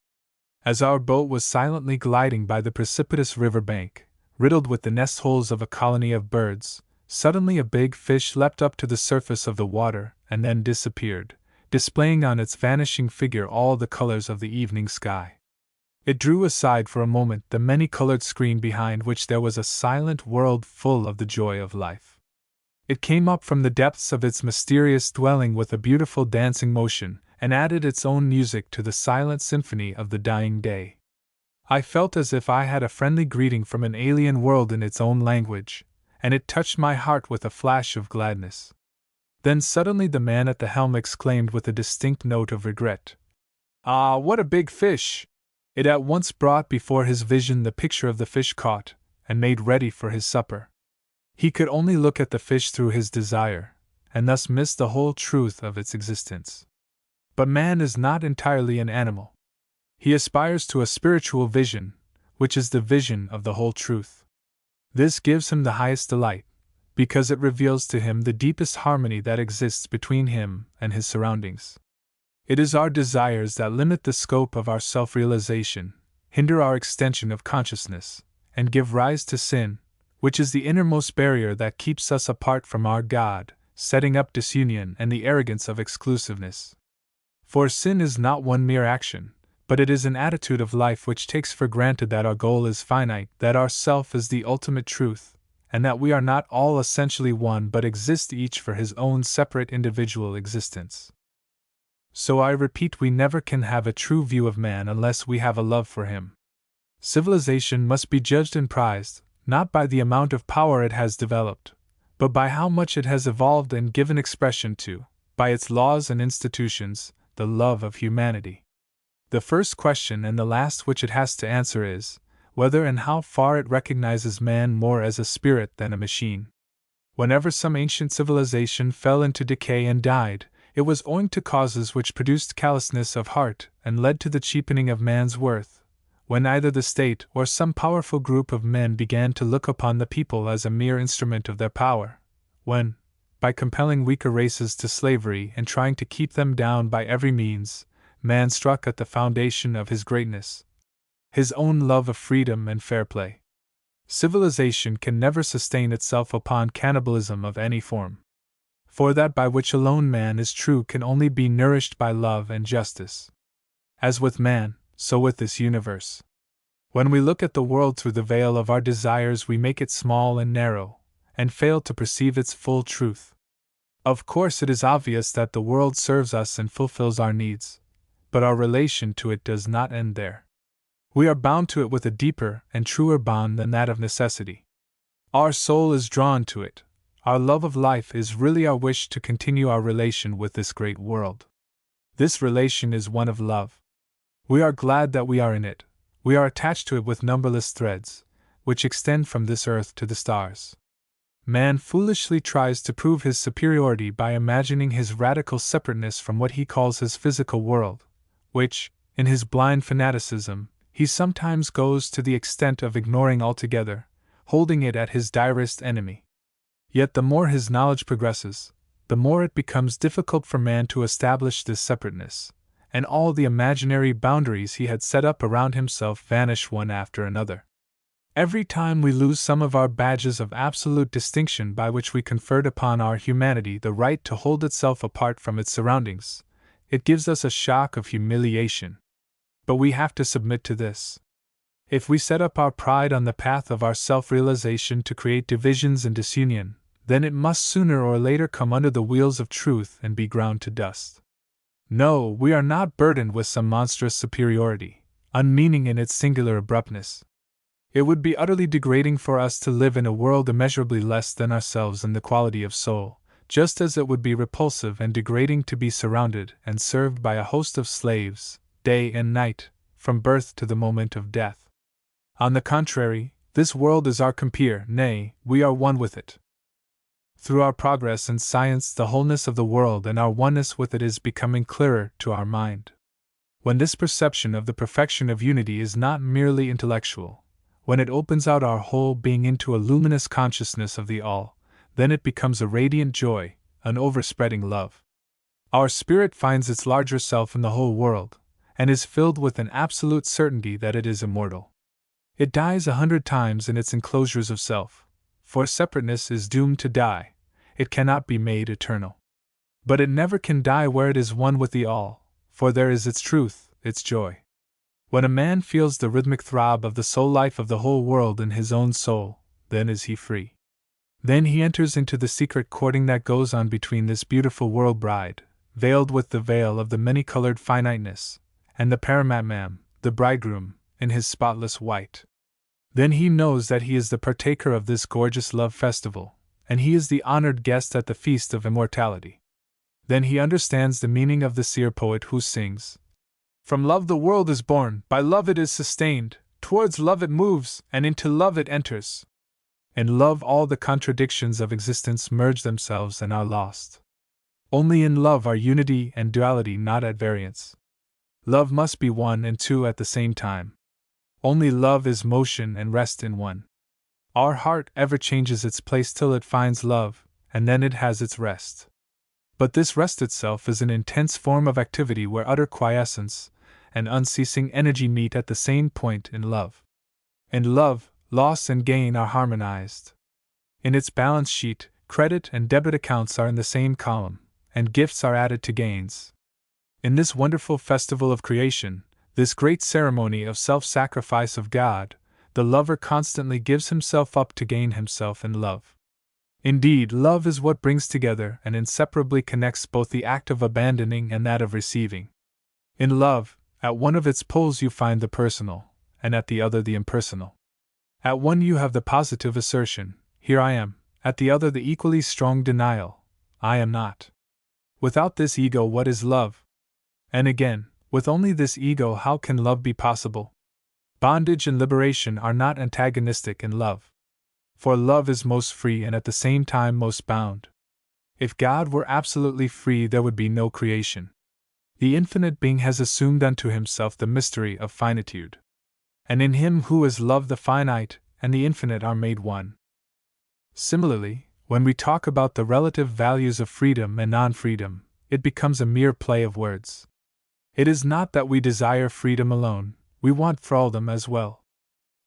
As our boat was silently gliding by the precipitous river bank, riddled with the nest holes of a colony of birds, suddenly a big fish leapt up to the surface of the water and then disappeared, displaying on its vanishing figure all the colors of the evening sky. It drew aside for a moment the many-colored screen behind which there was a silent world full of the joy of life. It came up from the depths of its mysterious dwelling with a beautiful dancing motion, and added its own music to the silent symphony of the dying day. I felt as if I had a friendly greeting from an alien world in its own language, and it touched my heart with a flash of gladness. Then suddenly the man at the helm exclaimed with a distinct note of regret, "Ah, what a big fish!" It at once brought before his vision the picture of the fish caught and made ready for his supper. He could only look at the fish through his desire, and thus miss the whole truth of its existence. But man is not entirely an animal. He aspires to a spiritual vision, which is the vision of the whole truth. This gives him the highest delight, because it reveals to him the deepest harmony that exists between him and his surroundings. It is our desires that limit the scope of our self-realization, hinder our extension of consciousness, and give rise to sin, which is the innermost barrier that keeps us apart from our God, setting up disunion and the arrogance of exclusiveness. For sin is not one mere action, but it is an attitude of life which takes for granted that our goal is finite, that our self is the ultimate truth, and that we are not all essentially one but exist each for his own separate individual existence. So I repeat, we never can have a true view of man unless we have a love for him. Civilization must be judged and prized, not by the amount of power it has developed, but by how much it has evolved and given expression to, by its laws and institutions, the love of humanity. The first question and the last which it has to answer is, whether and how far it recognizes man more as a spirit than a machine. Whenever some ancient civilization fell into decay and died, it was owing to causes which produced callousness of heart and led to the cheapening of man's worth, when either the state or some powerful group of men began to look upon the people as a mere instrument of their power, when, by compelling weaker races to slavery and trying to keep them down by every means, man struck at the foundation of his greatness, his own love of freedom and fair play. Civilization can never sustain itself upon cannibalism of any form. For that by which alone man is true can only be nourished by love and justice. As with man, so with this universe. When we look at the world through the veil of our desires, we make it small and narrow, and fail to perceive its full truth. Of course, it is obvious that the world serves us and fulfills our needs, but our relation to it does not end there. We are bound to it with a deeper and truer bond than that of necessity. Our soul is drawn to it. Our love of life is really our wish to continue our relation with this great world. This relation is one of love. We are glad that we are in it. We are attached to it with numberless threads, which extend from this earth to the stars. Man foolishly tries to prove his superiority by imagining his radical separateness from what he calls his physical world, which, in his blind fanaticism, he sometimes goes to the extent of ignoring altogether, holding it at his direst enemy. Yet the more his knowledge progresses, the more it becomes difficult for man to establish this separateness, and all the imaginary boundaries he had set up around himself vanish one after another. Every time we lose some of our badges of absolute distinction by which we conferred upon our humanity the right to hold itself apart from its surroundings, it gives us a shock of humiliation. But we have to submit to this. If we set up our pride on the path of our self-realization to create divisions and disunion, then it must sooner or later come under the wheels of truth and be ground to dust. No, we are not burdened with some monstrous superiority, unmeaning in its singular abruptness. It would be utterly degrading for us to live in a world immeasurably less than ourselves in the quality of soul, just as it would be repulsive and degrading to be surrounded and served by a host of slaves, day and night, from birth to the moment of death. On the contrary, this world is our compeer, nay, we are one with it. Through our progress in science, the wholeness of the world and our oneness with it is becoming clearer to our mind. When this perception of the perfection of unity is not merely intellectual, when it opens out our whole being into a luminous consciousness of the all, then it becomes a radiant joy, an overspreading love. Our spirit finds its larger self in the whole world, and is filled with an absolute certainty that it is immortal. It dies 100 times in its enclosures of self, for separateness is doomed to die, it cannot be made eternal. But it never can die where it is one with the all, for there is its truth, its joy. When a man feels the rhythmic throb of the soul life of the whole world in his own soul, then is he free. Then he enters into the secret courting that goes on between this beautiful world bride, veiled with the veil of the many-colored finiteness, and the Paramatman, the bridegroom, in his spotless white. Then he knows that he is the partaker of this gorgeous love festival, and he is the honored guest at the feast of immortality. Then he understands the meaning of the seer poet who sings, "From love the world is born, by love it is sustained, towards love it moves, and into love it enters. In love all the contradictions of existence merge themselves and are lost. Only in love are unity and duality not at variance. Love must be one and two at the same time. Only love is motion and rest in one. Our heart ever changes its place till it finds love, and then it has its rest. But this rest itself is an intense form of activity where utter quiescence and unceasing energy meet at the same point in love. In love, loss and gain are harmonized. In its balance sheet, credit and debit accounts are in the same column, and gifts are added to gains. In this wonderful festival of creation, this great ceremony of self-sacrifice of God, the lover constantly gives himself up to gain himself in love. Indeed, love is what brings together and inseparably connects both the act of abandoning and that of receiving. In love, at one of its poles you find the personal, and at the other the impersonal. At one you have the positive assertion, "Here I am," at the other the equally strong denial, "I am not." Without this ego, what is love? And again, with only this ego, how can love be possible? Bondage and liberation are not antagonistic in love. For love is most free and at the same time most bound. If God were absolutely free, there would be no creation. The infinite being has assumed unto himself the mystery of finitude. And in him who is love, the finite and the infinite are made one. Similarly, when we talk about the relative values of freedom and non-freedom, it becomes a mere play of words. It is not that we desire freedom alone, we want thraldom as well.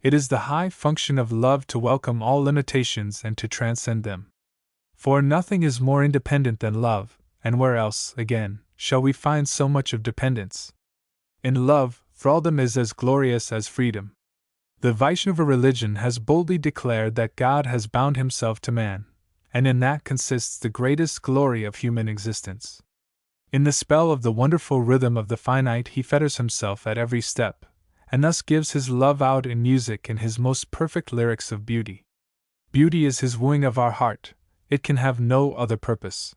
It is the high function of love to welcome all limitations and to transcend them. For nothing is more independent than love, and where else, again, shall we find so much of dependence? In love, thraldom is as glorious as freedom. The Vaishnava religion has boldly declared that God has bound himself to man, and in that consists the greatest glory of human existence. In the spell of the wonderful rhythm of the finite he fetters himself at every step, and thus gives his love out in music in his most perfect lyrics of beauty. Beauty is his wooing of our heart, it can have no other purpose.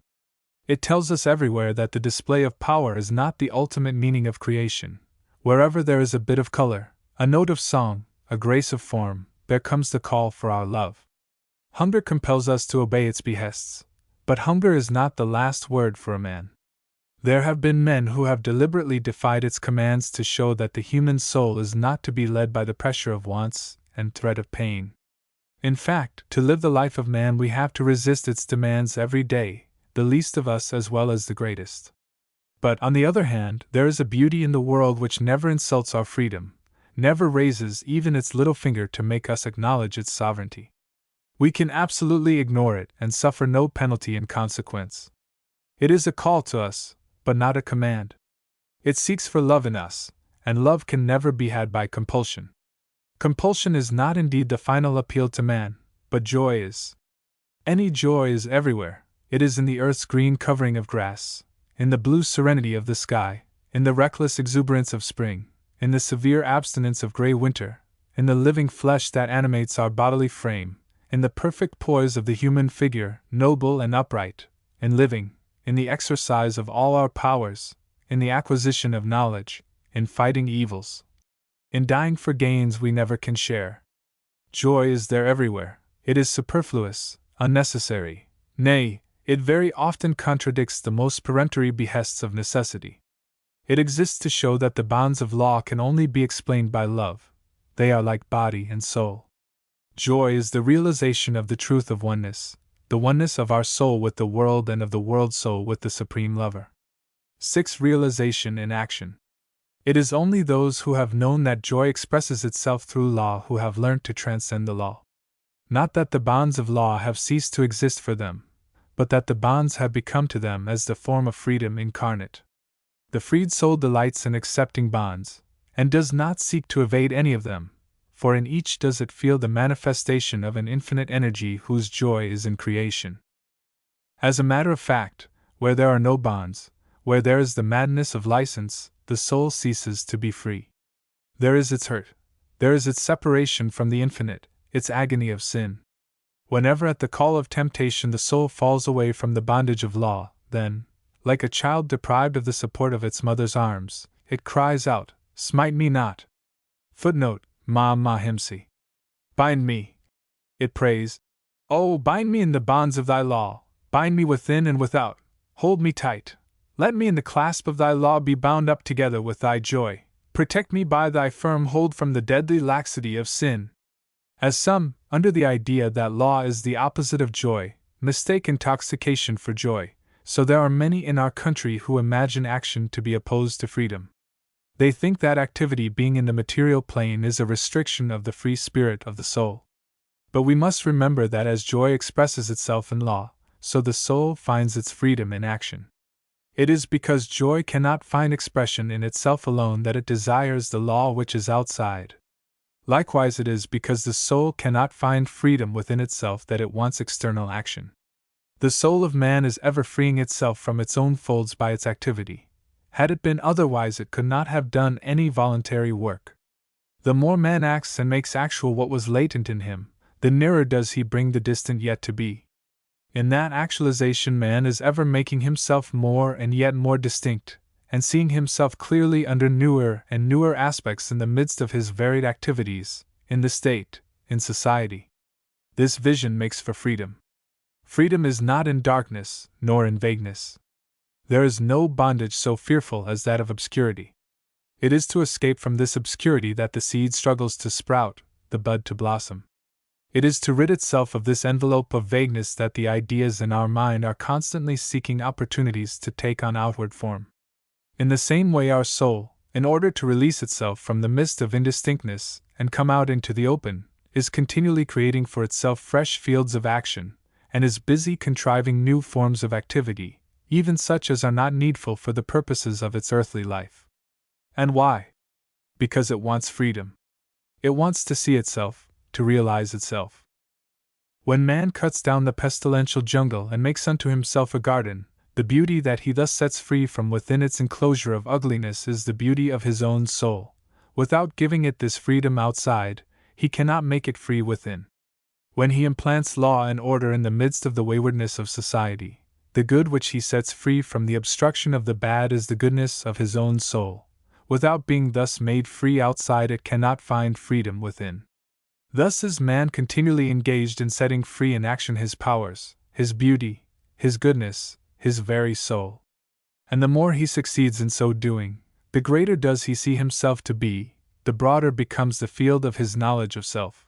It tells us everywhere that the display of power is not the ultimate meaning of creation. Wherever there is a bit of color, a note of song, a grace of form, there comes the call for our love. Hunger compels us to obey its behests, but hunger is not the last word for a man. There have been men who have deliberately defied its commands to show that the human soul is not to be led by the pressure of wants and threat of pain. In fact, to live the life of man we have to resist its demands every day, the least of us as well as the greatest. But, on the other hand, there is a beauty in the world which never insults our freedom, never raises even its little finger to make us acknowledge its sovereignty. We can absolutely ignore it and suffer no penalty in consequence. It is a call to us, but not a command. It seeks for love in us, and love can never be had by compulsion. Compulsion is not indeed the final appeal to man, but joy is. Any joy is everywhere. It is in the earth's green covering of grass, in the blue serenity of the sky, in the reckless exuberance of spring, in the severe abstinence of gray winter, in the living flesh that animates our bodily frame, in the perfect poise of the human figure, noble and upright, in living, in the exercise of all our powers, in the acquisition of knowledge, in fighting evils, in dying for gains we never can share. Joy is there everywhere. It is superfluous, unnecessary, nay, it very often contradicts the most peremptory behests of necessity. It exists to show that the bonds of law can only be explained by love. They are like body and soul. Joy is the realization of the truth of oneness, the oneness of our soul with the world and of the world soul with the Supreme Lover. 6. Realization in action. It is only those who have known that joy expresses itself through law who have learnt to transcend the law. Not that the bonds of law have ceased to exist for them, but that the bonds have become to them as the form of freedom incarnate. The freed soul delights in accepting bonds, and does not seek to evade any of them, for in each does it feel the manifestation of an infinite energy whose joy is in creation. As a matter of fact, where there are no bonds, where there is the madness of license, the soul ceases to be free. There is its hurt, there is its separation from the infinite, its agony of sin. Whenever at the call of temptation the soul falls away from the bondage of law, then, like a child deprived of the support of its mother's arms, it cries out, "Smite me not!" Footnote, Ma Mahimsi. Bind me, it prays. Oh, bind me in the bonds of thy law, bind me within and without, hold me tight. Let me in the clasp of thy law be bound up together with thy joy, protect me by thy firm hold from the deadly laxity of sin. As some, under the idea that law is the opposite of joy, mistake intoxication for joy, so there are many in our country who imagine action to be opposed to freedom. They think that activity being in the material plane is a restriction of the free spirit of the soul. But we must remember that as joy expresses itself in law, so the soul finds its freedom in action. It is because joy cannot find expression in itself alone that it desires the law which is outside. Likewise, it is because the soul cannot find freedom within itself that it wants external action. The soul of man is ever freeing itself from its own folds by its activity. Had it been otherwise, it could not have done any voluntary work. The more man acts and makes actual what was latent in him, the nearer does he bring the distant yet to be. In that actualization, man is ever making himself more and yet more distinct, and seeing himself clearly under newer and newer aspects in the midst of his varied activities, in the state, in society. This vision makes for freedom. Freedom is not in darkness, nor in vagueness. There is no bondage so fearful as that of obscurity. It is to escape from this obscurity that the seed struggles to sprout, the bud to blossom. It is to rid itself of this envelope of vagueness that the ideas in our mind are constantly seeking opportunities to take on outward form. In the same way, our soul, in order to release itself from the mist of indistinctness and come out into the open, is continually creating for itself fresh fields of action, and is busy contriving new forms of activity, even such as are not needful for the purposes of its earthly life. And why? Because it wants freedom. It wants to see itself, to realize itself. When man cuts down the pestilential jungle and makes unto himself a garden, the beauty that he thus sets free from within its enclosure of ugliness is the beauty of his own soul. Without giving it this freedom outside, he cannot make it free within. When he implants law and order in the midst of the waywardness of society, the good which he sets free from the obstruction of the bad is the goodness of his own soul. Without being thus made free outside, it cannot find freedom within. Thus is man continually engaged in setting free in action his powers, his beauty, his goodness, his very soul. And the more he succeeds in so doing, the greater does he see himself to be, the broader becomes the field of his knowledge of self.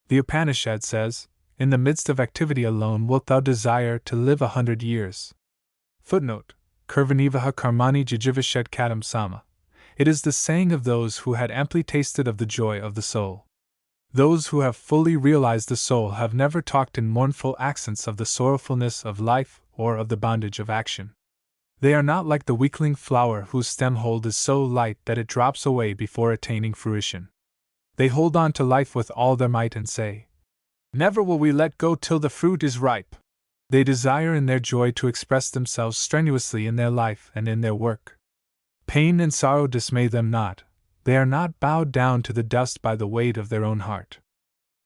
The Upanishad says, "In the midst of activity alone wilt thou desire to live 100 years." Footnote, Kurvanivaha karmani jijivished katam sama. It is the saying of those who had amply tasted of the joy of the soul. Those who have fully realized the soul have never talked in mournful accents of the sorrowfulness of life or of the bondage of action. They are not like the weakling flower whose stem hold is so light that it drops away before attaining fruition. They hold on to life with all their might and say, "Never will we let go till the fruit is ripe." They desire in their joy to express themselves strenuously in their life and in their work. Pain and sorrow dismay them not. They are not bowed down to the dust by the weight of their own heart.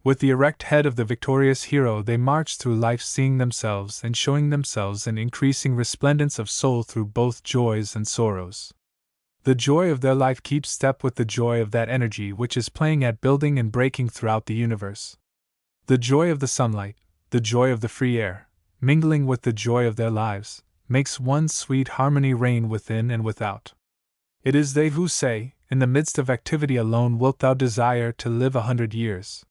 With the erect head of the victorious hero, they march through life, seeing themselves and showing themselves in increasing resplendence of soul through both joys and sorrows. The joy of their life keeps step with the joy of that energy which is playing at building and breaking throughout the universe. The joy of the sunlight, the joy of the free air, mingling with the joy of their lives, makes one sweet harmony reign within and without. It is they who say, in the midst of activity alone wilt thou desire to live 100 years.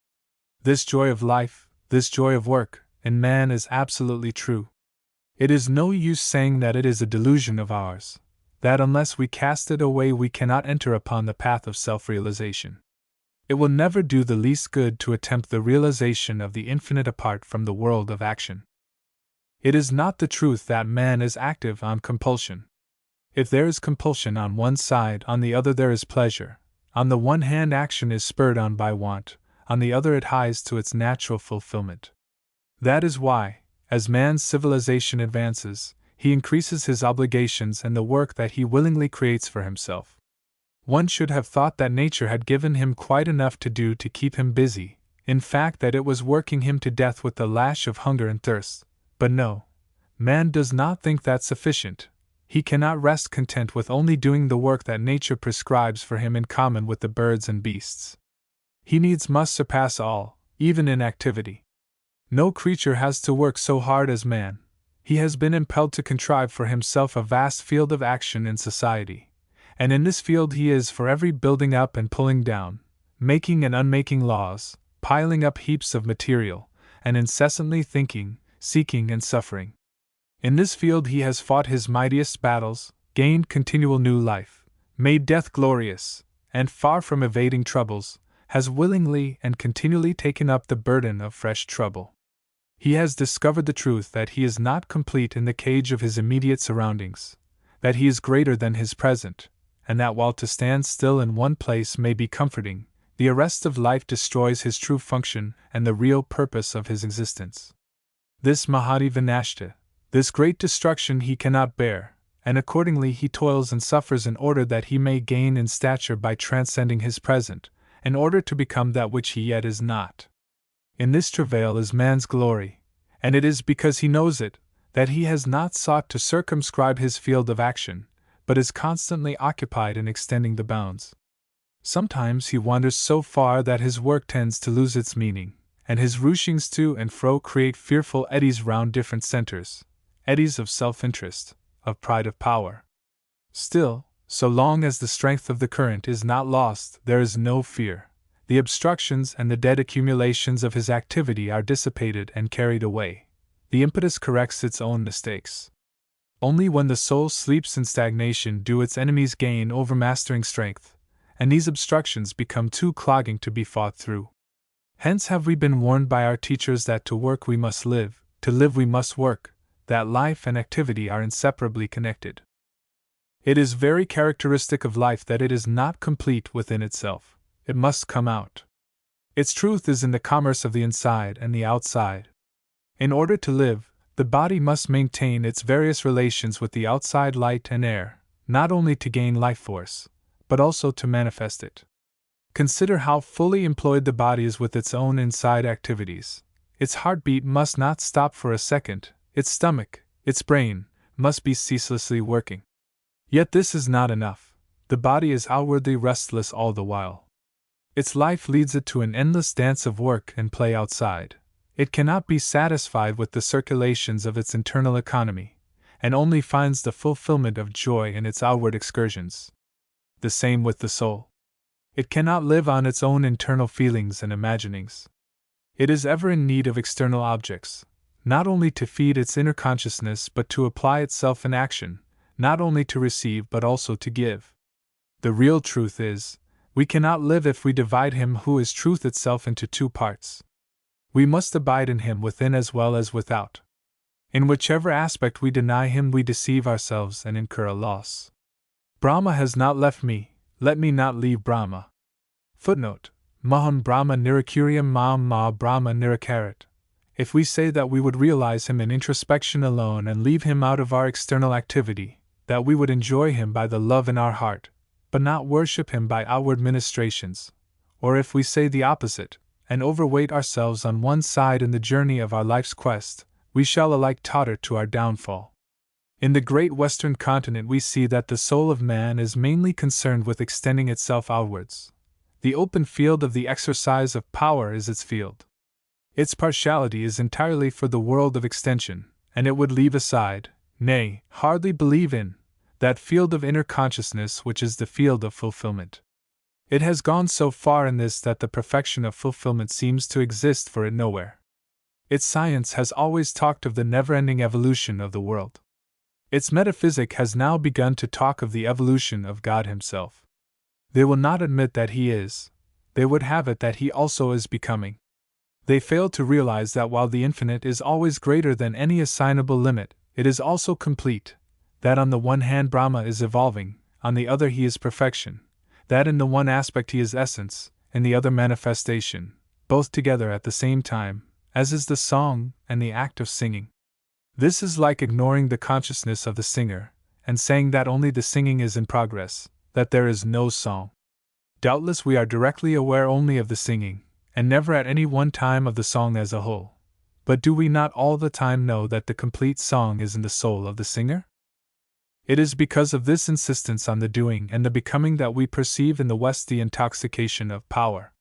This joy of life, this joy of work, in man is absolutely true. It is no use saying that it is a delusion of ours, that unless we cast it away we cannot enter upon the path of self-realization. It will never do the least good to attempt the realization of the infinite apart from the world of action. It is not the truth that man is active on compulsion. If there is compulsion on one side, on the other there is pleasure. On the one hand action is spurred on by want, on the other it hies to its natural fulfillment. That is why, as man's civilization advances, he increases his obligations and the work that he willingly creates for himself. One should have thought that nature had given him quite enough to do to keep him busy, in fact that it was working him to death with the lash of hunger and thirst. But no, man does not think that sufficient. He cannot rest content with only doing the work that nature prescribes for him in common with the birds and beasts. He needs must surpass all, even in activity. No creature has to work so hard as man. He has been impelled to contrive for himself a vast field of action in society, and in this field he is forever building up and pulling down, making and unmaking laws, piling up heaps of material, and incessantly thinking, seeking and suffering. In this field he has fought his mightiest battles, gained continual new life, made death glorious, and far from evading troubles, has willingly and continually taken up the burden of fresh trouble. He has discovered the truth that he is not complete in the cage of his immediate surroundings, that he is greater than his present, and that while to stand still in one place may be comforting, the arrest of life destroys his true function and the real purpose of his existence. This Mahadi Vinashta, this great destruction he cannot bear, and accordingly he toils and suffers in order that he may gain in stature by transcending his present, in order to become that which he yet is not. In this travail is man's glory, and it is because he knows it, that he has not sought to circumscribe his field of action, but is constantly occupied in extending the bounds. Sometimes he wanders so far that his work tends to lose its meaning, and his rushings to and fro create fearful eddies round different centers, eddies of self-interest, of pride of power. Still, so long as the strength of the current is not lost, there is no fear. The obstructions and the dead accumulations of his activity are dissipated and carried away. The impetus corrects its own mistakes. Only when the soul sleeps in stagnation do its enemies gain overmastering strength, and these obstructions become too clogging to be fought through. Hence have we been warned by our teachers that to work we must live, to live we must work, that life and activity are inseparably connected. It is very characteristic of life that it is not complete within itself. It must come out. Its truth is in the commerce of the inside and the outside. In order to live, the body must maintain its various relations with the outside light and air, not only to gain life force, but also to manifest it. Consider how fully employed the body is with its own inside activities. Its heartbeat must not stop for a second, its stomach, its brain, must be ceaselessly working. Yet this is not enough. The body is outwardly restless all the while. Its life leads it to an endless dance of work and play outside. It cannot be satisfied with the circulations of its internal economy, and only finds the fulfillment of joy in its outward excursions. The same with the soul. It cannot live on its own internal feelings and imaginings. It is ever in need of external objects, not only to feed its inner consciousness but to apply itself in action, not only to receive but also to give. The real truth is, we cannot live if we divide him who is truth itself into two parts. We must abide in him within as well as without. In whichever aspect we deny him we deceive ourselves and incur a loss. Brahma has not left me, let me not leave Brahma. Footnote: Maham Brahma Nirakuriam Maam Ma Brahma Nirakarat. If we say that we would realize him in introspection alone and leave him out of our external activity, that we would enjoy him by the love in our heart, but not worship him by outward ministrations, or if we say the opposite, and overweight ourselves on one side in the journey of our life's quest, we shall alike totter to our downfall. In the great Western continent, we see that the soul of man is mainly concerned with extending itself outwards. The open field of the exercise of power is its field. Its partiality is entirely for the world of extension, and it would leave aside, nay, hardly believe in, that field of inner consciousness which is the field of fulfillment. It has gone so far in this that the perfection of fulfillment seems to exist for it nowhere. Its science has always talked of the never-ending evolution of the world. Its metaphysic has now begun to talk of the evolution of God Himself. They will not admit that He is, they would have it that He also is becoming. They fail to realize that while the infinite is always greater than any assignable limit, it is also complete, that on the one hand Brahma is evolving, on the other He is perfection, that in the one aspect He is essence, in the other manifestation, both together at the same time, as is the song and the act of singing. This is like ignoring the consciousness of the singer, and saying that only the singing is in progress, that there is no song. Doubtless we are directly aware only of the singing, and never at any one time of the song as a whole. But do we not all the time know that the complete song is in the soul of the singer? It is because of this insistence on the doing and the becoming that we perceive in the West the intoxication of power.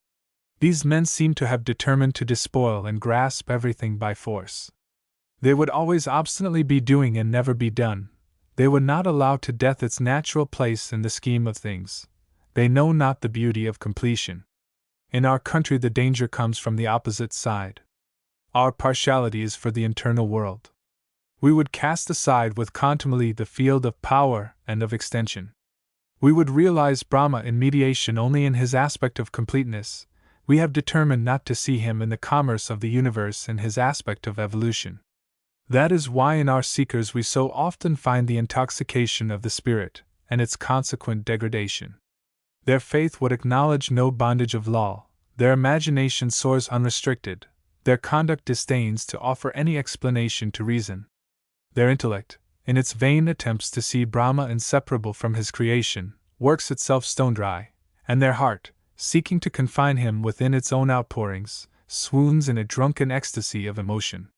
These men seem to have determined to despoil and grasp everything by force. They would always obstinately be doing and never be done. They would not allow to death its natural place in the scheme of things. They know not the beauty of completion. In our country the danger comes from the opposite side. Our partiality is for the internal world. We would cast aside with contumely the field of power and of extension. We would realize Brahma in mediation only in his aspect of completeness. We have determined not to see him in the commerce of the universe in his aspect of evolution. That is why in our seekers we so often find the intoxication of the spirit, and its consequent degradation. Their faith would acknowledge no bondage of law, their imagination soars unrestricted, their conduct disdains to offer any explanation to reason. Their intellect, in its vain attempts to see Brahma inseparable from his creation, works itself stone dry, and their heart, seeking to confine him within its own outpourings, swoons in a drunken ecstasy of emotion.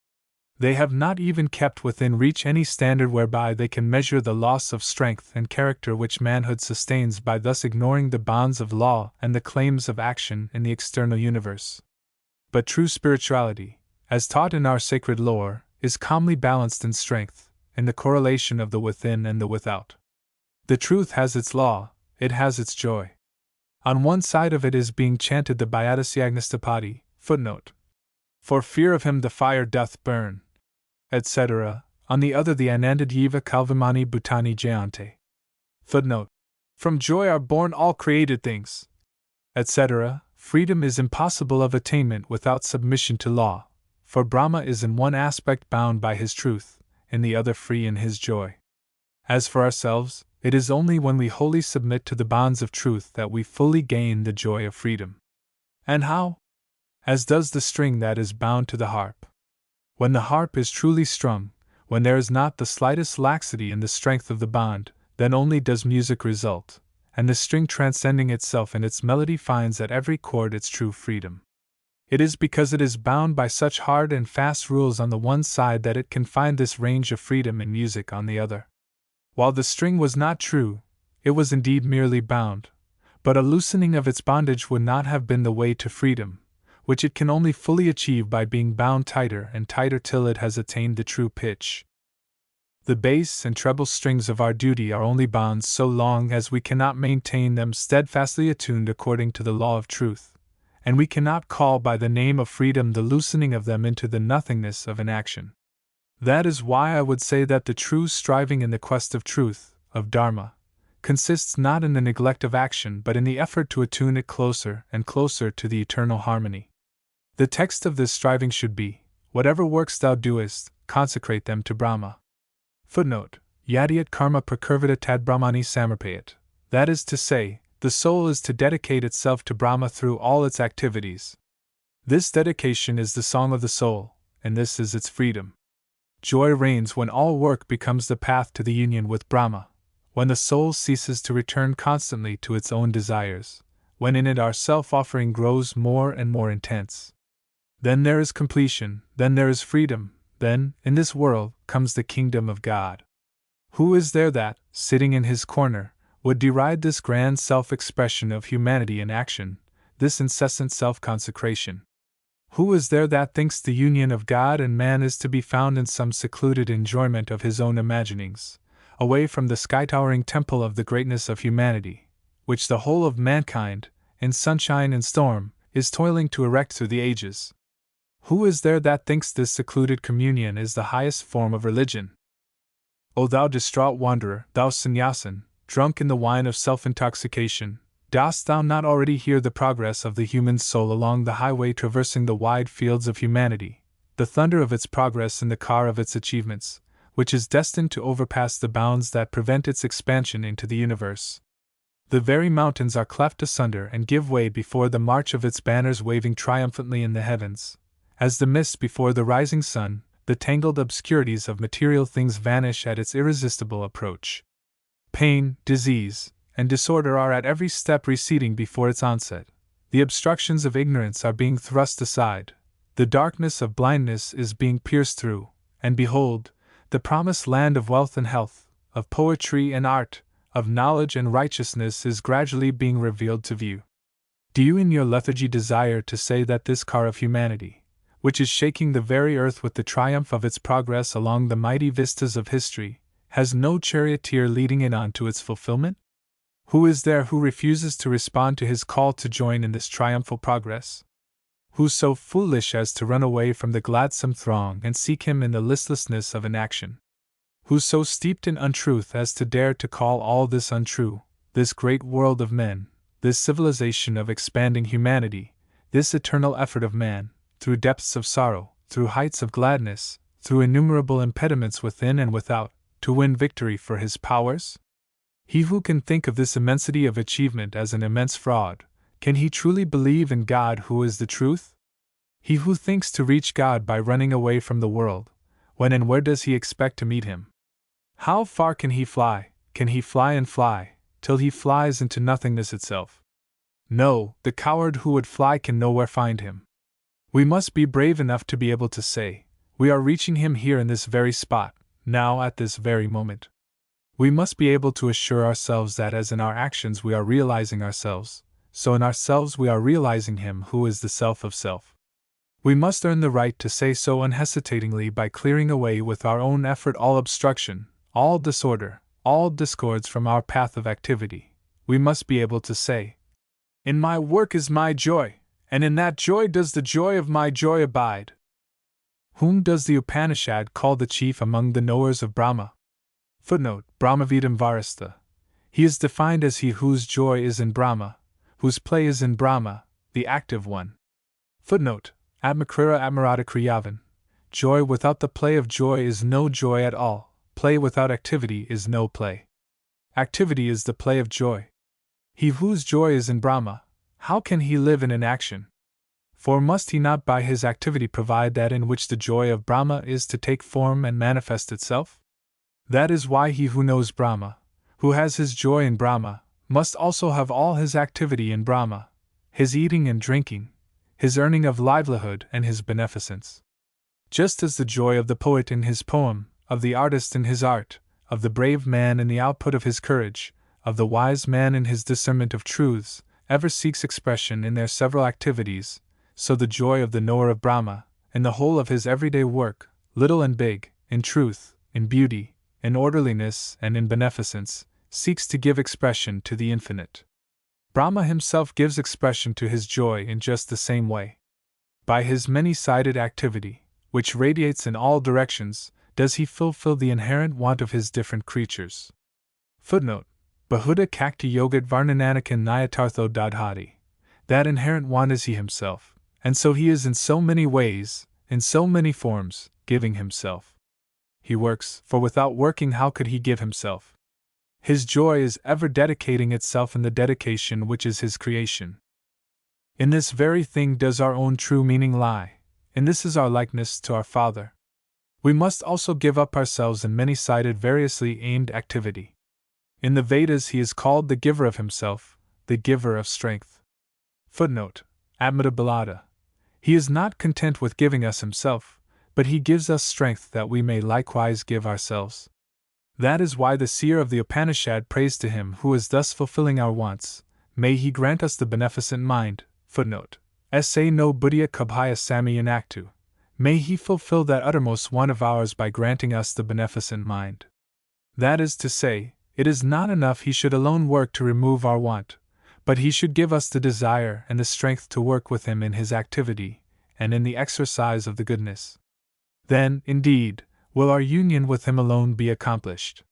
They have not even kept within reach any standard whereby they can measure the loss of strength and character which manhood sustains by thus ignoring the bonds of law and the claims of action in the external universe. But true spirituality, as taught in our sacred lore, is calmly balanced in strength, in the correlation of the within and the without. The truth has its law, it has its joy. On one side of it is being chanted the Bhayadasyagnistappati, footnote. For fear of him the fire doth burn, etc., on the other the Anandajiva Kalvimani Bhutani Jayante. Footnote. From joy are born all created things, etc. Freedom is impossible of attainment without submission to law, for Brahma is in one aspect bound by his truth, in the other free in his joy. As for ourselves, it is only when we wholly submit to the bonds of truth that we fully gain the joy of freedom. And how? As does the string that is bound to the harp. When the harp is truly strung, when there is not the slightest laxity in the strength of the bond, then only does music result, and the string transcending itself in its melody finds at every chord its true freedom. It is because it is bound by such hard and fast rules on the one side that it can find this range of freedom in music on the other. While the string was not true, it was indeed merely bound, but a loosening of its bondage would not have been the way to freedom, which it can only fully achieve by being bound tighter and tighter till it has attained the true pitch. The bass and treble strings of our duty are only bonds so long as we cannot maintain them steadfastly attuned according to the law of truth, and we cannot call by the name of freedom the loosening of them into the nothingness of inaction. That is why I would say that the true striving in the quest of truth, of Dharma, consists not in the neglect of action but in the effort to attune it closer and closer to the eternal harmony. The text of this striving should be, whatever works thou doest, consecrate them to Brahma. Footnote. Yadiyat karma prakurvita tad brahmani samarpayat. That is to say, the soul is to dedicate itself to Brahma through all its activities. This dedication is the song of the soul, and this is its freedom. Joy reigns when all work becomes the path to the union with Brahma, when the soul ceases to return constantly to its own desires, when in it our self-offering grows more and more intense. Then there is completion, then there is freedom, then, in this world, comes the kingdom of God. Who is there that, sitting in his corner, would deride this grand self-expression of humanity in action, this incessant self-consecration? Who is there that thinks the union of God and man is to be found in some secluded enjoyment of his own imaginings, away from the sky-towering temple of the greatness of humanity, which the whole of mankind, in sunshine and storm, is toiling to erect through the ages? Who is there that thinks this secluded communion is the highest form of religion? O thou distraught wanderer, thou sannyasin, drunk in the wine of self-intoxication, dost thou not already hear the progress of the human soul along the highway traversing the wide fields of humanity, the thunder of its progress in the car of its achievements, which is destined to overpass the bounds that prevent its expansion into the universe? The very mountains are cleft asunder and give way before the march of its banners waving triumphantly in the heavens. As the mist before the rising sun, the tangled obscurities of material things vanish at its irresistible approach. Pain, disease, and disorder are at every step receding before its onset. The obstructions of ignorance are being thrust aside. The darkness of blindness is being pierced through, and behold, the promised land of wealth and health, of poetry and art, of knowledge and righteousness is gradually being revealed to view. Do you in your lethargy desire to say that this car of humanity, which is shaking the very earth with the triumph of its progress along the mighty vistas of history, has no charioteer leading it on to its fulfillment? Who is there who refuses to respond to his call to join in this triumphal progress? Who so foolish as to run away from the gladsome throng and seek him in the listlessness of inaction? Who so steeped in untruth as to dare to call all this untrue, this great world of men, this civilization of expanding humanity, this eternal effort of man, through depths of sorrow, through heights of gladness, through innumerable impediments within and without, to win victory for his powers? He who can think of this immensity of achievement as an immense fraud, can he truly believe in God who is the truth? He who thinks to reach God by running away from the world, when and where does he expect to meet him? How far can he fly and fly, till he flies into nothingness itself? No, the coward who would fly can nowhere find him. We must be brave enough to be able to say, we are reaching him here in this very spot, now at this very moment. We must be able to assure ourselves that as in our actions we are realizing ourselves, so in ourselves we are realizing him who is the self of self. We must earn the right to say so unhesitatingly by clearing away with our own effort all obstruction, all disorder, all discords from our path of activity. We must be able to say, in my work is my joy, and in that joy does the joy of my joy abide. Whom does the Upanishad call the chief among the knowers of Brahma? Footnote: Brahmavidam Varasta. He is defined as he whose joy is in Brahma, whose play is in Brahma, the active one. Footnote: Atmakrira Atmarata Kriyavan. Joy without the play of joy is no joy at all, play without activity is no play. Activity is the play of joy. He whose joy is in Brahma, how can he live in inaction? For must he not by his activity provide that in which the joy of Brahma is to take form and manifest itself? That is why he who knows Brahma, who has his joy in Brahma, must also have all his activity in Brahma, his eating and drinking, his earning of livelihood and his beneficence. Just as the joy of the poet in his poem, of the artist in his art, of the brave man in the output of his courage, of the wise man in his discernment of truths, ever seeks expression in their several activities, so the joy of the knower of Brahma, in the whole of his everyday work, little and big, in truth, in beauty, in orderliness and in beneficence, seeks to give expression to the infinite. Brahma himself gives expression to his joy in just the same way. By his many-sided activity, which radiates in all directions, does he fulfill the inherent want of his different creatures. Footnote: Bahuda Kakti Yogat Varnananakan Nyatartho Dadhati. That inherent want is he himself, and so he is in so many ways, in so many forms, giving himself. He works, for without working how could he give himself? His joy is ever dedicating itself in the dedication which is his creation. In this very thing does our own true meaning lie, and this is our likeness to our Father. We must also give up ourselves in many-sided variously aimed activity. In the Vedas he is called the giver of himself, the giver of strength. Footnote: Admirabilata. He is not content with giving us himself, but he gives us strength that we may likewise give ourselves. That is why the seer of the Upanishad prays to him who is thus fulfilling our wants, may he grant us the beneficent mind. Footnote: Sa no buddhya kubhaya sami yanaktu. May he fulfill that uttermost one of ours by granting us the beneficent mind. That is to say, it is not enough he should alone work to remove our want, but he should give us the desire and the strength to work with him in his activity, and in the exercise of the goodness. Then, indeed, will our union with him alone be accomplished.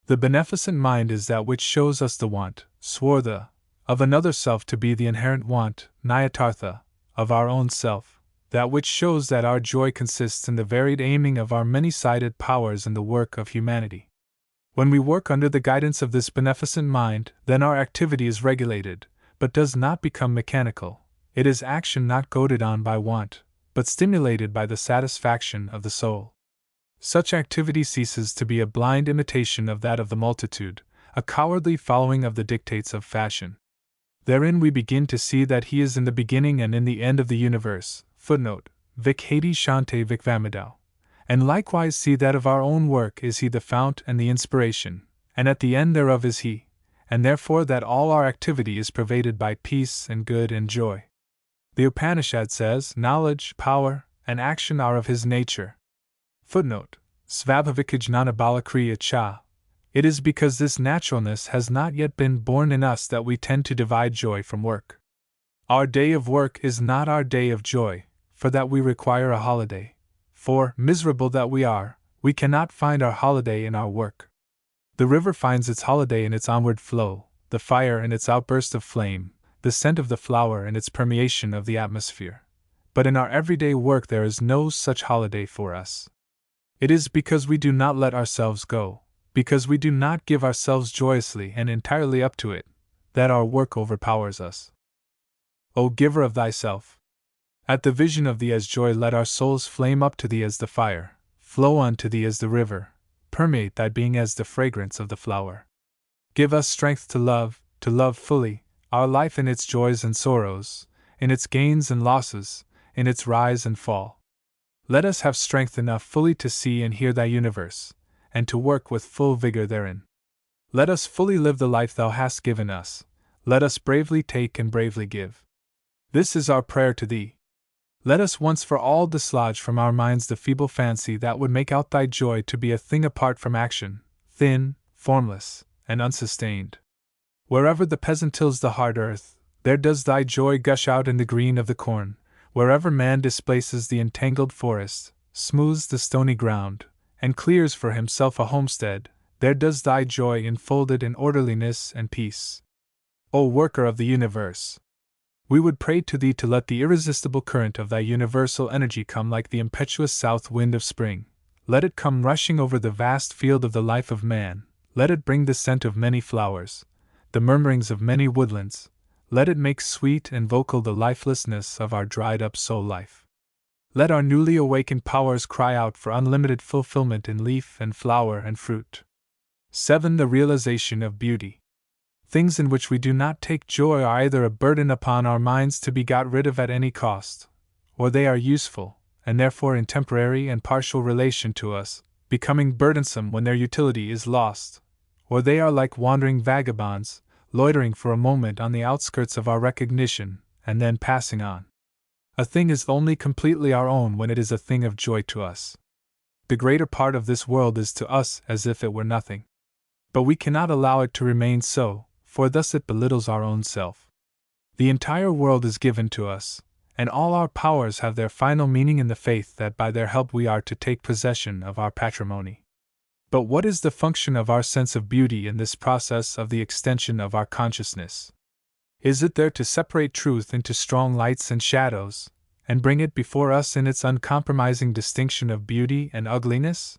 The beneficent mind is that which shows us the want, swartha, of another self to be the inherent want, nyatartha, of our own self, that which shows that our joy consists in the varied aiming of our many-sided powers in the work of humanity. When we work under the guidance of this beneficent mind, then our activity is regulated, but does not become mechanical. It is action not goaded on by want, but stimulated by the satisfaction of the soul. Such activity ceases to be a blind imitation of that of the multitude, a cowardly following of the dictates of fashion. Therein we begin to see that he is in the beginning and in the end of the universe. Footnote: Vikhati Shante Vikvamidau. And likewise see that of our own work is he the fount and the inspiration, and at the end thereof is he, and therefore that all our activity is pervaded by peace and good and joy. The Upanishad says, knowledge, power, and action are of his nature. Footnote: Svabhavikajnana balakriya cha. It is because this naturalness has not yet been born in us that we tend to divide joy from work. Our day of work is not our day of joy, for that we require a holiday. For, miserable that we are, we cannot find our holiday in our work. The river finds its holiday in its onward flow, the fire in its outburst of flame, the scent of the flower in its permeation of the atmosphere. But in our everyday work there is no such holiday for us. It is because we do not let ourselves go, because we do not give ourselves joyously and entirely up to it, that our work overpowers us. O giver of thyself! At the vision of thee as joy let our souls flame up to thee as the fire, flow unto thee as the river, permeate thy being as the fragrance of the flower. Give us strength to love fully, our life in its joys and sorrows, in its gains and losses, in its rise and fall. Let us have strength enough fully to see and hear thy universe, and to work with full vigor therein. Let us fully live the life thou hast given us, let us bravely take and bravely give. This is our prayer to thee. Let us once for all dislodge from our minds the feeble fancy that would make out thy joy to be a thing apart from action, thin, formless, and unsustained. Wherever the peasant tills the hard earth, there does thy joy gush out in the green of the corn. Wherever man displaces the entangled forest, smooths the stony ground, and clears for himself a homestead, there does thy joy enfolded in orderliness and peace. O worker of the universe! We would pray to thee to let the irresistible current of thy universal energy come like the impetuous south wind of spring. Let it come rushing over the vast field of the life of man. Let it bring the scent of many flowers, the murmurings of many woodlands. Let it make sweet and vocal the lifelessness of our dried-up soul life. Let our newly awakened powers cry out for unlimited fulfillment in leaf and flower and fruit. 7. The realization of beauty. Things in which we do not take joy are either a burden upon our minds to be got rid of at any cost, or they are useful, and therefore in temporary and partial relation to us, becoming burdensome when their utility is lost, or they are like wandering vagabonds, loitering for a moment on the outskirts of our recognition, and then passing on. A thing is only completely our own when it is a thing of joy to us. The greater part of this world is to us as if it were nothing. But we cannot allow it to remain so, for thus it belittles our own self. The entire world is given to us, and all our powers have their final meaning in the faith that by their help we are to take possession of our patrimony. But what is the function of our sense of beauty in this process of the extension of our consciousness? Is it there to separate truth into strong lights and shadows, and bring it before us in its uncompromising distinction of beauty and ugliness?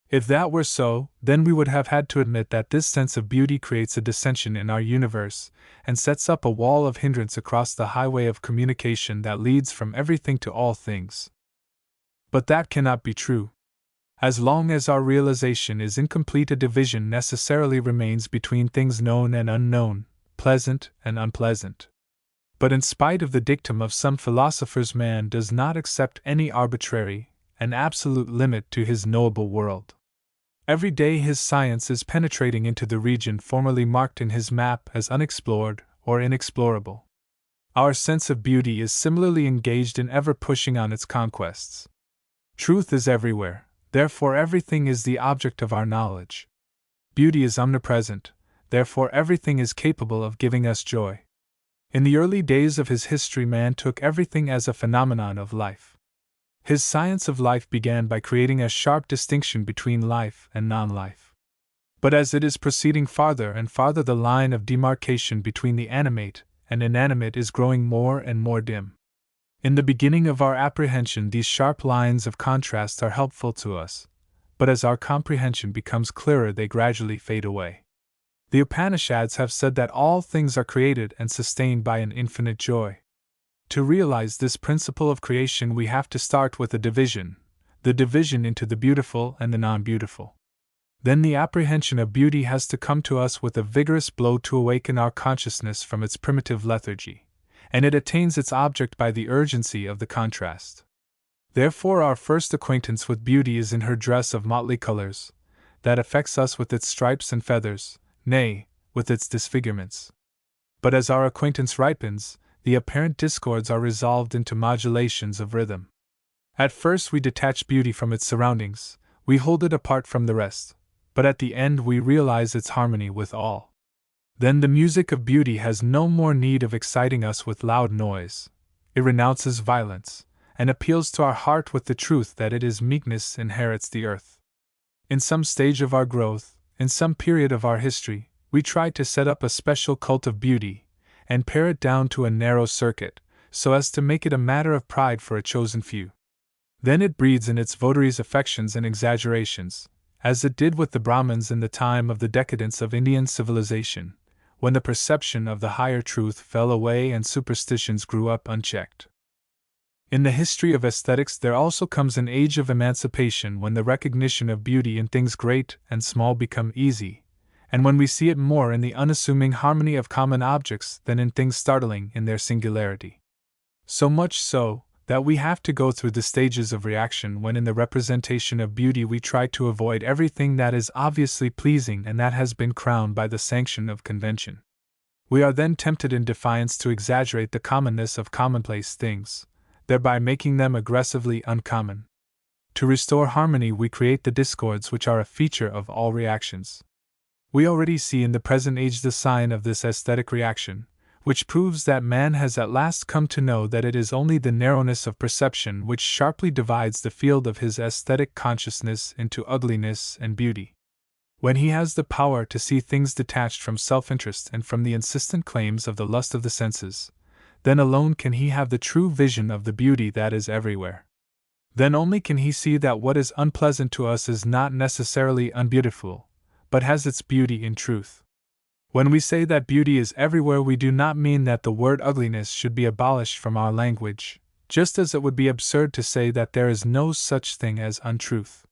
If that were so, then we would have had to admit that this sense of beauty creates a dissension in our universe, and sets up a wall of hindrance across the highway of communication that leads from everything to all things. But that cannot be true. As long as our realization is incomplete, a division necessarily remains between things known and unknown, pleasant and unpleasant. But in spite of the dictum of some philosophers, man does not accept any arbitrary and absolute limit to his knowable world. Every day his science is penetrating into the region formerly marked in his map as unexplored or inexplorable. Our sense of beauty is similarly engaged in ever pushing on its conquests. Truth is everywhere, therefore everything is the object of our knowledge. Beauty is omnipresent, therefore everything is capable of giving us joy. In the early days of his history, man took everything as a phenomenon of life. His science of life began by creating a sharp distinction between life and non-life. But as it is proceeding farther and farther, the line of demarcation between the animate and inanimate is growing more and more dim. In the beginning of our apprehension, these sharp lines of contrast are helpful to us, but as our comprehension becomes clearer, they gradually fade away. The Upanishads have said that all things are created and sustained by an infinite joy. To realize this principle of creation, we have to start with the division into the beautiful and the non-beautiful. Then the apprehension of beauty has to come to us with a vigorous blow to awaken our consciousness from its primitive lethargy, and it attains its object by the urgency of the contrast. Therefore, our first acquaintance with beauty is in her dress of motley colors, that affects us with its stripes and feathers, nay, with its disfigurements. But as our acquaintance ripens, the apparent discords are resolved into modulations of rhythm. At first we detach beauty from its surroundings, we hold it apart from the rest, but at the end we realize its harmony with all. Then the music of beauty has no more need of exciting us with loud noise. It renounces violence, and appeals to our heart with the truth that it is meekness inherits the earth. In some stage of our growth, in some period of our history, we tried to set up a special cult of beauty, and pare it down to a narrow circuit, so as to make it a matter of pride for a chosen few. Then it breeds in its votaries affections and exaggerations, as it did with the Brahmins in the time of the decadence of Indian civilization, when the perception of the higher truth fell away and superstitions grew up unchecked. In the history of aesthetics there also comes an age of emancipation when the recognition of beauty in things great and small become easy, and when we see it more in the unassuming harmony of common objects than in things startling in their singularity. So much so, that we have to go through the stages of reaction when in the representation of beauty we try to avoid everything that is obviously pleasing and that has been crowned by the sanction of convention. We are then tempted in defiance to exaggerate the commonness of commonplace things, thereby making them aggressively uncommon. To restore harmony we create the discords which are a feature of all reactions. We already see in the present age the sign of this aesthetic reaction, which proves that man has at last come to know that it is only the narrowness of perception which sharply divides the field of his aesthetic consciousness into ugliness and beauty. When he has the power to see things detached from self-interest and from the insistent claims of the lust of the senses, then alone can he have the true vision of the beauty that is everywhere. Then only can he see that what is unpleasant to us is not necessarily unbeautiful, but has its beauty in truth. When we say that beauty is everywhere, we do not mean that the word ugliness should be abolished from our language, just as it would be absurd to say that there is no such thing as untruth.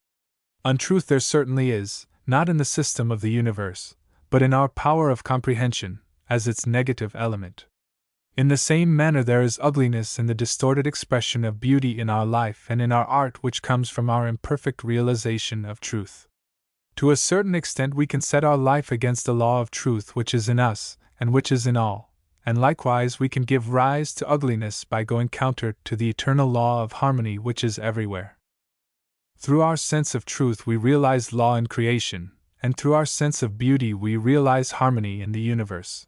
Untruth there certainly is, not in the system of the universe, but in our power of comprehension, as its negative element. In the same manner there is ugliness in the distorted expression of beauty in our life and in our art which comes from our imperfect realization of truth. To a certain extent we can set our life against the law of truth which is in us, and which is in all, and likewise we can give rise to ugliness by going counter to the eternal law of harmony which is everywhere. Through our sense of truth we realize law in creation, and through our sense of beauty we realize harmony in the universe.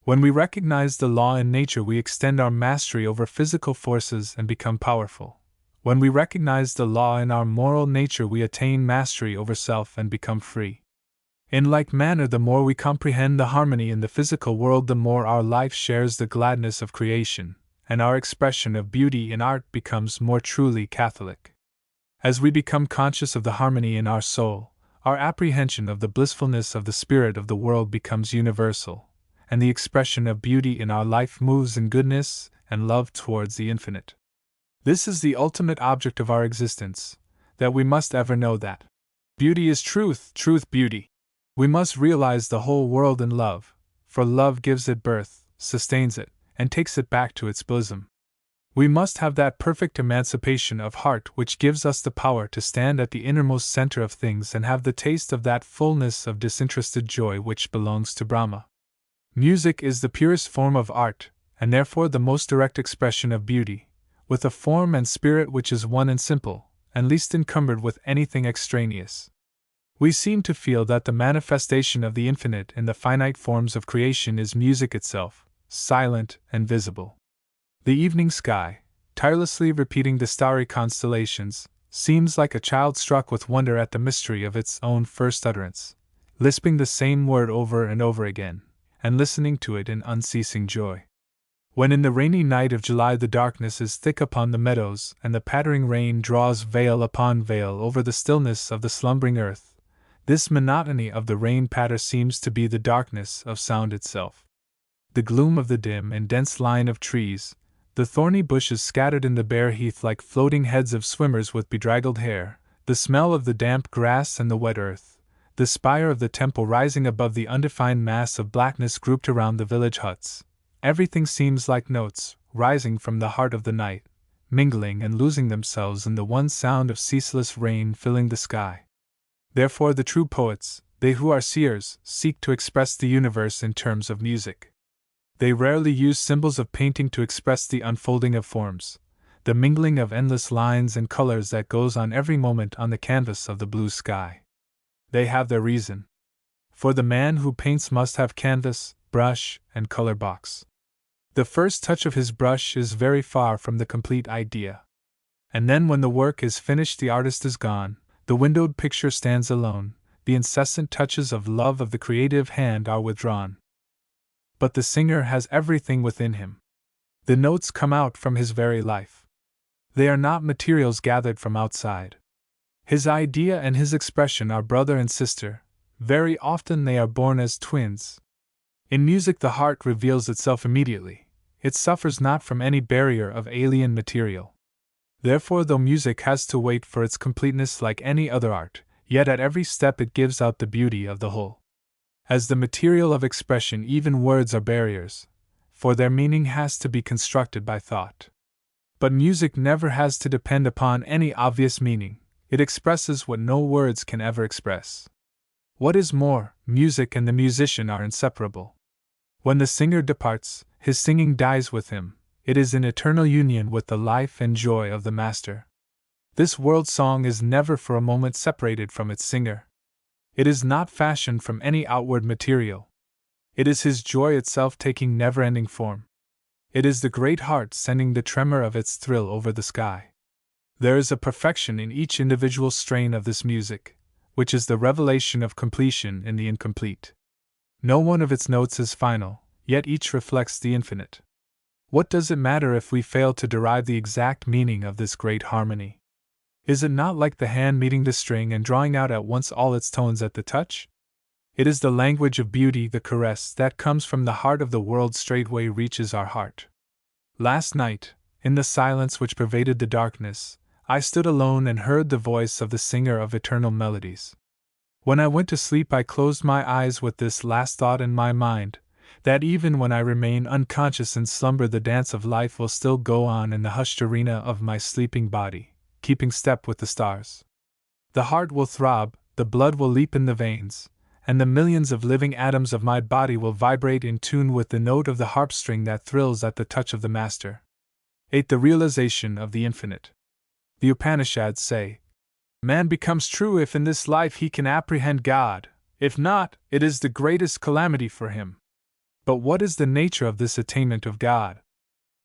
When we recognize the law in nature, we extend our mastery over physical forces and become powerful. When we recognize the law in our moral nature, we attain mastery over self and become free. In like manner, the more we comprehend the harmony in the physical world, the more our life shares the gladness of creation, and our expression of beauty in art becomes more truly Catholic. As we become conscious of the harmony in our soul, our apprehension of the blissfulness of the spirit of the world becomes universal, and the expression of beauty in our life moves in goodness and love towards the infinite. This is the ultimate object of our existence, that we must ever know that beauty is truth, truth beauty. We must realize the whole world in love, for love gives it birth, sustains it, and takes it back to its bosom. We must have that perfect emancipation of heart which gives us the power to stand at the innermost center of things and have the taste of that fullness of disinterested joy which belongs to Brahma. Music is the purest form of art, and therefore the most direct expression of beauty, with a form and spirit which is one and simple, and least encumbered with anything extraneous. We seem to feel that the manifestation of the infinite in the finite forms of creation is music itself, silent and visible. The evening sky, tirelessly repeating the starry constellations, seems like a child struck with wonder at the mystery of its own first utterance, lisping the same word over and over again, and listening to it in unceasing joy. When in the rainy night of July the darkness is thick upon the meadows and the pattering rain draws veil upon veil over the stillness of the slumbering earth, this monotony of the rain patter seems to be the darkness of sound itself. The gloom of the dim and dense line of trees, the thorny bushes scattered in the bare heath like floating heads of swimmers with bedraggled hair, the smell of the damp grass and the wet earth, the spire of the temple rising above the undefined mass of blackness grouped around the village huts, everything seems like notes rising from the heart of the night, mingling and losing themselves in the one sound of ceaseless rain filling the sky. Therefore the true poets, they who are seers, seek to express the universe in terms of music. They rarely use symbols of painting to express the unfolding of forms, the mingling of endless lines and colors that goes on every moment on the canvas of the blue sky. They have their reason. For the man who paints must have canvas, brush, and color box. The first touch of his brush is very far from the complete idea. And then when the work is finished the artist is gone, the windowed picture stands alone, the incessant touches of love of the creative hand are withdrawn. But the singer has everything within him. The notes come out from his very life. They are not materials gathered from outside. His idea and his expression are brother and sister, very often they are born as twins. In music the heart reveals itself immediately, it suffers not from any barrier of alien material. Therefore though music has to wait for its completeness like any other art, yet at every step it gives out the beauty of the whole. As the material of expression even words are barriers, for their meaning has to be constructed by thought. But music never has to depend upon any obvious meaning, it expresses what no words can ever express. What is more, music and the musician are inseparable. When the singer departs, his singing dies with him, it is in eternal union with the life and joy of the master. This world song is never for a moment separated from its singer. It is not fashioned from any outward material. It is his joy itself taking never-ending form. It is the great heart sending the tremor of its thrill over the sky. There is a perfection in each individual strain of this music, which is the revelation of completion in the incomplete. No one of its notes is final, yet each reflects the infinite. What does it matter if we fail to derive the exact meaning of this great harmony? Is it not like the hand meeting the string and drawing out at once all its tones at the touch? It is the language of beauty, the caress that comes from the heart of the world straightway reaches our heart. Last night, in the silence which pervaded the darkness, I stood alone and heard the voice of the singer of eternal melodies. When I went to sleep I closed my eyes with this last thought in my mind, that even when I remain unconscious in slumber the dance of life will still go on in the hushed arena of my sleeping body, keeping step with the stars. The heart will throb, the blood will leap in the veins, and the millions of living atoms of my body will vibrate in tune with the note of the harp string that thrills at the touch of the Master. 8. The realization of the infinite. The Upanishads say, man becomes true if in this life he can apprehend God, if not, it is the greatest calamity for him. But what is the nature of this attainment of God?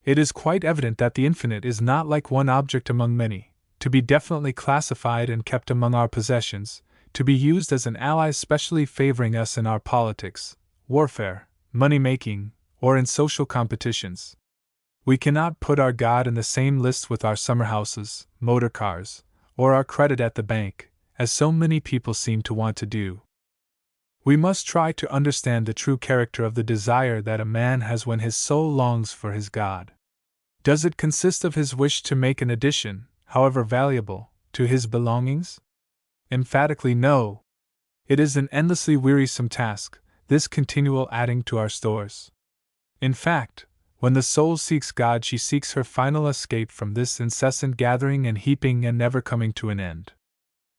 It is quite evident that the infinite is not like one object among many, to be definitely classified and kept among our possessions, to be used as an ally specially favoring us in our politics, warfare, money-making, or in social competitions. We cannot put our God in the same list with our summer houses, motor cars, or our credit at the bank, as so many people seem to want to do. We must try to understand the true character of the desire that a man has when his soul longs for his God. Does it consist of his wish to make an addition, however valuable, to his belongings? Emphatically no. It is an endlessly wearisome task, this continual adding to our stores. In fact, When the soul seeks God, she seeks her final escape from this incessant gathering and heaping and never coming to an end.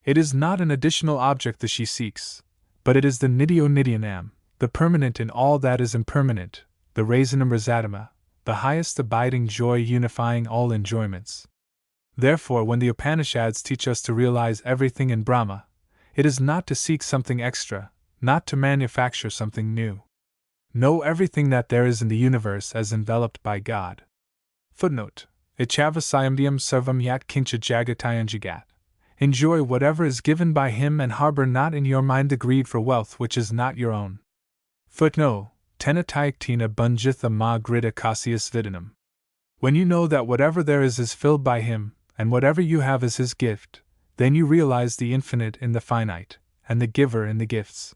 It is not an additional object that she seeks, but it is the nidyo nidyanam, the permanent in all that is impermanent, the rasanam rasatama, the highest abiding joy unifying all enjoyments. Therefore, when the Upanishads teach us to realize everything in Brahma, it is not to seek something extra, not to manufacture something new. Know everything that there is in the universe as enveloped by God. Footnote: Ichavasayamdhyam sarvam yat kincha jagatayan jagat. Enjoy whatever is given by him and harbor not in your mind the greed for wealth which is not your own. Footnote: Tenatayaktina bunjitha ma grida kasias vidanam. When you know that whatever there is filled by him, and whatever you have is his gift, then you realize the infinite in the finite, and the giver in the gifts.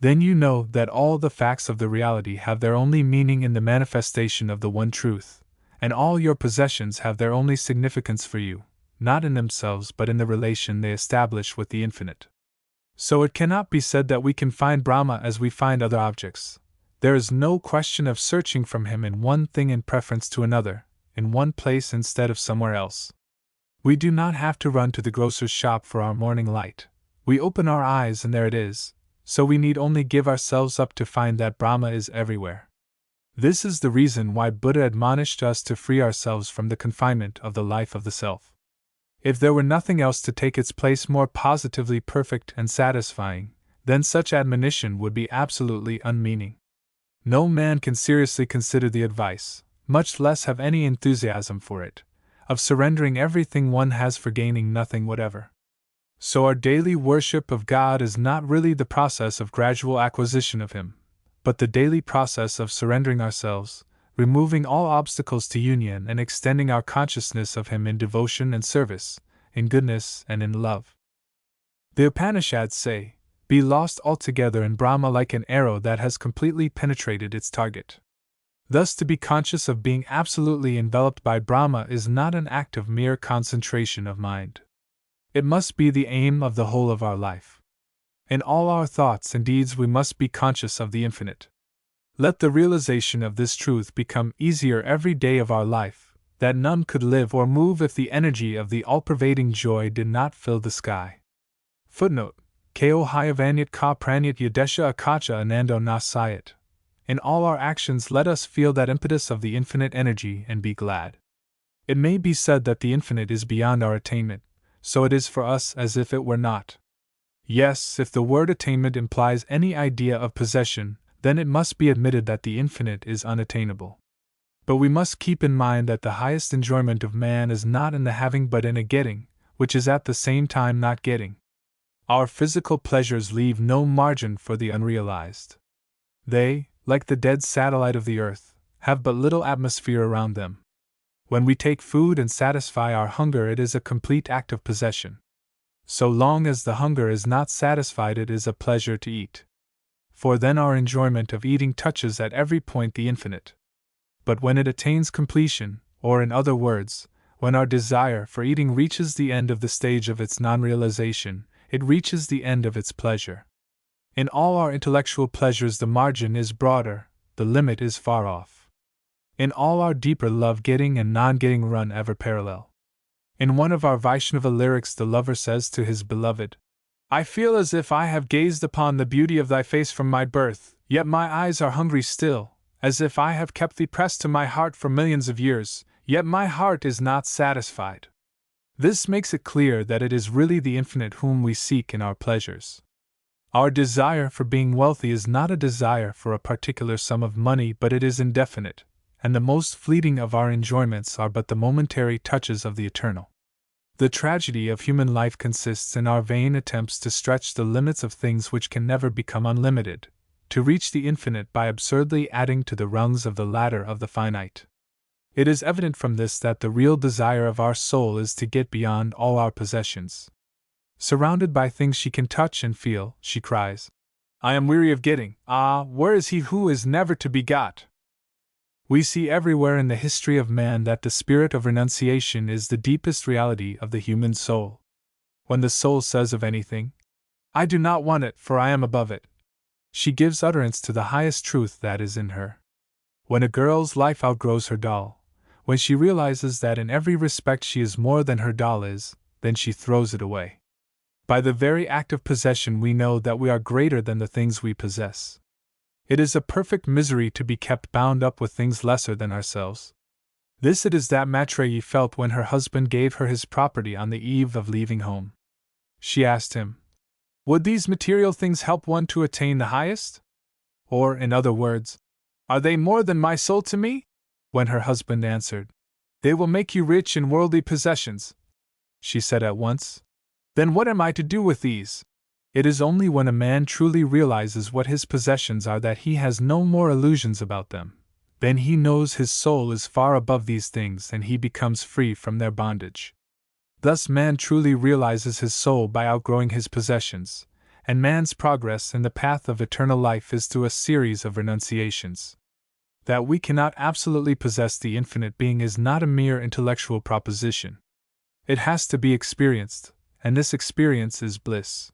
Then you know that all the facts of the reality have their only meaning in the manifestation of the one truth, and all your possessions have their only significance for you, not in themselves but in the relation they establish with the infinite. So it cannot be said that we can find Brahma as we find other objects. There is no question of searching from him in one thing in preference to another, in one place instead of somewhere else. We do not have to run to the grocer's shop for our morning light. We open our eyes and there it is, so we need only give ourselves up to find that Brahma is everywhere. This is the reason why Buddha admonished us to free ourselves from the confinement of the life of the self. If there were nothing else to take its place more positively perfect and satisfying, then such admonition would be absolutely unmeaning. No man can seriously consider the advice, much less have any enthusiasm for it, of surrendering everything one has for gaining nothing whatever. So our daily worship of God is not really the process of gradual acquisition of Him, but the daily process of surrendering ourselves, removing all obstacles to union and extending our consciousness of Him in devotion and service, in goodness and in love. The Upanishads say, "Be lost altogether in Brahma like an arrow that has completely penetrated its target." Thus, to be conscious of being absolutely enveloped by Brahma is not an act of mere concentration of mind. It must be the aim of the whole of our life. In all our thoughts and deeds we must be conscious of the infinite. Let the realization of this truth become easier every day of our life, that none could live or move if the energy of the all-pervading joy did not fill the sky. Footnote: Ko hayavanyat ka pranyat yadesha akacha anando nasayat. In all our actions let us feel that impetus of the infinite energy and be glad. It may be said that the infinite is beyond our attainment, so it is for us as if it were not. Yes, if the word attainment implies any idea of possession, then it must be admitted that the infinite is unattainable. But we must keep in mind that the highest enjoyment of man is not in the having but in a getting, which is at the same time not getting. Our physical pleasures leave no margin for the unrealized. They, like the dead satellite of the earth, have but little atmosphere around them. When we take food and satisfy our hunger, it is a complete act of possession. So long as the hunger is not satisfied, it is a pleasure to eat. For then our enjoyment of eating touches at every point the infinite. But when it attains completion, or in other words, when our desire for eating reaches the end of the stage of its non-realization, it reaches the end of its pleasure. In all our intellectual pleasures the margin is broader, the limit is far off. In all our deeper love, getting and non-getting run ever parallel. In one of our Vaishnava lyrics the lover says to his beloved, "I feel as if I have gazed upon the beauty of thy face from my birth, yet my eyes are hungry still, as if I have kept thee pressed to my heart for millions of years, yet my heart is not satisfied." This makes it clear that it is really the infinite whom we seek in our pleasures. Our desire for being wealthy is not a desire for a particular sum of money, but it is indefinite, and the most fleeting of our enjoyments are but the momentary touches of the eternal. The tragedy of human life consists in our vain attempts to stretch the limits of things which can never become unlimited, to reach the infinite by absurdly adding to the rungs of the ladder of the finite. It is evident from this that the real desire of our soul is to get beyond all our possessions. Surrounded by things she can touch and feel, she cries, "I am weary of getting, ah, where is he who is never to be got?" We see everywhere in the history of man that the spirit of renunciation is the deepest reality of the human soul. When the soul says of anything, "I do not want it, for I am above it," she gives utterance to the highest truth that is in her. When a girl's life outgrows her doll, when she realizes that in every respect she is more than her doll is, then she throws it away. By the very act of possession we know that we are greater than the things we possess. It is a perfect misery to be kept bound up with things lesser than ourselves. This it is that Maitreyi felt when her husband gave her his property on the eve of leaving home. She asked him, "Would these material things help one to attain the highest? Or, in other words, are they more than my soul to me?" When her husband answered, "They will make you rich in worldly possessions," she said at once, "Then what am I to do with these?" It is only when a man truly realizes what his possessions are that he has no more illusions about them. Then he knows his soul is far above these things and he becomes free from their bondage. Thus man truly realizes his soul by outgrowing his possessions, and man's progress in the path of eternal life is through a series of renunciations. That we cannot absolutely possess the infinite being is not a mere intellectual proposition. It has to be experienced, and this experience is bliss.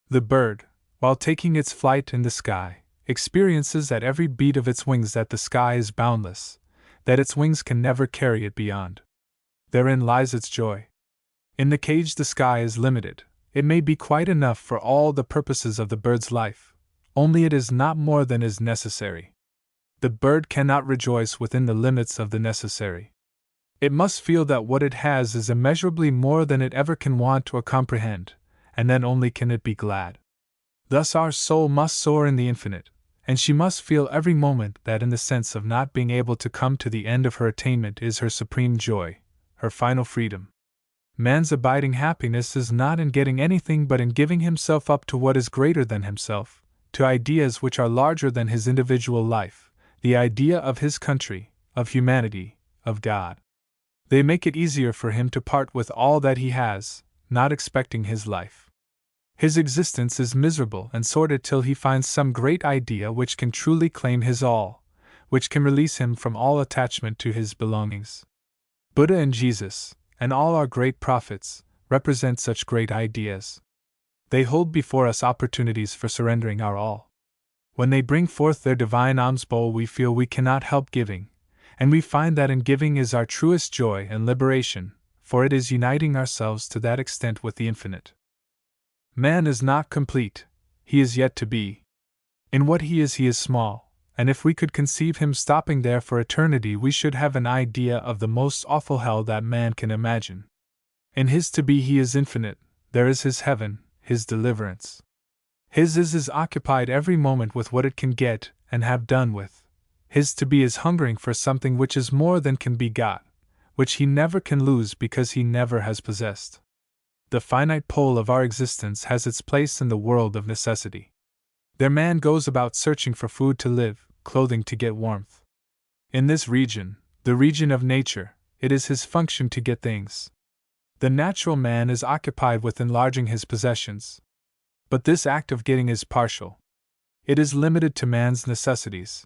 The bird, while taking its flight in the sky, experiences at every beat of its wings that the sky is boundless, that its wings can never carry it beyond. Therein lies its joy. In the cage the sky is limited, it may be quite enough for all the purposes of the bird's life, only it is not more than is necessary. The bird cannot rejoice within the limits of the necessary. It must feel that what it has is immeasurably more than it ever can want or comprehend, and then only can it be glad. Thus our soul must soar in the infinite, and she must feel every moment that in the sense of not being able to come to the end of her attainment is her supreme joy, her final freedom. Man's abiding happiness is not in getting anything but in giving himself up to what is greater than himself, to ideas which are larger than his individual life, the idea of his country, of humanity, of God. They make it easier for him to part with all that he has, not expecting his life. His existence is miserable and sordid till he finds some great idea which can truly claim his all, which can release him from all attachment to his belongings. Buddha and Jesus, and all our great prophets, represent such great ideas. They hold before us opportunities for surrendering our all. When they bring forth their divine alms bowl we feel we cannot help giving, and we find that in giving is our truest joy and liberation, for it is uniting ourselves to that extent with the infinite. Man is not complete, he is yet to be. In what he is small, and if we could conceive him stopping there for eternity we should have an idea of the most awful hell that man can imagine. In his to be he is infinite, there is his heaven, his deliverance. His is occupied every moment with what it can get and have done with. His to be is hungering for something which is more than can be got, which he never can lose because he never has possessed. The finite pole of our existence has its place in the world of necessity. There man goes about searching for food to live, clothing to get warmth. In this region, the region of nature, it is his function to get things. The natural man is occupied with enlarging his possessions. But this act of getting is partial. It is limited to man's necessities.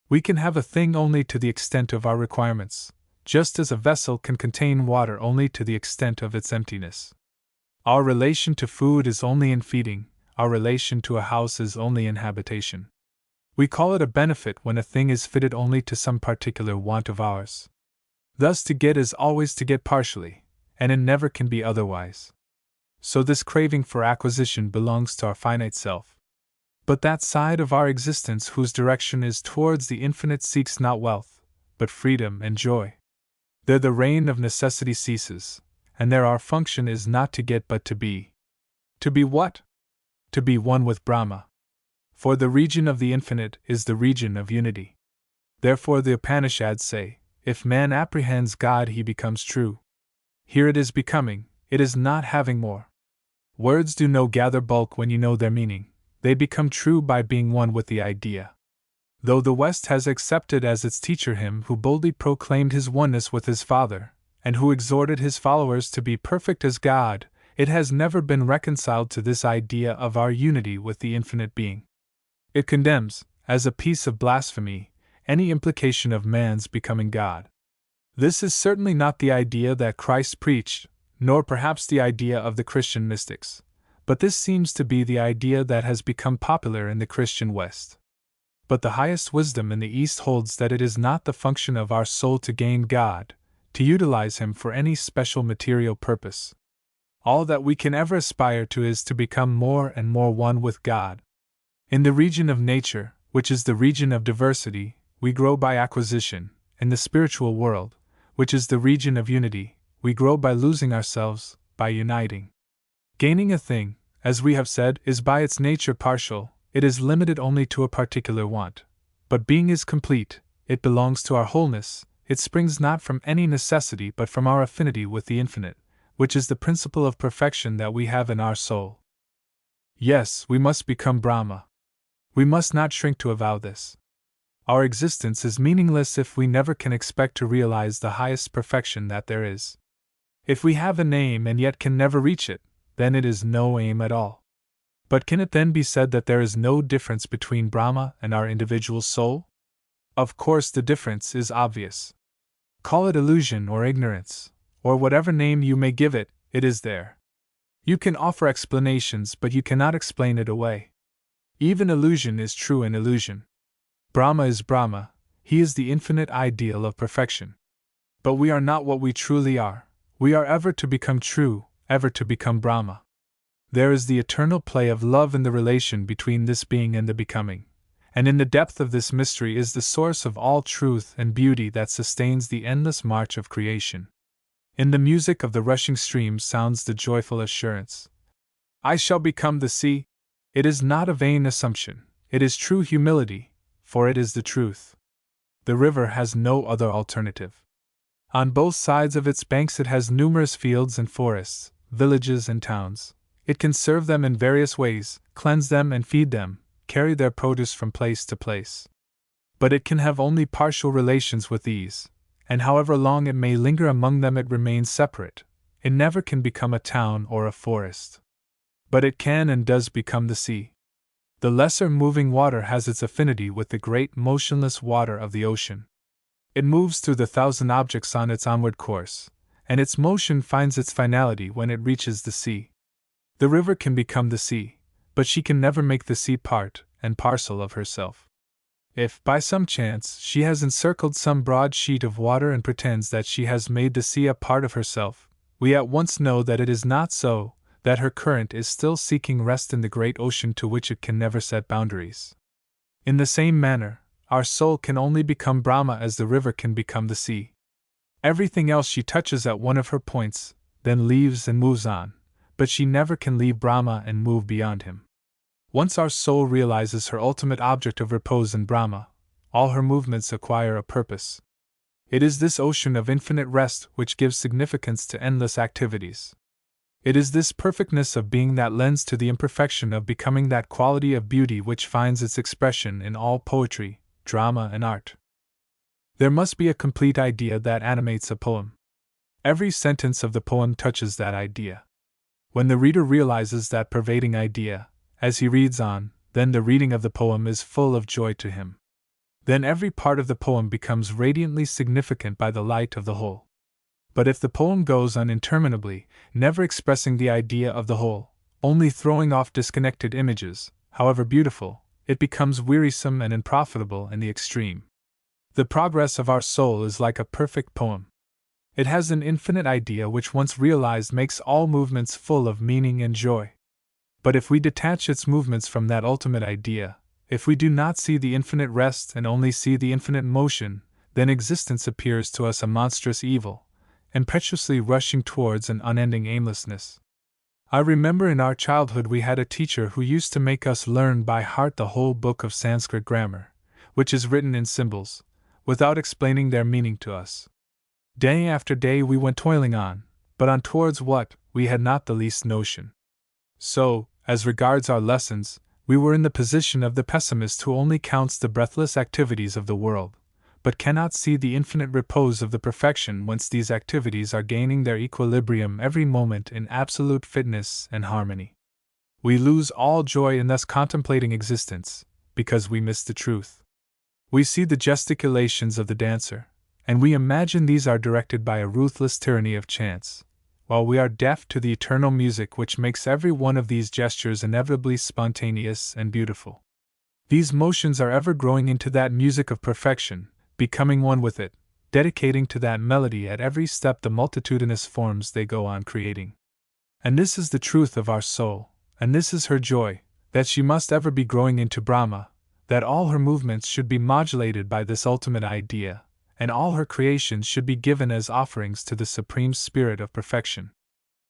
We can have a thing only to the extent of our requirements, just as a vessel can contain water only to the extent of its emptiness. Our relation to food is only in feeding, our relation to a house is only in habitation. We call it a benefit when a thing is fitted only to some particular want of ours. Thus to get is always to get partially, and it never can be otherwise. So this craving for acquisition belongs to our finite self. But that side of our existence whose direction is towards the infinite seeks not wealth, but freedom and joy. There the reign of necessity ceases, and there our function is not to get but to be. To be what? To be one with Brahma. For the region of the infinite is the region of unity. Therefore the Upanishads say, if man apprehends God he becomes true. Here it is becoming, it is not having more. Words do no gather bulk when you know their meaning, they become true by being one with the idea. Though the West has accepted as its teacher him who boldly proclaimed his oneness with his Father, and who exhorted his followers to be perfect as God, it has never been reconciled to this idea of our unity with the infinite being. It condemns, as a piece of blasphemy, any implication of man's becoming God. This is certainly not the idea that Christ preached, nor perhaps the idea of the Christian mystics, but this seems to be the idea that has become popular in the Christian West. But the highest wisdom in the East holds that it is not the function of our soul to gain God, to utilize Him for any special material purpose. All that we can ever aspire to is to become more and more one with God. In the region of nature, which is the region of diversity, we grow by acquisition. In the spiritual world, which is the region of unity, we grow by losing ourselves, by uniting. Gaining a thing, as we have said, is by its nature partial, it is limited only to a particular want. But being is complete, it belongs to our wholeness, it springs not from any necessity but from our affinity with the infinite, which is the principle of perfection that we have in our soul. Yes, we must become Brahma. We must not shrink to avow this. Our existence is meaningless if we never can expect to realize the highest perfection that there is. If we have an aim and yet can never reach it, then it is no aim at all. But can it then be said that there is no difference between Brahma and our individual soul? Of course the difference is obvious. Call it illusion or ignorance, or whatever name you may give it, it is there. You can offer explanations, but you cannot explain it away. Even illusion is true in illusion. Brahma is Brahma, He is the infinite ideal of perfection. But we are not what we truly are, we are ever to become true, ever to become Brahma. There is the eternal play of love in the relation between this being and the becoming, and in the depth of this mystery is the source of all truth and beauty that sustains the endless march of creation. In the music of the rushing stream sounds the joyful assurance, I shall become the sea. It is not a vain assumption, it is true humility, for it is the truth. The river has no other alternative. On both sides of its banks it has numerous fields and forests, villages and towns. It can serve them in various ways, cleanse them and feed them, carry their produce from place to place. But it can have only partial relations with these, and however long it may linger among them it remains separate. It never can become a town or a forest. But it can and does become the sea. The lesser moving water has its affinity with the great motionless water of the ocean. It moves through the thousand objects on its onward course, and its motion finds its finality when it reaches the sea. The river can become the sea, but she can never make the sea part and parcel of herself. If, by some chance, she has encircled some broad sheet of water and pretends that she has made the sea a part of herself, we at once know that it is not so, that her current is still seeking rest in the great ocean to which it can never set boundaries. In the same manner, our soul can only become Brahma as the river can become the sea. Everything else she touches at one of her points, then leaves and moves on, but she never can leave Brahma and move beyond him. Once our soul realizes her ultimate object of repose in Brahma, all her movements acquire a purpose. It is this ocean of infinite rest which gives significance to endless activities. It is this perfectness of being that lends to the imperfection of becoming that quality of beauty which finds its expression in all poetry, drama, and art. There must be a complete idea that animates a poem. Every sentence of the poem touches that idea. When the reader realizes that pervading idea, as he reads on, then the reading of the poem is full of joy to him. Then every part of the poem becomes radiantly significant by the light of the whole. But if the poem goes on interminably, never expressing the idea of the whole, only throwing off disconnected images, however beautiful, it becomes wearisome and unprofitable in the extreme. The progress of our soul is like a perfect poem. It has an infinite idea which once realized makes all movements full of meaning and joy. But if we detach its movements from that ultimate idea, if we do not see the infinite rest and only see the infinite motion, then existence appears to us a monstrous evil, impetuously rushing towards an unending aimlessness. I remember in our childhood we had a teacher who used to make us learn by heart the whole book of Sanskrit grammar, which is written in symbols, without explaining their meaning to us. Day after day we went toiling on, but on towards what, we had not the least notion. So, as regards our lessons, we were in the position of the pessimist who only counts the breathless activities of the world, but cannot see the infinite repose of the perfection whence these activities are gaining their equilibrium every moment in absolute fitness and harmony. We lose all joy in thus contemplating existence, because we miss the truth. We see the gesticulations of the dancer, and we imagine these are directed by a ruthless tyranny of chance, while we are deaf to the eternal music which makes every one of these gestures inevitably spontaneous and beautiful. These motions are ever growing into that music of perfection, becoming one with it, dedicating to that melody at every step the multitudinous forms they go on creating. And this is the truth of our soul, and this is her joy, that she must ever be growing into Brahma, that all her movements should be modulated by this ultimate idea, and all her creations should be given as offerings to the Supreme Spirit of perfection.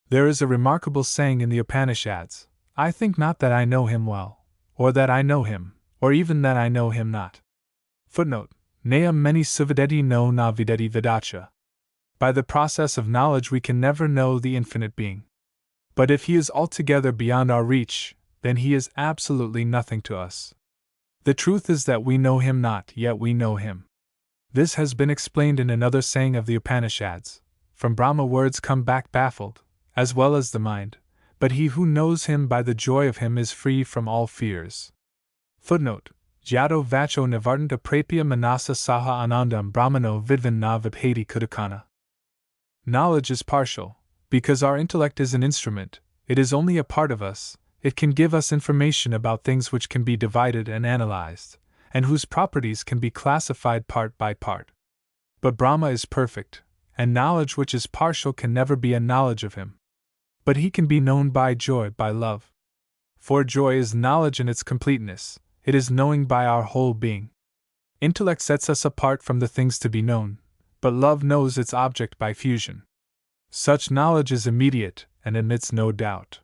There is a remarkable saying in the Upanishads, "I think not that I know him well, or that I know him, or even that I know him not." Footnote: Neam many suvideti no na videti vidacha. By the process of knowledge we can never know the infinite being. But if he is altogether beyond our reach, then he is absolutely nothing to us. The truth is that we know him not, yet we know him. This has been explained in another saying of the Upanishads: from Brahma words come back baffled, as well as the mind, but he who knows him by the joy of him is free from all fears. Footnote: Jyato vacho nivartanta prapya manasa saha anandam brahmano vidvan na vibhati kudakana. Knowledge is partial. Because our intellect is an instrument, it is only a part of us. It can give us information about things which can be divided and analyzed, and whose properties can be classified part by part. But Brahma is perfect, and knowledge which is partial can never be a knowledge of him. But he can be known by joy, by love. For joy is knowledge in its completeness, it is knowing by our whole being. Intellect sets us apart from the things to be known, but love knows its object by fusion. Such knowledge is immediate and admits no doubt.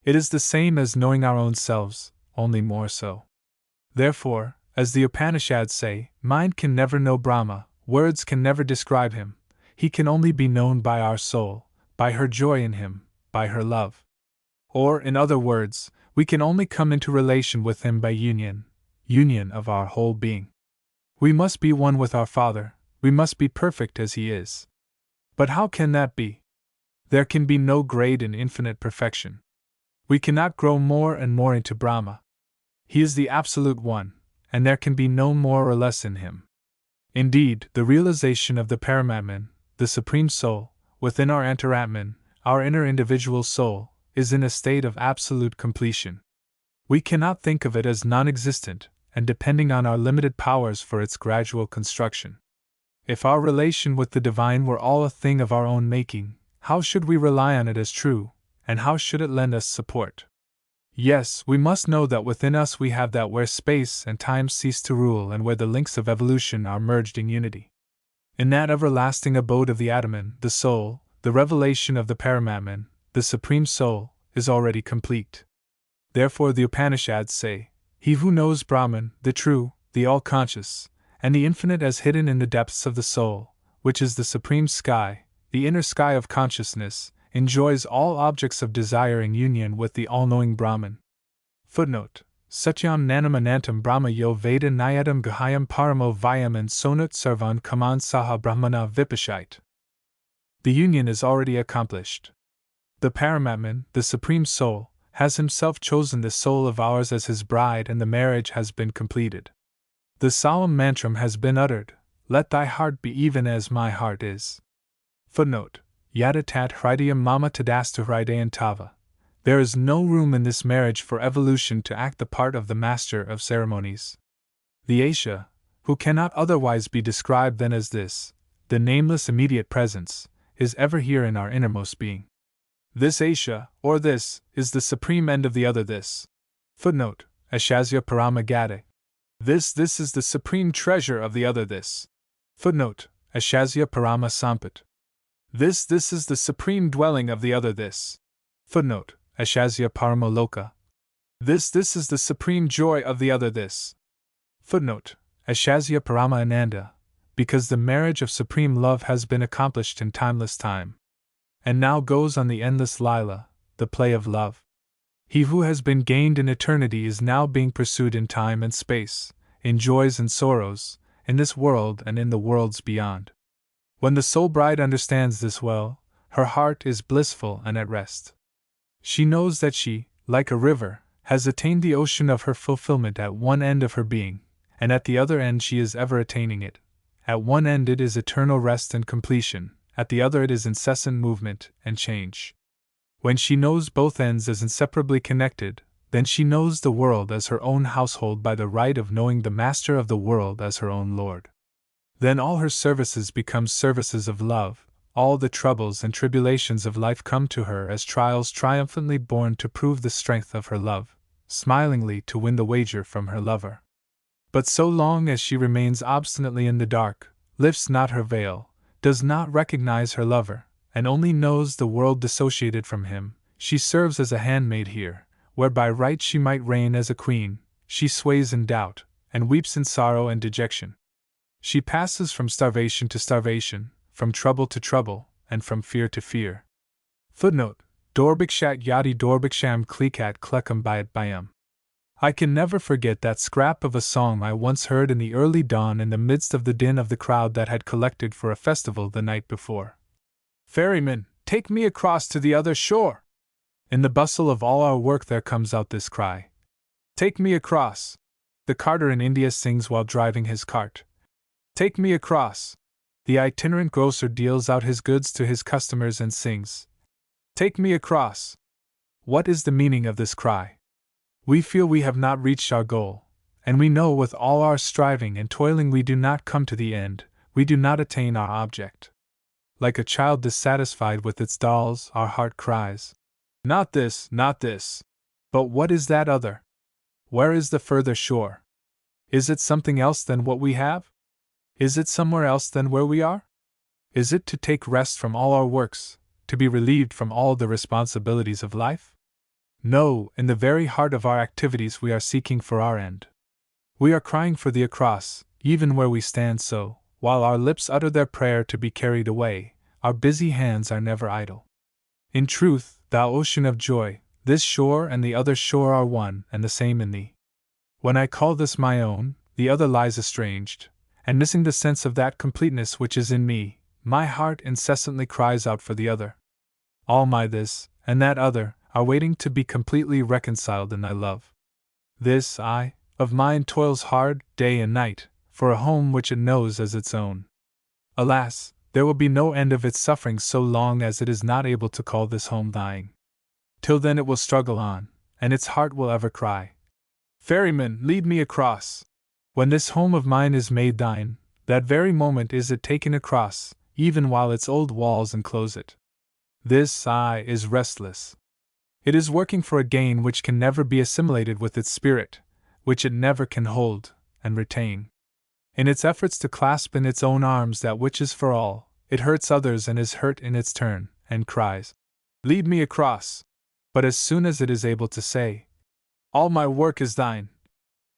It is the same as knowing our own selves, only more so. Therefore, as the Upanishads say, mind can never know Brahma, words can never describe him, he can only be known by our soul, by her joy in him, by her love. Or, in other words, we can only come into relation with him by union of our whole being. We must be one with our Father, we must be perfect as he is. But how can that be? There can be no grade in infinite perfection. We cannot grow more and more into Brahma. He is the Absolute One, and there can be no more or less in him. Indeed, the realization of the Paramatman, the Supreme Soul, within our Antaratman, our inner individual soul, is in a state of absolute completion. We cannot think of it as non-existent, and depending on our limited powers for its gradual construction. If our relation with the Divine were all a thing of our own making, how should we rely on it as true, and how should it lend us support? Yes, we must know that within us we have that where space and time cease to rule and where the links of evolution are merged in unity. In that everlasting abode of the Atman, the soul, the revelation of the Paramatman, the Supreme Soul, is already complete. Therefore the Upanishads say, he who knows Brahman, the true, the all-conscious, and the infinite as hidden in the depths of the soul, which is the supreme sky, the inner sky of consciousness, enjoys all objects of desire in union with the all-knowing Brahman. Footnote: Satyam nanamanantam Brahma yo Veda Nayadam Gahayam Paramo Vyam and Sonat Sarvan Kaman Saha Brahmana Vipashite. The union is already accomplished. The Paramatman, the Supreme Soul, has himself chosen this soul of ours as his bride and the marriage has been completed. The solemn mantram has been uttered, let thy heart be even as my heart is. Footnote: Yadatat hridayam mama tadastu hridayan tava. There is no room in this marriage for evolution to act the part of the master of ceremonies. The Aisha, who cannot otherwise be described than as this, the nameless immediate presence, is ever here in our innermost being. This Aisha, or this, is the supreme end of the other this. Footnote: Ashasya parama gade. This is the supreme treasure of the other this. Footnote: Ashasya parama sampat. This is the supreme dwelling of the other this. Footnote: Ashasya paramoloka. This is the supreme joy of the other this. Footnote: Ashasya parama ananda, because the marriage of supreme love has been accomplished in timeless time. And now goes on the endless lila, the play of love. He who has been gained in eternity is now being pursued in time and space, in joys and sorrows, in this world and in the worlds beyond. When the soul bride understands this well, her heart is blissful and at rest. She knows that she, like a river, has attained the ocean of her fulfillment at one end of her being, and at the other end she is ever attaining it. At one end it is eternal rest and completion, at the other it is incessant movement and change. When she knows both ends as inseparably connected, then she knows the world as her own household by the right of knowing the Master of the world as her own Lord. Then all her services become services of love, all the troubles and tribulations of life come to her as trials triumphantly borne to prove the strength of her love, smilingly to win the wager from her lover. But so long as she remains obstinately in the dark, lifts not her veil, does not recognize her lover, and only knows the world dissociated from him, she serves as a handmaid here, where by right she might reign as a queen. She sways in doubt, and weeps in sorrow and dejection. She passes from starvation to starvation, from trouble to trouble, and from fear to fear. Footnote: Dorbikshat yadi Dorbiksham klikat klekam bayat bayam. I can never forget that scrap of a song I once heard in the early dawn in the midst of the din of the crowd that had collected for a festival the night before. Ferryman, take me across to the other shore! In the bustle of all our work there comes out this cry. Take me across! The carter in India sings while driving his cart. Take me across! The itinerant grocer deals out his goods to his customers and sings. Take me across! What is the meaning of this cry? We feel we have not reached our goal, and we know with all our striving and toiling we do not come to the end, we do not attain our object. Like a child dissatisfied with its dolls, our heart cries, not this, not this. But what is that other? Where is the further shore? Is it something else than what we have? Is it somewhere else than where we are? Is it to take rest from all our works, to be relieved from all the responsibilities of life? No, in the very heart of our activities we are seeking for our end. We are crying for the across, even where we stand so, while our lips utter their prayer to be carried away, our busy hands are never idle. In truth, thou ocean of joy, this shore and the other shore are one and the same in thee. When I call this my own, the other lies estranged, and missing the sense of that completeness which is in me, my heart incessantly cries out for the other. All my this, and that other, are waiting to be completely reconciled in thy love. This I, of mine toils hard, day and night, for a home which it knows as its own. Alas, there will be no end of its sufferings so long as it is not able to call this home thine. Till then it will struggle on, and its heart will ever cry, Ferryman, lead me across! When this home of mine is made thine, that very moment is it taken across, even while its old walls enclose it. This I is restless. It is working for a gain which can never be assimilated with its spirit, which it never can hold and retain. In its efforts to clasp in its own arms that which is for all, it hurts others and is hurt in its turn, and cries, Lead me across! But as soon as it is able to say, All my work is thine,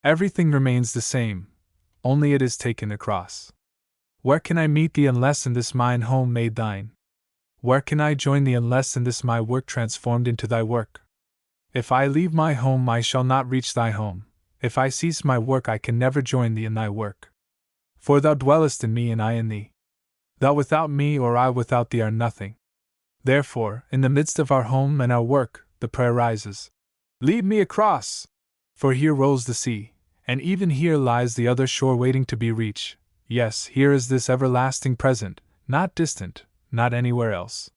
everything remains the same, only it is taken across. Where can I meet thee unless in this mine home made thine? Where can I join thee unless in this my work transformed into thy work? If I leave my home I shall not reach thy home, if I cease my work I can never join thee in thy work. For thou dwellest in me and I in thee. Thou without me or I without thee are nothing. Therefore, in the midst of our home and our work, the prayer rises, Lead me across! For here rolls the sea, and even here lies the other shore waiting to be reached. Yes, here is this everlasting present, not distant, not anywhere else.